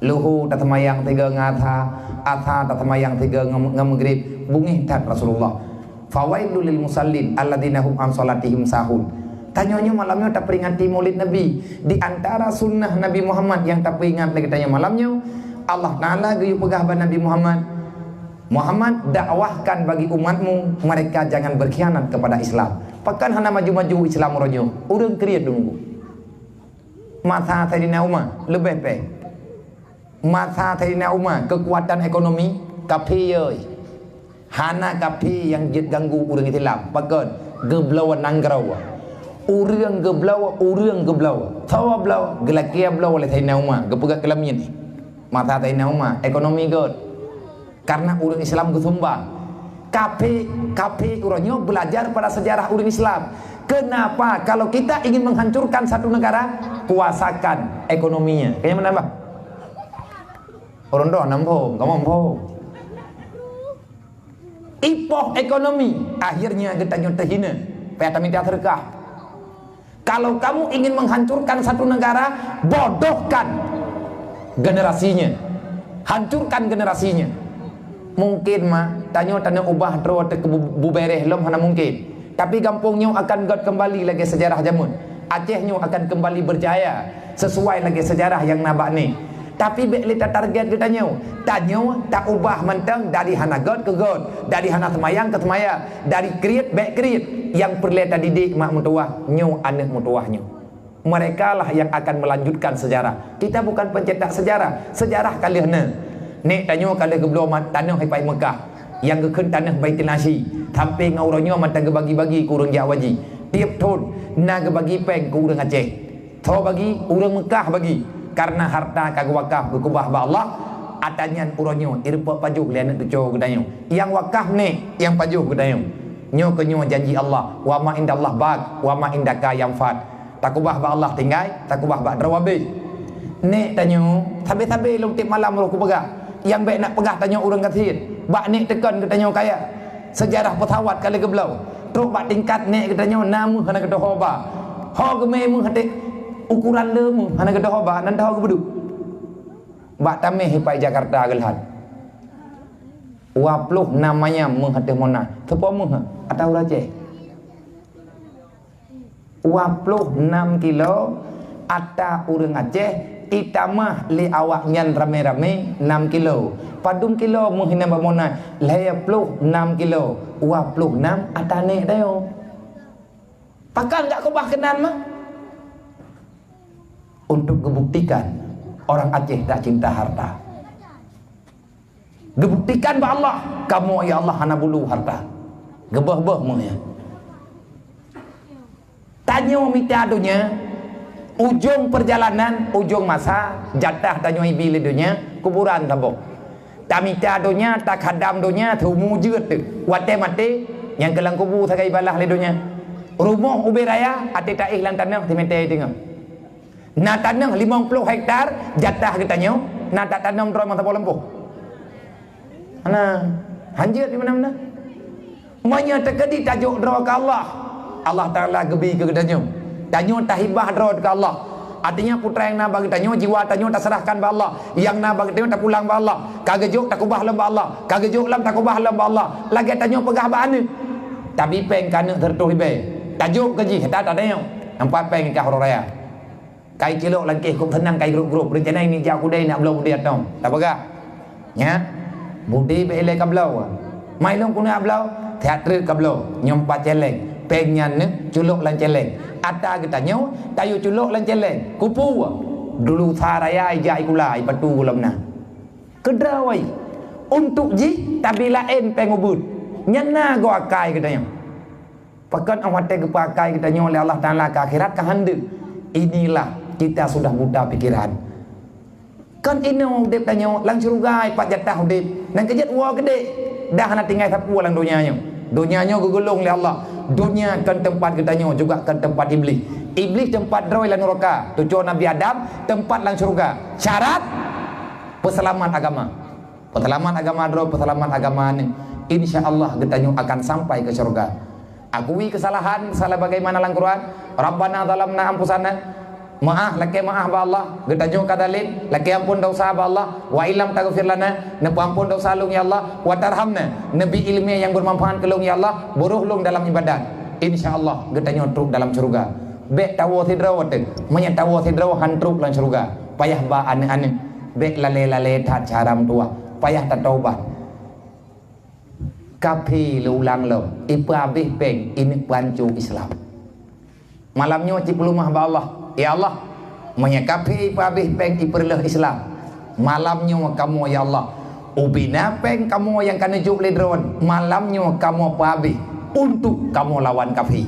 Luhu tak sembahyang 3 ngatha, atha tak sembahyang 3 ngamgrib, bungi tak Rasulullah. Fawailul lil musallin alladzina hum an salatihim sahun. Tanyanya malamnya tak peringati Maulid Nabi. Di antara sunnah Nabi Muhammad yang tak peringat lagi tanya malamnya, Allah Taala geyu pegah Nabi Muhammad dakwahkan bagi umatmu mereka jangan berkhianat kepada Islam. Pakan hana maju-maju Islam ronyo. Urang kriat dulu. Masa Sayyidina Umar lebih pe. Masa Sayyidina Umar kekuatan ekonomi kapi euy. Hana kapi yang jet ganggu urang Islam. Pakan geblawan nanggrau. Urang geblaw. Tawa blaw gelakia blaw oleh Sayyidina Umar. Gepegat kelamin. Masa Sayyidina Umar ekonomi god. Karena orang Islam kesumbang. Kape orangnya belajar pada sejarah orang Islam. Kenapa? Kalau kita ingin menghancurkan satu negara, kuasakan ekonominya. Kayaknya mana, Mbak? Orang doa nampung, kamu nampung. Ipoh ekonomi, akhirnya kita terhina. Pihak minta sedekah. Kalau kamu ingin menghancurkan satu negara, bodohkan generasinya. Hancurkan generasinya. Mungkin mah tanya ubah terus ke bubereh lom hana mungkin. Tapi kampungnya akan kembali lagi sejarah jamun. Acehnya akan kembali berjaya sesuai lagi sejarah yang nabak ni. Tapi bekli target kita tanya tak ubah mentang dari hana god ke god, dari hana semayang ke semaya, dari kriat bek kriat yang perleta didik mak mutuah nyu anak mutuahnya. Mereka lah yang akan melanjutkan sejarah. Kita bukan pencetak sejarah. Sejarah kalian Nek tanyo kalau ke belum tanah hai pai Mekah. Yang ke tanah Baitul Nasi. Tamping auronyo mata ke bagi-bagi ku urang Jawaji. Tiap tahun na ke bagi peng ku urang Aceh. Tho bagi urang Mekah bagi. Karena harta kagak wakaf ke kubah ba Allah. Atanyan uronyo irpa pajuh lian tu co gedayo. Yang wakaf ni yang pajuh gedayo. Nyo ke nyo janji Allah. Wa ma indallah bag wa ma indaka yanfat. Takubah ba Allah tinggai, takubah ba drawabih. Nek tanyo, tabe-tabe long tip malam ro ku pegah. Yang baik nak pegah tanyo urang kathir. Bak nek tekan ke tanyo kaya. Sejarah petawat kali ke belau. Truk bak tingkat nek ke tanyo namu hana ke dohoba. Ho ke memu hate ukuran lemu hana ke dohoba nan tahu ke bedu. Bak tameh hipai Jakarta gelhat. Wapluh namanya menghate mona. Tepo meh atau raje. Wapluh 6 kilo ata urang Aceh itamah li awak nyan rame-rame 6 kilo. Padum kilo menghina bamona laya pluh 6 kilo. Wapluh 6 atane dayo. Pakan enggak kau bahkenan mah. Untuk membuktikan orang Aceh tak cinta harta. Gebuktikan ba Allah, kamu ya Allah hana bulu harta. Gebah-bah mu ya. Tanya minta dunia, ujung perjalanan, ujung masa, jatah tanya ibi le dunia, kuburan tabok. Tak minta dunia, tak hadam dunia, tu mujud tu. Wate mati, yang kelang kubur sakai balah le dunia. Rumah ubi raya, ati tak ihlang tanah, ti minta tengok. Na tanah 50 hektar, jatah kita tanya, na tak tanam terus mata lempuh. Ana, hanjir di mana-mana. Manya terkedi tajuk doa ke Allah. Allah Ta'ala gebi ke tanyo. Tanyo tahibah doa ke Allah. Artinya putra yang nak bagi tanyo, jiwa tanyo tak serahkan ba Allah. Yang nak bagi tanyo tak pulang ba Allah. Kagejuk tak kubah lamba Allah. Kagejuk lam tak kubah lamba Allah. Lagi tanyo pegah ba ane. Tapi peng kana tertuh ibe. Tajuk keji tak ada tanyo. Nampak peng ke horaya. Kai kilo langkih kau tenang kai grup-grup. Rencana ini jauh kudai nak belum dia tahu. Tak pegah. Ya. Budi belai kablau. Mai long kuna ablau, teater kablau. Nyompat celeng. Penyan ne culuk lan celeng. Ata kita nyo, tayu culuk lan celeng. Kupu. Dulu tharaya ijai kulai patu lemna. Kedrawai. Untuk ji tabila en pengubud. Nyana go akai kita nyo. Pakan awate ke pakai kita nyo oleh Allah Taala ke akhirat ka hande. Inilah kita sudah mudah pikiran. Kan ini udip tanyo lang surugai pak jatah udip. Nang kejat wa gede. Dah nak tinggal sapu lang dunianya. Dunianya gugulung oleh Allah. Dunia kan tempat kita nyo juga kan tempat iblis. Iblis tempat droi lan neraka. Tujuan Nabi Adam tempat lang surga. Syarat peselamat agama. Peselamat agama droi peselamat agama ni. Insya-Allah kita nyo akan sampai ke surga. Akui kesalahan salah bagaimana lang Quran. Rabbana zalamna anfusana. Maaf laki maaf ba Allah. Kita jom kata lain laki ampun dosa ba Allah. Wa ilam taghfir lana, nepu ampun dosa lung ya Allah. Wa tarhamna, nabi ilmiah yang bermanfaat ke lung ya Allah. Buruh lung dalam ibadat. Insyaallah kita nyotruk dalam surga. Bek tawo tidraw te, menya tawo tidraw hantruk dalam surga. Payah ba ane-ane. Bek lale-lale tat caram tua. Payah tak taubat. Kapi lulang lo. Ipa abih peng ini pancu Islam. Malamnya wajib lumah ba Allah. Ya Allah, menyakapi habis peng iperlah Islam. Malamnya kamu ya Allah. Ubina peng kamu yang kena juk ledron. Malamnya kamu habis untuk kamu lawan kafir.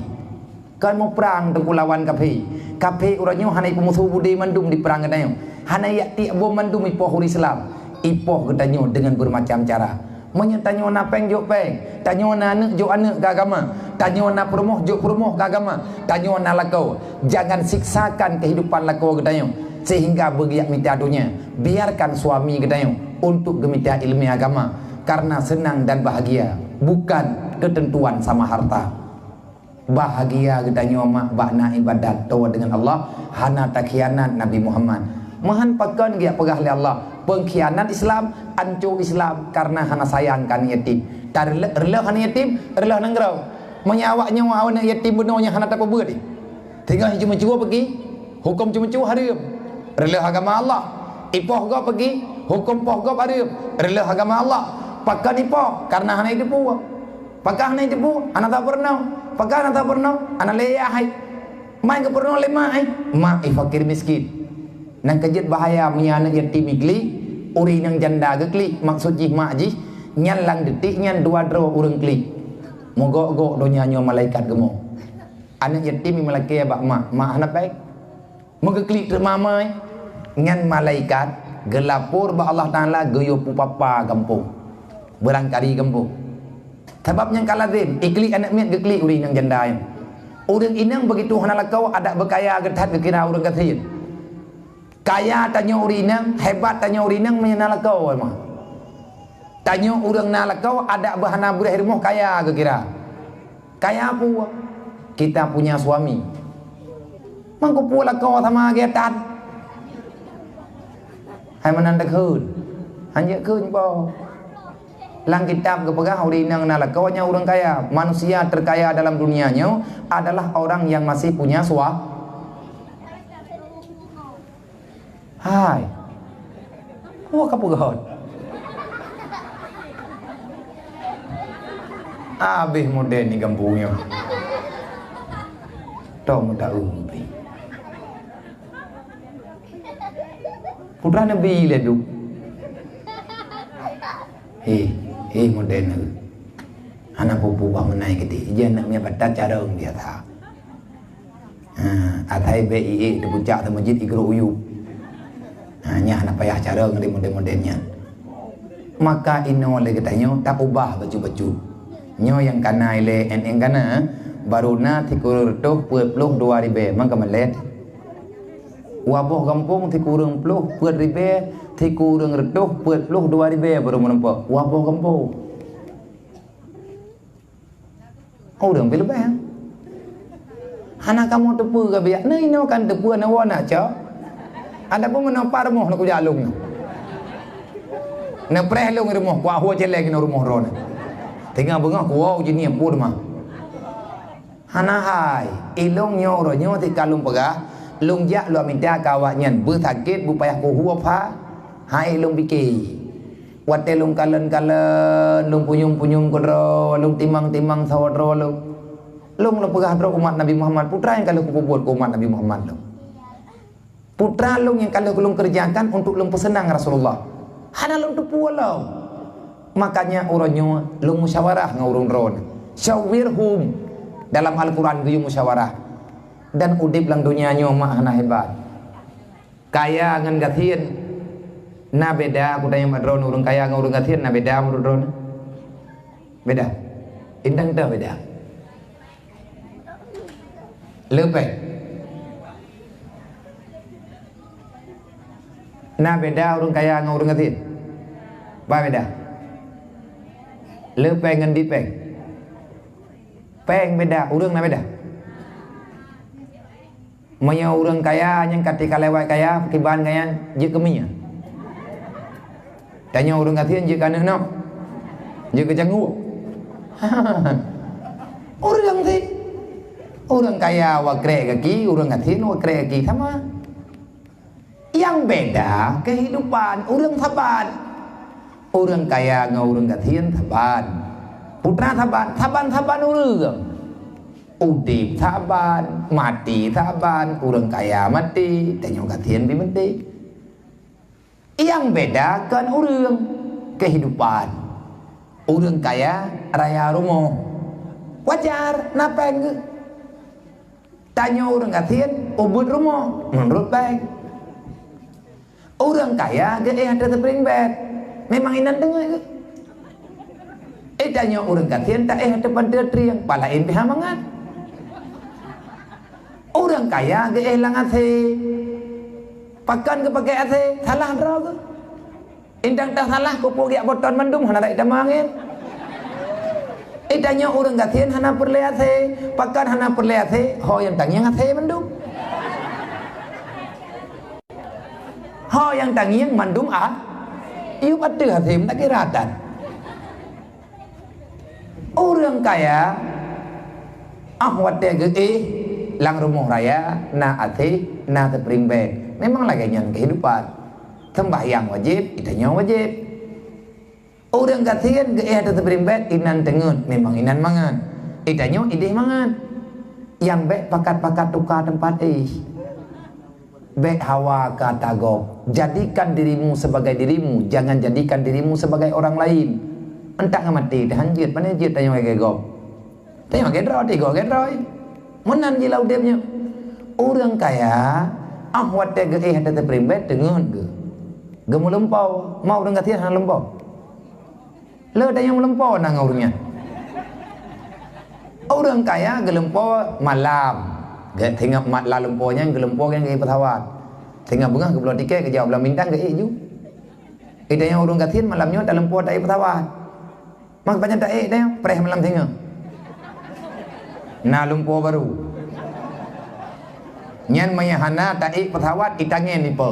Kamu perang untuk lawan kafir. Kafir orangnya hanya pemusuh budi mandum di perang katanya. Hanya yakti bom mandum ipoh Islam. Ipoh katanya dengan bermacam cara. Menyatanya na peng juk peng, tanya na anak juk anak ke agama, tanya na perumuh juk perumuh ke agama, tanya na lakau. Jangan siksakan kehidupan lakau katanya sehingga begiak minta dunia. Biarkan suami katanya untuk gemita ilmu agama karena senang dan bahagia bukan ketentuan sama harta. Bahagia katanya mak bakna ibadat tawa dengan Allah hana takhianat Nabi Muhammad. Mahan pakan dia pegah oleh Allah. Pengkhianat Islam, ancur Islam karena hana sayangkan yatim. Tak rela hana yatim, rela nanggrau. Menyawaknya anak yatim benarnya hana tak apa dia. Tinggal cuma-cuma pergi, hukum cuma-cuma haram. Rela agama Allah. Ipoh kau pergi, hukum poh kau haram. Rela agama Allah. Pakan ipoh karena hana itu puak. Pakan hana itu puak, hana tak pernah. Pakan hana tak pernah, hana leyah. Main ke pernah lemah. Mak fakir miskin. Nang kejut bahaya punya anak yatim igli uri nang janda ke klik maksud jih mak jih nyan lang detik nyan dua dro urang klik mogok-gok do nyanyo malaikat gemo anak yatim malaikat bak mak anak baik moga klik termamai ngan malaikat gelapur ba Allah Taala goyo pupapa kampung berangkali kampung sebab yang kalazim iklik anak miat geklik uri nang janda yang urang inang begitu hana lakau ada berkaya getat kira urang kathin kaya tanya urinang, hebat tanya urinang menyana kau mah. Tanya urang nala kau ada bahana burih rumah kaya ke kira. Kaya apa? Kita punya suami. Mangko pula kau sama getan. Hai menanda keun. Hanya keun po. Lang kitab ke pegah urinang nala kau nya urang kaya. Manusia terkaya dalam dunianya adalah orang yang masih punya suami. Hai, wah kapugot. Abis modern ni kampungnya. Tahu muda umpi. Putra Nabi ledu. Modern ni. Anak pupu bangun naik keti. Dia nak punya batat cara dia tak. Atai BIE di puncak di masjid Igro Uyup. Hanya anak payah cara ngeri model-modelnya. Maka ino lagi tanya tak ubah baju-baju. Nyo yang kana ile en kana baru na tikur toh puet puluh 2000 mangka melet. Waboh kampung tikurung puluh puet ribe tikurung reduh puet puluh 2000 baru menempa. Waboh kampung. Orang bila anak kamu tepu ke biak. Nah ino kan tepu na wana cha. Ada pun menopar rumah nak jalung. Nak preh lung rumah kuah ho jelek no rumah ron. Tinggal bengah kuau jenis pun mah. Hana hai, ilung nyo ro nyo ti kalung pegah, lung jak lu minta kawaknyan bu sakit bu payah ku huap ha. Hai lung biki. Wate lung kalen-kalen, lung punyum-punyum kodro, lung timang-timang sawodro lung pegah dro umat Nabi Muhammad putra yang kalau ku buat umat Nabi Muhammad lung. Putra lung yang kalau lung kerjakan untuk lung pesenang Rasulullah. Hana lung tepu walau. Makanya uronyo lung musyawarah ngurung ron. Syawirhum dalam Al-Quran guyu musyawarah. Dan udip lang dunianyo mak hana hebat. Kaya ngan gathien. Na beda aku tanya madron urung kaya ngurung gathien na beda madron. Beda. Indang dah beda. Lepek. Nah beda orang kaya dengan orang kecil. Apa beda? Lepeng dengan dipeng. Peng beda, orang nak beda. Maya orang kaya yang ketika lewat kaya, kiban kaya je keminya. Tanya orang kecil je kana nak. Je kecanggu. Orang tu. Orang kaya wa krek kaki, orang kecil wa krek kaki sama. Yang beda kehidupan orang saban. Orang kaya dengan orang kecil saban. Putra saban orang. Udip saban, mati saban, orang kaya mati, tanya kecil bi mati. Yang beda kan orang kehidupan. Orang kaya raya rumah. Wajar napa enggak? Tanya orang kecil ubud rumah menurut baik. Orang kaya dia ada terpering bed. Memang inan dengar ke? Tanya orang kasihan tak ada pada triang palain pihak mangat. Orang kaya dia lang ase. Pakan ke pakai ase salah draw ke? Indang tak salah ko pogiak boton mandum hana dak damangin. Tanya orang kasihan hana perle ase, pakan hana perle ase, ho yang tangiang ase mandum. Ho yang tangiang mandum iu patu hasim tak kiratan. Orang kaya ahwat dia ge lang rumah raya na ate na tepring bed. Memang lagi nyan kehidupan. Sembahyang wajib, itanya wajib. Orang kasihan ge ada tepring bed inan tengut, memang inan mangan. Itanya ideh mangan. Yang bek pakat-pakat tukar tempat Baik hawa kata gob. Jadikan dirimu sebagai dirimu, jangan jadikan dirimu sebagai orang lain. Entah ngamati hanjit mana jit tanya ke gob. Tanya ke dro tigo ke droi. Menan ji lau demnya. Orang kaya ahwat te ge hata te primbet dengan ge. Ge mu lempau, mau dengan tian han lempau. Le tanya mu lempau nang orangnya. Orang kaya ge lempau malam. Gak tengok mat la lemponya gelempor yang ke petawat. Tengok bengah ke belah tiket ke jauh belah mintang ke ju. Idanya urung katin malamnya tak lempor tak petawat. Mak banyak tak dia preh malam tengok. Na lempor baru. Nyan mayahana tak petawat itangen ni pe.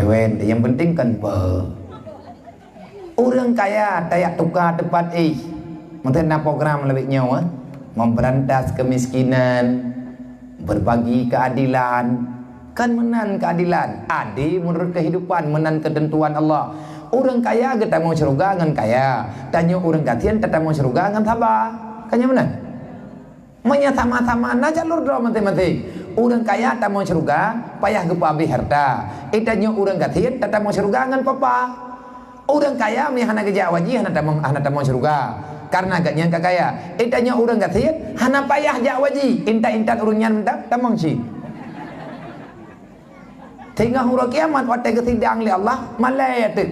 Wen yang penting kan pe. Orang kaya tak tukar tempat Mungkin nak program lebih nyawa. Memberantas kemiskinan, berbagi keadilan, kan menan keadilan. Adil menurut kehidupan, menan ketentuan Allah. Orang kaya kita mau syurga dengan kaya, tanya orang katian kita mau syurga dengan tabah. Kanya menan. Manya sama-sama na jalur doa mati-mati. Orang kaya tak mau syurga, payah ke pabi harta. Tanya orang katian kita mau syurga dengan papa. Orang kaya mi hana kerja wajib, hana tak mau syurga. Karena agaknya kaya. Tanya orang kata, hana payah jak waji. Intat-intat urungnya mendak, tamang si. Tengah huruf kiamat, waktu ketidang li Allah, malai tu.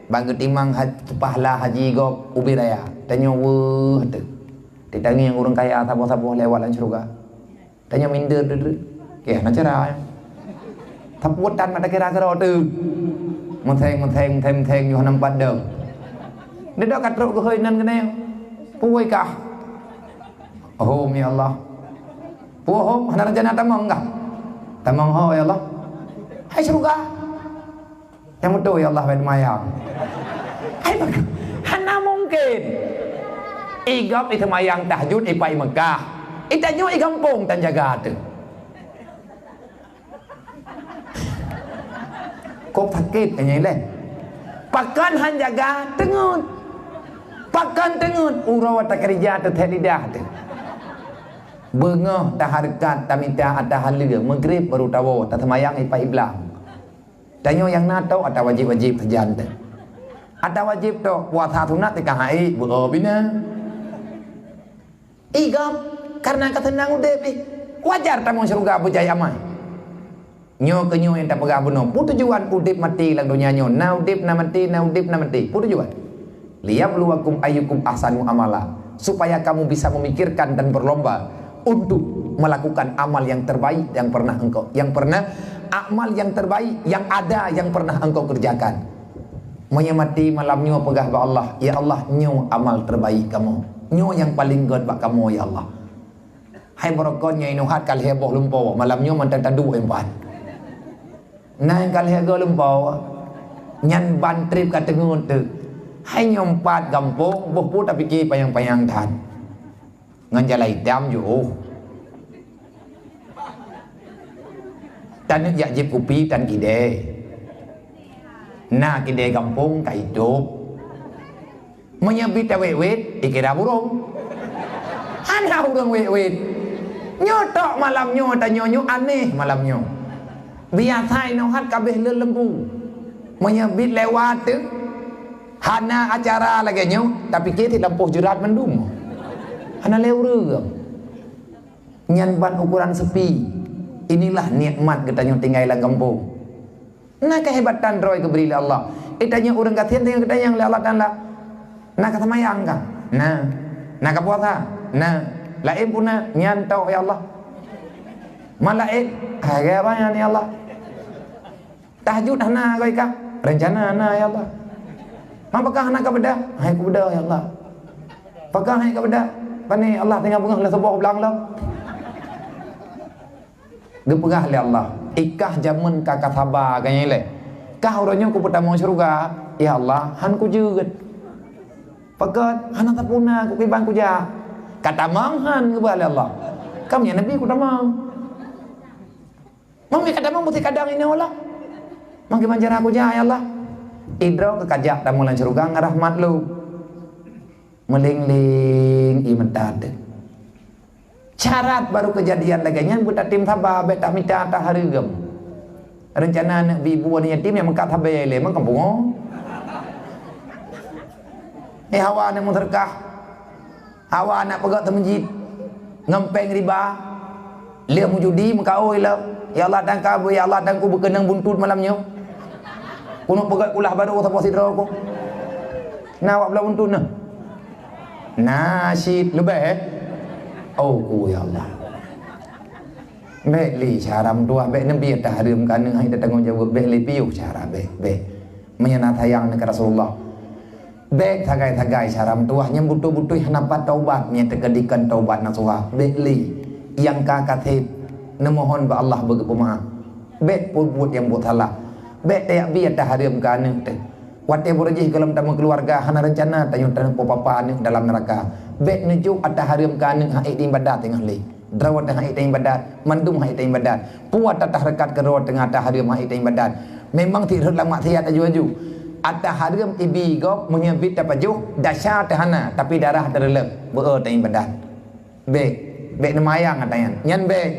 Bangga timang pahala haji gop ubi raya. Tanya wah tu. Ditanya yang orang kaya, sabuh-sabuh lewat lan syurga. Tanya minder tu. Kaya nak cara. Taputan mata kira-kira tu. Metheng yo nampak dah. Dia dah kat teruk ke heunan kena. Puai kah? Oh ya Allah. Puhom hana rajana tamang kah? Tamang ho ya Allah. Hai syurga. Yang betul ya Allah ben mayang. Hai bagaimana? Hana mungkin. Igap itu mayang tahajud ipai Mekah. Itanyo i kampung tan jaga tu. Kok sakit kanya ile. Pakan han jaga tengut. Pakan tengut urawa tak kerja tu lidah tu. Bengah tak harkat tak minta ada halia maghrib baru tahu tak semayang ipai iblang. Tanya yang nak tahu ada wajib-wajib kerjaan tu. Ada wajib tu puasa sunat tikah hai bina. Igam karena ketenang udep wajar tamu syurga berjaya amai. Nyo ke nyo yang tak pegah benar. Pu tujuan udip mati lang dunia nyo. Na udip na mati, na udip na mati. Pu tujuan. Liyabluwakum ayyukum ahsanu amala. Supaya kamu bisa memikirkan dan berlomba untuk melakukan amal yang terbaik yang pernah engkau, amal yang terbaik yang ada yang pernah engkau kerjakan. Menyemati malam nyo pegah ba Allah. Ya Allah, nyo amal terbaik kamu. Nyo yang paling god ba kamu ya Allah. Hai barakonnya inuhat kal heboh lumpau malam nyo mantan tadu empat. Nah kal hego lumpau nyan bantrip kata ngut tu. Hai nyompat gampung boh pu tapi ki payang-payang tan. Ngan jalai dam jo. Tan ya jip upi tan kide. Nah kide gampung ka hidup. Menyebit wet ikira burung. Hana burung wet. Nyotok malam nyo tanyo nyo aneh malam nyo. Biasa inohat kabeh lembu. Menyebit lewat tu. Hana acara lagi nyo tapi kita lampuh jerat mendum. Hana lewre. Nyan ban ukuran sepi. Inilah nikmat kita nyo tinggal dalam kampung. Nah kehebatan roy keberi Allah. Tanya orang katian tengok kita yang Allah Taala. Nah kata mayang kah? Nah kapuasa. Nah lain puna nyantau ya Allah. Malaik harga apa ya Allah? Tahajud hana kau ikah. Rencana hana ya Allah. Apakah anak kepada? Hai kepada ya Allah. Apakah hai kepada? Pani Allah tengah bengah lah sebuah belang lah. Gepegah le Allah. Ikah jamun kakak sabar kanya le. Kah orangnya ku pertama syurga. Ya Allah, han ku jeut. Pakat han tak puna ku kibang ku ja. Kata manghan kepada Allah. Kamu ya Nabi ku tamang. Mami kata mang mesti kadang ini Allah. Mangki manjara aku ja ya Allah. Idro ke kajak tamulan syurga ngarahmat lu. Meling-ling imentad. Syarat baru kejadian lagi nya buta tim sabar bet tak minta tak harigam. Rencana nak ibu ni yatim yang mengkat habai le mang kampung. Hawa nak menterkah. Hawa nak pegang ke masjid. Ngempeng riba. Dia mujudi mengkau ila. Ya Allah dan kabu ya Allah dan ku berkenang buntut malamnya. Kuno pegat kulah baru apa sidra aku. Nah awak belah buntut nah. Nasyid lebih oh ku ya Allah. Baik li cara mtua baik nabi dah harum kan hai tanggungjawab baik li piu cara baik. Menyana tayang negara Rasulullah. Baik tagai-tagai cara mtua yang butuh-butuh hanapat taubat nya tekedikan taubat nasuha. Baik li yang kakatip nemohon ba Allah bagi pemaaf. Baik pun buat yang buat salah. Baik tak biar dah harum kan teh. Wate borjih kalau tamu keluarga hana rencana tayung tanah papa ni dalam neraka. Baik nujuk ada harum kan hai ibadat tengah li. Drawat tengah hai ibadat, mandum hai ibadat. Puat tatah rekat ke rawat tengah ada harum hai ibadat. Memang tidak lama maksiat aju-aju. Ada harum ibi gop menyebit dapat juh dasar tahana tapi darah terlelep beur teh ibadat. Baik nemayang katanya. Nyan baik.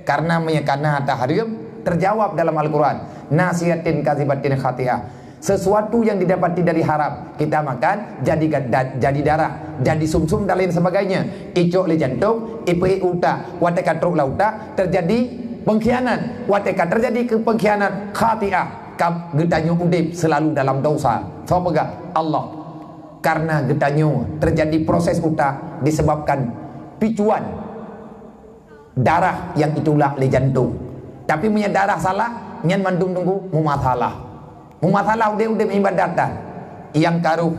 Karena menyekana ada harum terjawab dalam Al-Quran. Nasihatin kazibatin khati'ah. Sesuatu yang didapati dari haram kita makan jadi darah, jadi sumsum dan lain sebagainya. Icok le jantung, ipe uta, wateka truk lauta terjadi pengkhianat, wateka terjadi ke pengkhianat khati'ah. Kam getanyo udip selalu dalam dosa. Siapa Allah. Karena getanyo terjadi proses uta disebabkan picuan darah yang itulah le jantung. Tapi punya darah salah, nyan mandum tunggu mumasalah. Mumasalah udah ibadat dah. Yang karuh,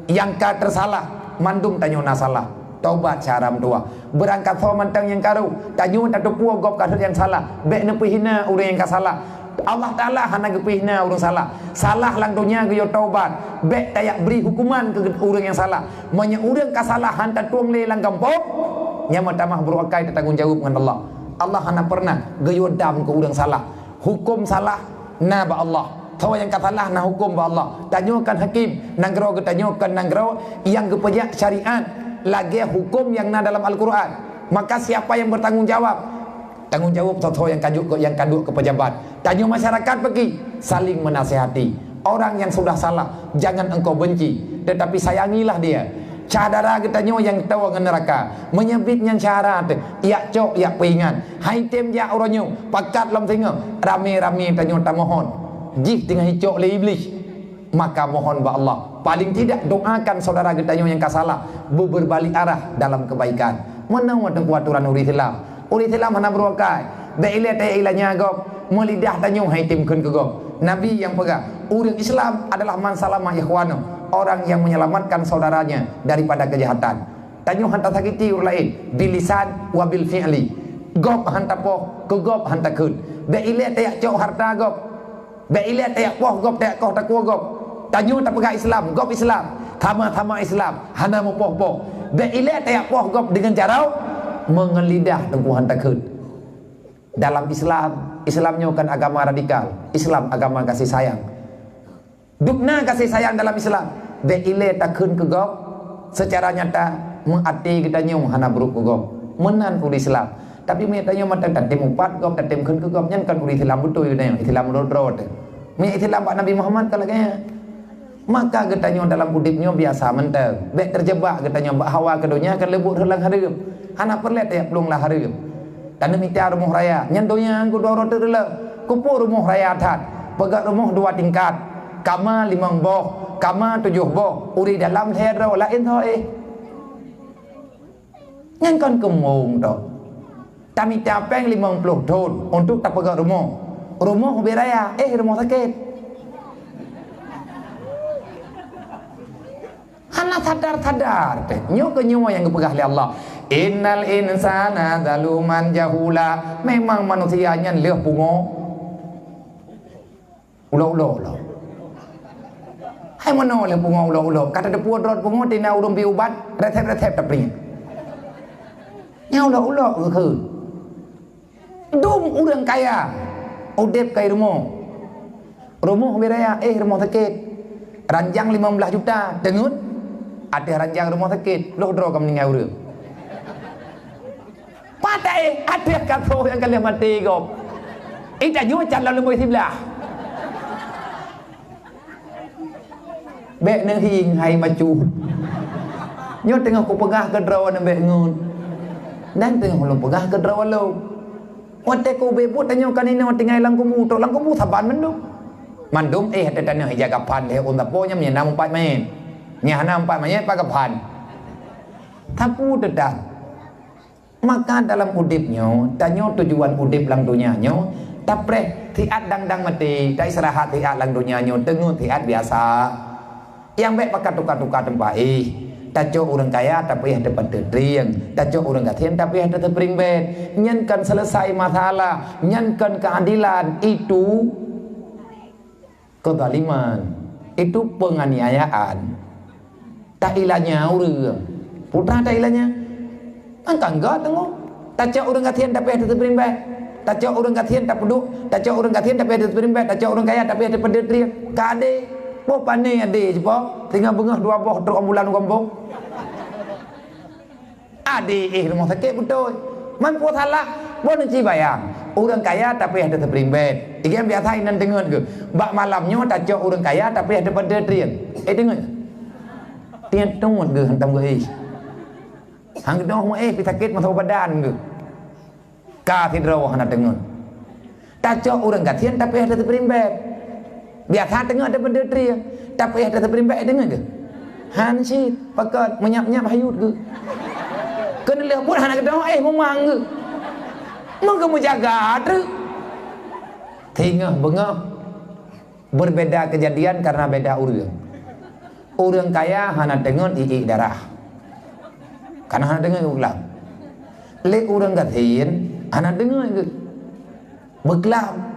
yang ka tersalah, mandum tanyo nasalah. Taubat syaram tua. Berangkat so mantang yang karuh, tanyo tak tepua gop kasus yang salah. Bek nepihina urang yang ka salah. Allah Taala hana gepihna urang salah. Salah lang dunia ge yo taubat. Bek tayak beri hukuman ke urang yang salah. Monya urang kasalahan ta tuang le lang gampok. Nya matamah beruakai tanggungjawab dengan Allah. Allah hana pernah ge yo dam ke urang salah. Hukum salah na ba Allah. Tahu yang katalah nah hukum ba Allah. Tanyakan hakim, nanggro ke tanyakan nanggro yang kepejak syariat lagi hukum yang na dalam Al-Quran. Maka siapa yang bertanggung jawab? Tanggung jawab tahu yang kaduk ke pejabat. Tanya masyarakat pergi saling menasihati. Orang yang sudah salah jangan engkau benci, tetapi sayangilah dia. Cadara kita yang tahu dengan neraka menyebit yang syarat ya cok ya pingan hai tem ya oranyo pakat lam tengah rame-rame tanyo tamohon jih tengah hicok le iblis, maka mohon ba Allah paling tidak doakan saudara getanyo yang kasalah berbalik arah dalam kebaikan. Mana watu aturan uri Islam mana berokai beile te ilanya gop melidah tanyo hai timkeun ke gop. Nabi yang pegang urang Islam adalah man salama ikhwanu, orang yang menyelamatkan saudaranya daripada kejahatan. Tanyo hantar sakiti urang lain bilisan wa bil fi'li. Gop hantar poh ke gop hantar keun beile te cok harta gop beile tayak poh gop tayak koh takwa gop. Tanyo tak pegang Islam, gop Islam. Tama-tama Islam, hana mo poh-poh. Beile tayak poh gop dengan cara mengelidah tengkuhan takut. Dalam Islamnya kan agama radikal. Islam agama kasih sayang. Dukna kasih sayang dalam Islam. Beile takun ke gop secara nyata mengati kita nyung hana buruk ke gop. Menan ul Islam. Tapi tanya mata tatim umpat gop tatim kun ke gop nyan kan ul Islam betul you nang Islam rodrod. Islam Pak Nabi Muhammad kalau kaya. Maka getanyo dalam hidupnya biasa mentang. Bek terjebak getanyo bak hawa ke dunia kan lebut helang hareum. Hana perlet ya pelung lah hareum. Tanah mita rumah raya. Nyan dunia ku dua rote rela. Kupu rumah raya tat. Pegat rumah 2 tingkat. Kama 5 boh, kama 7 boh. Uri dalam hero lain thôi. Nyan kan kemung tok. Kami capeng 50 tahun untuk tak pegang rumah. Rumah hobi raya, rumah sakit. Hana sadar teh. Nyo ke nyo yang kepegah oleh Allah. Innal insana zaluman jahula. Memang manusianya leuh pungo. Ulo. Hai mano le pungo ulo. Kata de puan rod pungo tina urung bi ubat, retep tapi. Nya ulo ke. Dum urang kaya. Udep kaya rumah beraya rumah sakit ranjang 15 juta dengut ada ranjang rumah sakit lo dro kam ningai urang Patai ada kata yang kalian mati kau. Ita jual lalu boleh sebelah. Bek neng hing hai macu. Nyo tengah ku pegah ke draw nang bek ngun. Dan tengah lu pegah ke draw lu. Ote ku bebut tanyo kanina tinggal lang kumu to lang kumu saban mendung. Mandum ada tanyo jaga pan le un tapo nya nya 4 men. Nya 4 men pagapan. Tapu dedak. Maka dalam udipnya, tanyo tujuan udip lang dunyanya, tapreh tiat dang mati, tak istirahat tiat lang dunyanya, tengun tiat biasa. Yang baik pakai tukar-tukar tempat tajo orang kaya tapi ada penterian, tajo orang katian tapi ada tepring bed. Nyankan selesai masalah, nyankan keadilan itu kezaliman, itu penganiayaan. Tak ilahnya orang, putra tak ilahnya. Angkat enggak tengok. Tajo orang katian tapi ada tepring bed. Tajo orang katian tak peduk, tajo orang katian tapi ada tepring bed, tajo orang kaya tapi ada penterian. Kade Bo pandai ade je po. Tinggal bengah 2 boh truk ambulan kampung. Ade rumah sakit betul. Man po salah. Bo nak bayang. Orang kaya tapi ada terprimbet. Ikan biasa inan dengar ke. Bak malamnya tak cok orang kaya tapi ada penterian. Dengar. Tian tunggu ke hantam ke hang doh mo pi sakit masa badan ke. Ka tidro hana dengar. Tak cok orang katian tapi ada terprimbet. Biasa tengok ada benda tria, tapi ada terperimbak dengar ke? Hansit, pakat menyap-nyap hayut ke? Kena lihat pun anak kedua, memang ke? Maka menjaga tu. Tengah bengah berbeza kejadian karena beda orang. Orang kaya hana dengar iik darah, karena hana dengar ulang. Lek orang katian hana dengar ke? Berkelap.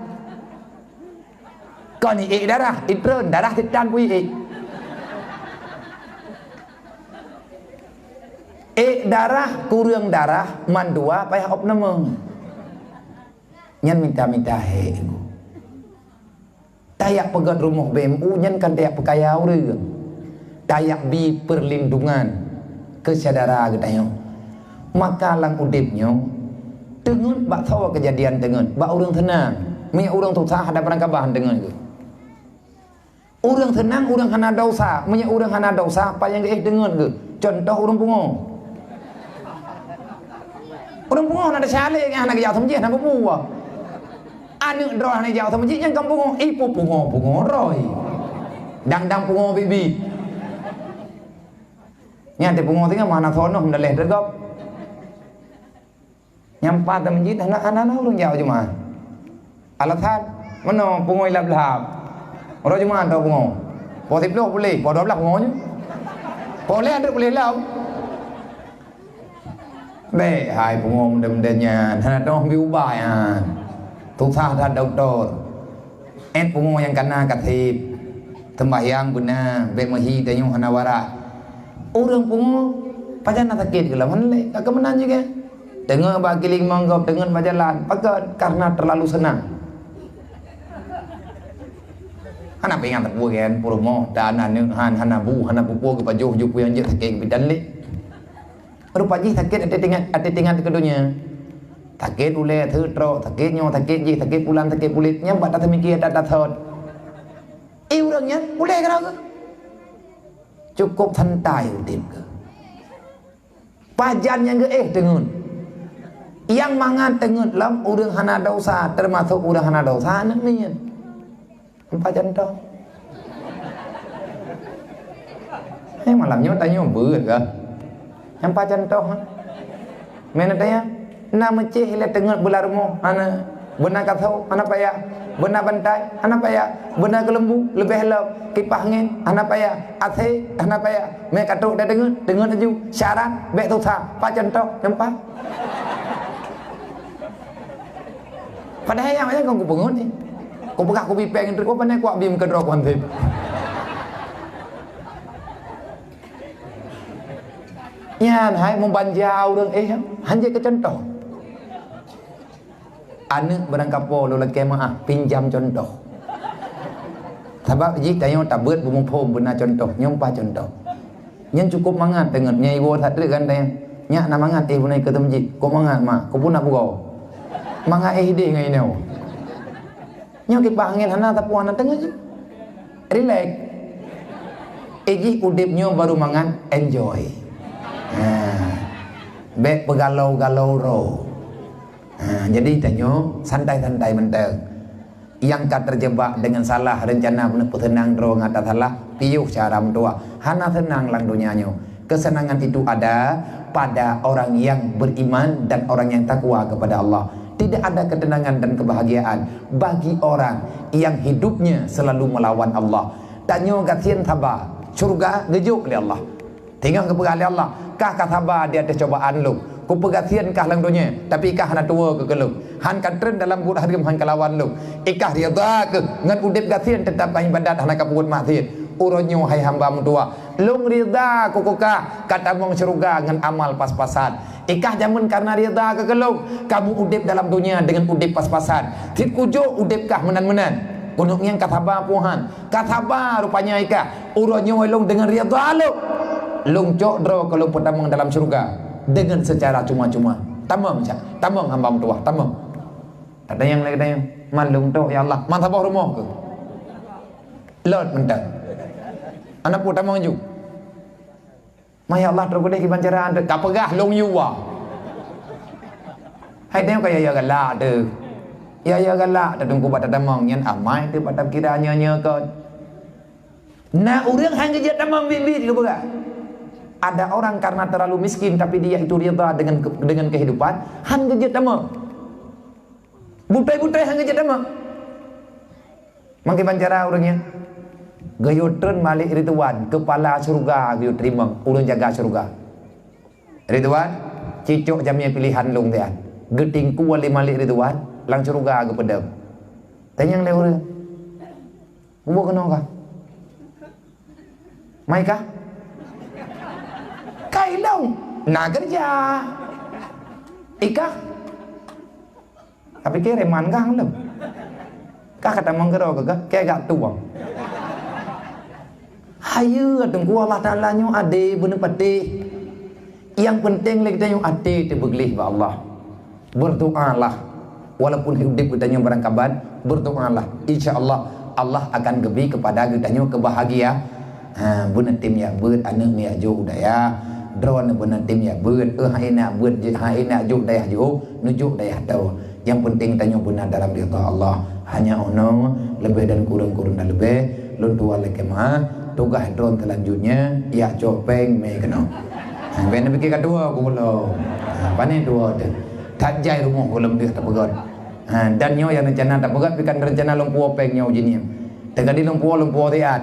Kau ni darah, itron darah titan pui darah kurang darah mandua payah op nama. Nyan minta he. Tayak pegat rumah BMU nyan kan tayak pekaya orang. Tayak bi perlindungan kesadara getayo. Maka lang udipnya dengan bak tahu kejadian dengan bak orang tenang. Minyak orang susah ada perangkabahan dengan itu. Orang tenang, orang hana dosa. Minyak orang hana dosa, apa yang dia dengar ke? Contoh orang pungo. Orang pungo ada syalik yang hana kejauh sama je, hana berbuah. Anak roh hana kejauh sama je, yang kamu pungo. Ipu pungo roy. Dang pungo bibi. Yang dia pungo tinggal mana sono, hendak leh dergop. Nyampat sama je, hana orang jauh cuma. Alasan, mana pungo ilap-lap. Orang cuma tahu pungo. Po 10 boleh, po 12 pungonya. Boleh ada boleh lah. Be, hai pungo mudah-mudahnya. Hana dong biubah ya. Susah dah doktor. Pungo yang kena katip. Tembahyang benar, be mahi dan yung hanawara. Orang pungo pajan nak sakit ke lawan le. Kak menan juga. Dengar bagi limang kau dengan berjalan. Pakat karena terlalu senang. Hana pengen tak buat kan, purmo, dan hana bu ke baju yang je sakit bidan le. Rupa je sakit ada tinggal keduanya. Sakit ule tertro, sakit nyo, sakit je, sakit pulan, sakit kulit, nyambat tak mikir tak thot. Orangnya boleh ke? Cukup santai udip ke. Pajan yang ke dengan. Yang mangan tengut lam orang hana dosa, termasuk orang hana dosa nak ni. Empat contoh. Malamnya tanya berat ke? Empat contoh. Mana tanya? Nama cih ile tengok belah rumah. Ana benar kau, ana payah. Benar bantai, ana payah. Benar kelembu, lebih helap. Kipas angin, ana payah. Ase, ana payah. Me katuk dah dengar aju. Syarat, bek susah. Empat contoh, empat. Padahal yang macam kau pengut ni. Kau pegang kopi peng kau pandai kuat bim kedua kuantip. Yan hai membanjau orang hanya ke contoh. Anak berangkapo lo lagi maaf pinjam contoh. Sebab jika yang tak buat bumung pom benar contoh, nyumpah contoh. Yang cukup mangat dengan nyai wo tak kan tanya. Nyak nak mangat punai ke masjid. Kau mangat mak, kau pun nak burau. Mangat hidih ngai nau. Nyak ke panggil hana tapu hana tengah je. Relax. Egi udipnya baru mangan enjoy. Bek pegalau-galau ro. Jadi tanya santai-santai menteng. Yang kat terjebak dengan salah rencana tenang ro ngata salah piuh cara mentua. Hana tenang lang dunianya. Kesenangan itu ada pada orang yang beriman dan orang yang takwa kepada Allah. Tidak ada ketenangan dan kebahagiaan bagi orang yang hidupnya selalu melawan Allah. Tanya gatian sabar, surga gejuk oleh Allah. Tinggal kepada Allah. Kah sabar di atas cobaan lu. Ku pegatian kah lang dunia, tapi ikah hana tua ke keluk. Han katren dalam buat hari han kalawan lu. Ikah rida ke ngan udip gatian tetap ibadat hana kaput maksiat. Uronyo hai hamba mutua lung rida kukuka kata mong surga ngan amal pas-pasan. Ikah jamun karena rida ke keluk kamu udip dalam dunia dengan udip pas-pasan. Tit kujo udip kah menan-menan gunung yang kataba puhan kataba rupanya ikah uronyo lung dengan rida lu lung cok dro kalau pedamang dalam surga dengan secara cuma-cuma. Tamam hamba mutua tamam. Tak ada yang lagi ada yang malung tok ya Allah mantap rumah ke lot mentak anak pun tamang ju. Maya Allah terus ke bancaran tu kapegah long yuwa. Hai tengok kaya ya galak tu. Ya galak tu tunggu batas tamang nyen amai tu batas kiranya ke. Nah urang hang kerja tamang bibit ke berat. Ada orang karena terlalu miskin tapi dia itu rida dengan kehidupan, hang kerja tamang. Butai-butai hang kerja tamang. Mangke bancara orangnya. Gayutren Malik Ridwan kepala surga gayu terima ulun jaga surga. Ridwan cicok jamnya pilihan lung dia. Geting ku wali Malik Ridwan lang surga ke pedang. Tanyang le urang. Ubo kena ka? Mai ka? Kai long na kerja. Ika. Tapi kira man gang lem. Ka kata menggero ke kayak gak tuang. Hayu tunggu Allah Ta'ala nyo ade bener pati. Yang penting lagi kita nyo ade terbegilih ba Allah. Berdoalah. Walaupun hidup kita nyo barangkaban, berdoalah. InsyaAllah Allah akan gebi kepada kita nyo kebahagia. Bener tim ya beut anak mi ajo daya. Drone bener tim ya beut haina beut haina jo daya jo nujuk daya tau. Yang penting kita nyo benar dalam ridha Allah. Hanya ono lebih dan kurang dan lebih lun tua lekemah tugas drone selanjutnya ya copeng me kena. Ben pikir kedua aku belum. Pane dua tu. Tak jai rumah belum dia tak pegat. Dan nyo yang rencana tak pegat pikan rencana lumpuh peng nyo jenis. Tegadi lumpuh tiat.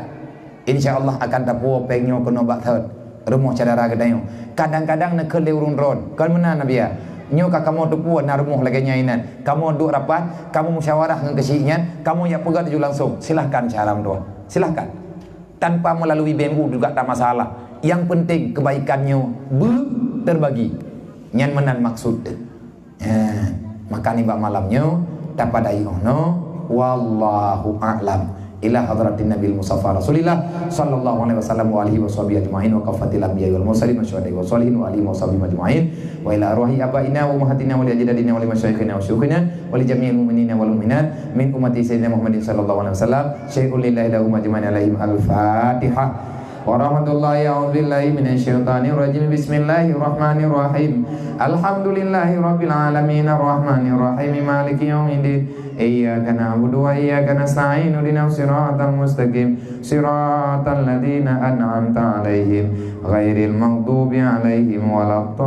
Insyaallah akan tapu peng nyo kena bak thot. Rumah cadara gedayo. Kadang-kadang nak ke urung drone. Kan mana nabi ya? Nyo ka kamu tupu na rumah lagi nyainan. Kamu duk rapat, kamu musyawarah dengan kesinyan, kamu ya pegat ju langsung. Silahkan cara doa. Silahkan. Tanpa melalui BMU juga tak masalah. Yang penting kebaikannya terbagi. Nyan menan maksud. Maka ni bak malamnya dapat dai ono wallahu a'lam. Ila hadratin Nabil Mustafa Rasulillah sallallahu alaihi wasallam wa alihi washabihi ajmain wa kafatil anbiya wal mursalin wa syuhada'i wa sholihin wa alihi washabihi ajmain wa ila arwahi abaina wa ummahatina wa li ajdadina wa li masyayikhina wa syuyukhina wa li jami'il mu'minina wal mu'minat min ummati sayyidina Muhammadin sallallahu alaihi wasallam syai'un lillahi lahum ajmain alaihim al-fatihah. Warahmatullahi a'udzubillahi minasyaitonir rajim. Bismillahirrahmanirrahim. Alhamdulillahi rabbil alamin arrahmanir rahim maliki yaumiddin. Iyyaka na'budu wa iyyaka nasta'in ihdinas siratal mustaqim siratal ladzina an'amta 'alaihim ghairil maghdubi 'alaihim waladdallin.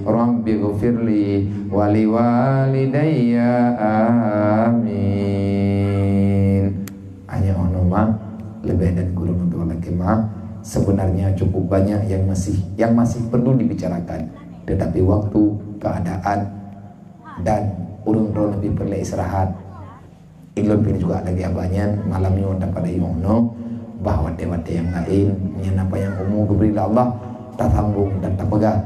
Rabbighfirli wa liwalidayya amin. Hanya ono lebih dan guru untuk lagi sebenarnya cukup banyak yang masih perlu dibicarakan, tetapi waktu, keadaan dan urung lebih perlu istirahat. Ilun pun juga lagi abanyan malamnya dapat imono bahwa dewa yang lain yang apa yang umum berilah Allah tak sambung dan tak pegang.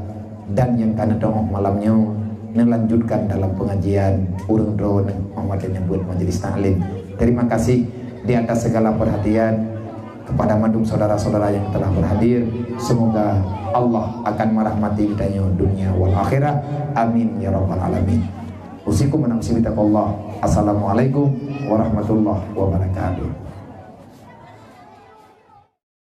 Dan yang karena doa malamnya melanjutkan dalam pengajian urung drone Muhammad yang buat majelis taklim. Terima kasih di atas segala perhatian, kepada madum saudara-saudara yang telah berhadir. Semoga Allah akan merahmati kita dunia wal akhirah. Amin ya rabbal alamin. Usikum wa nafsi bitaqullah. Assalamualaikum warahmatullahi wabarakatuh.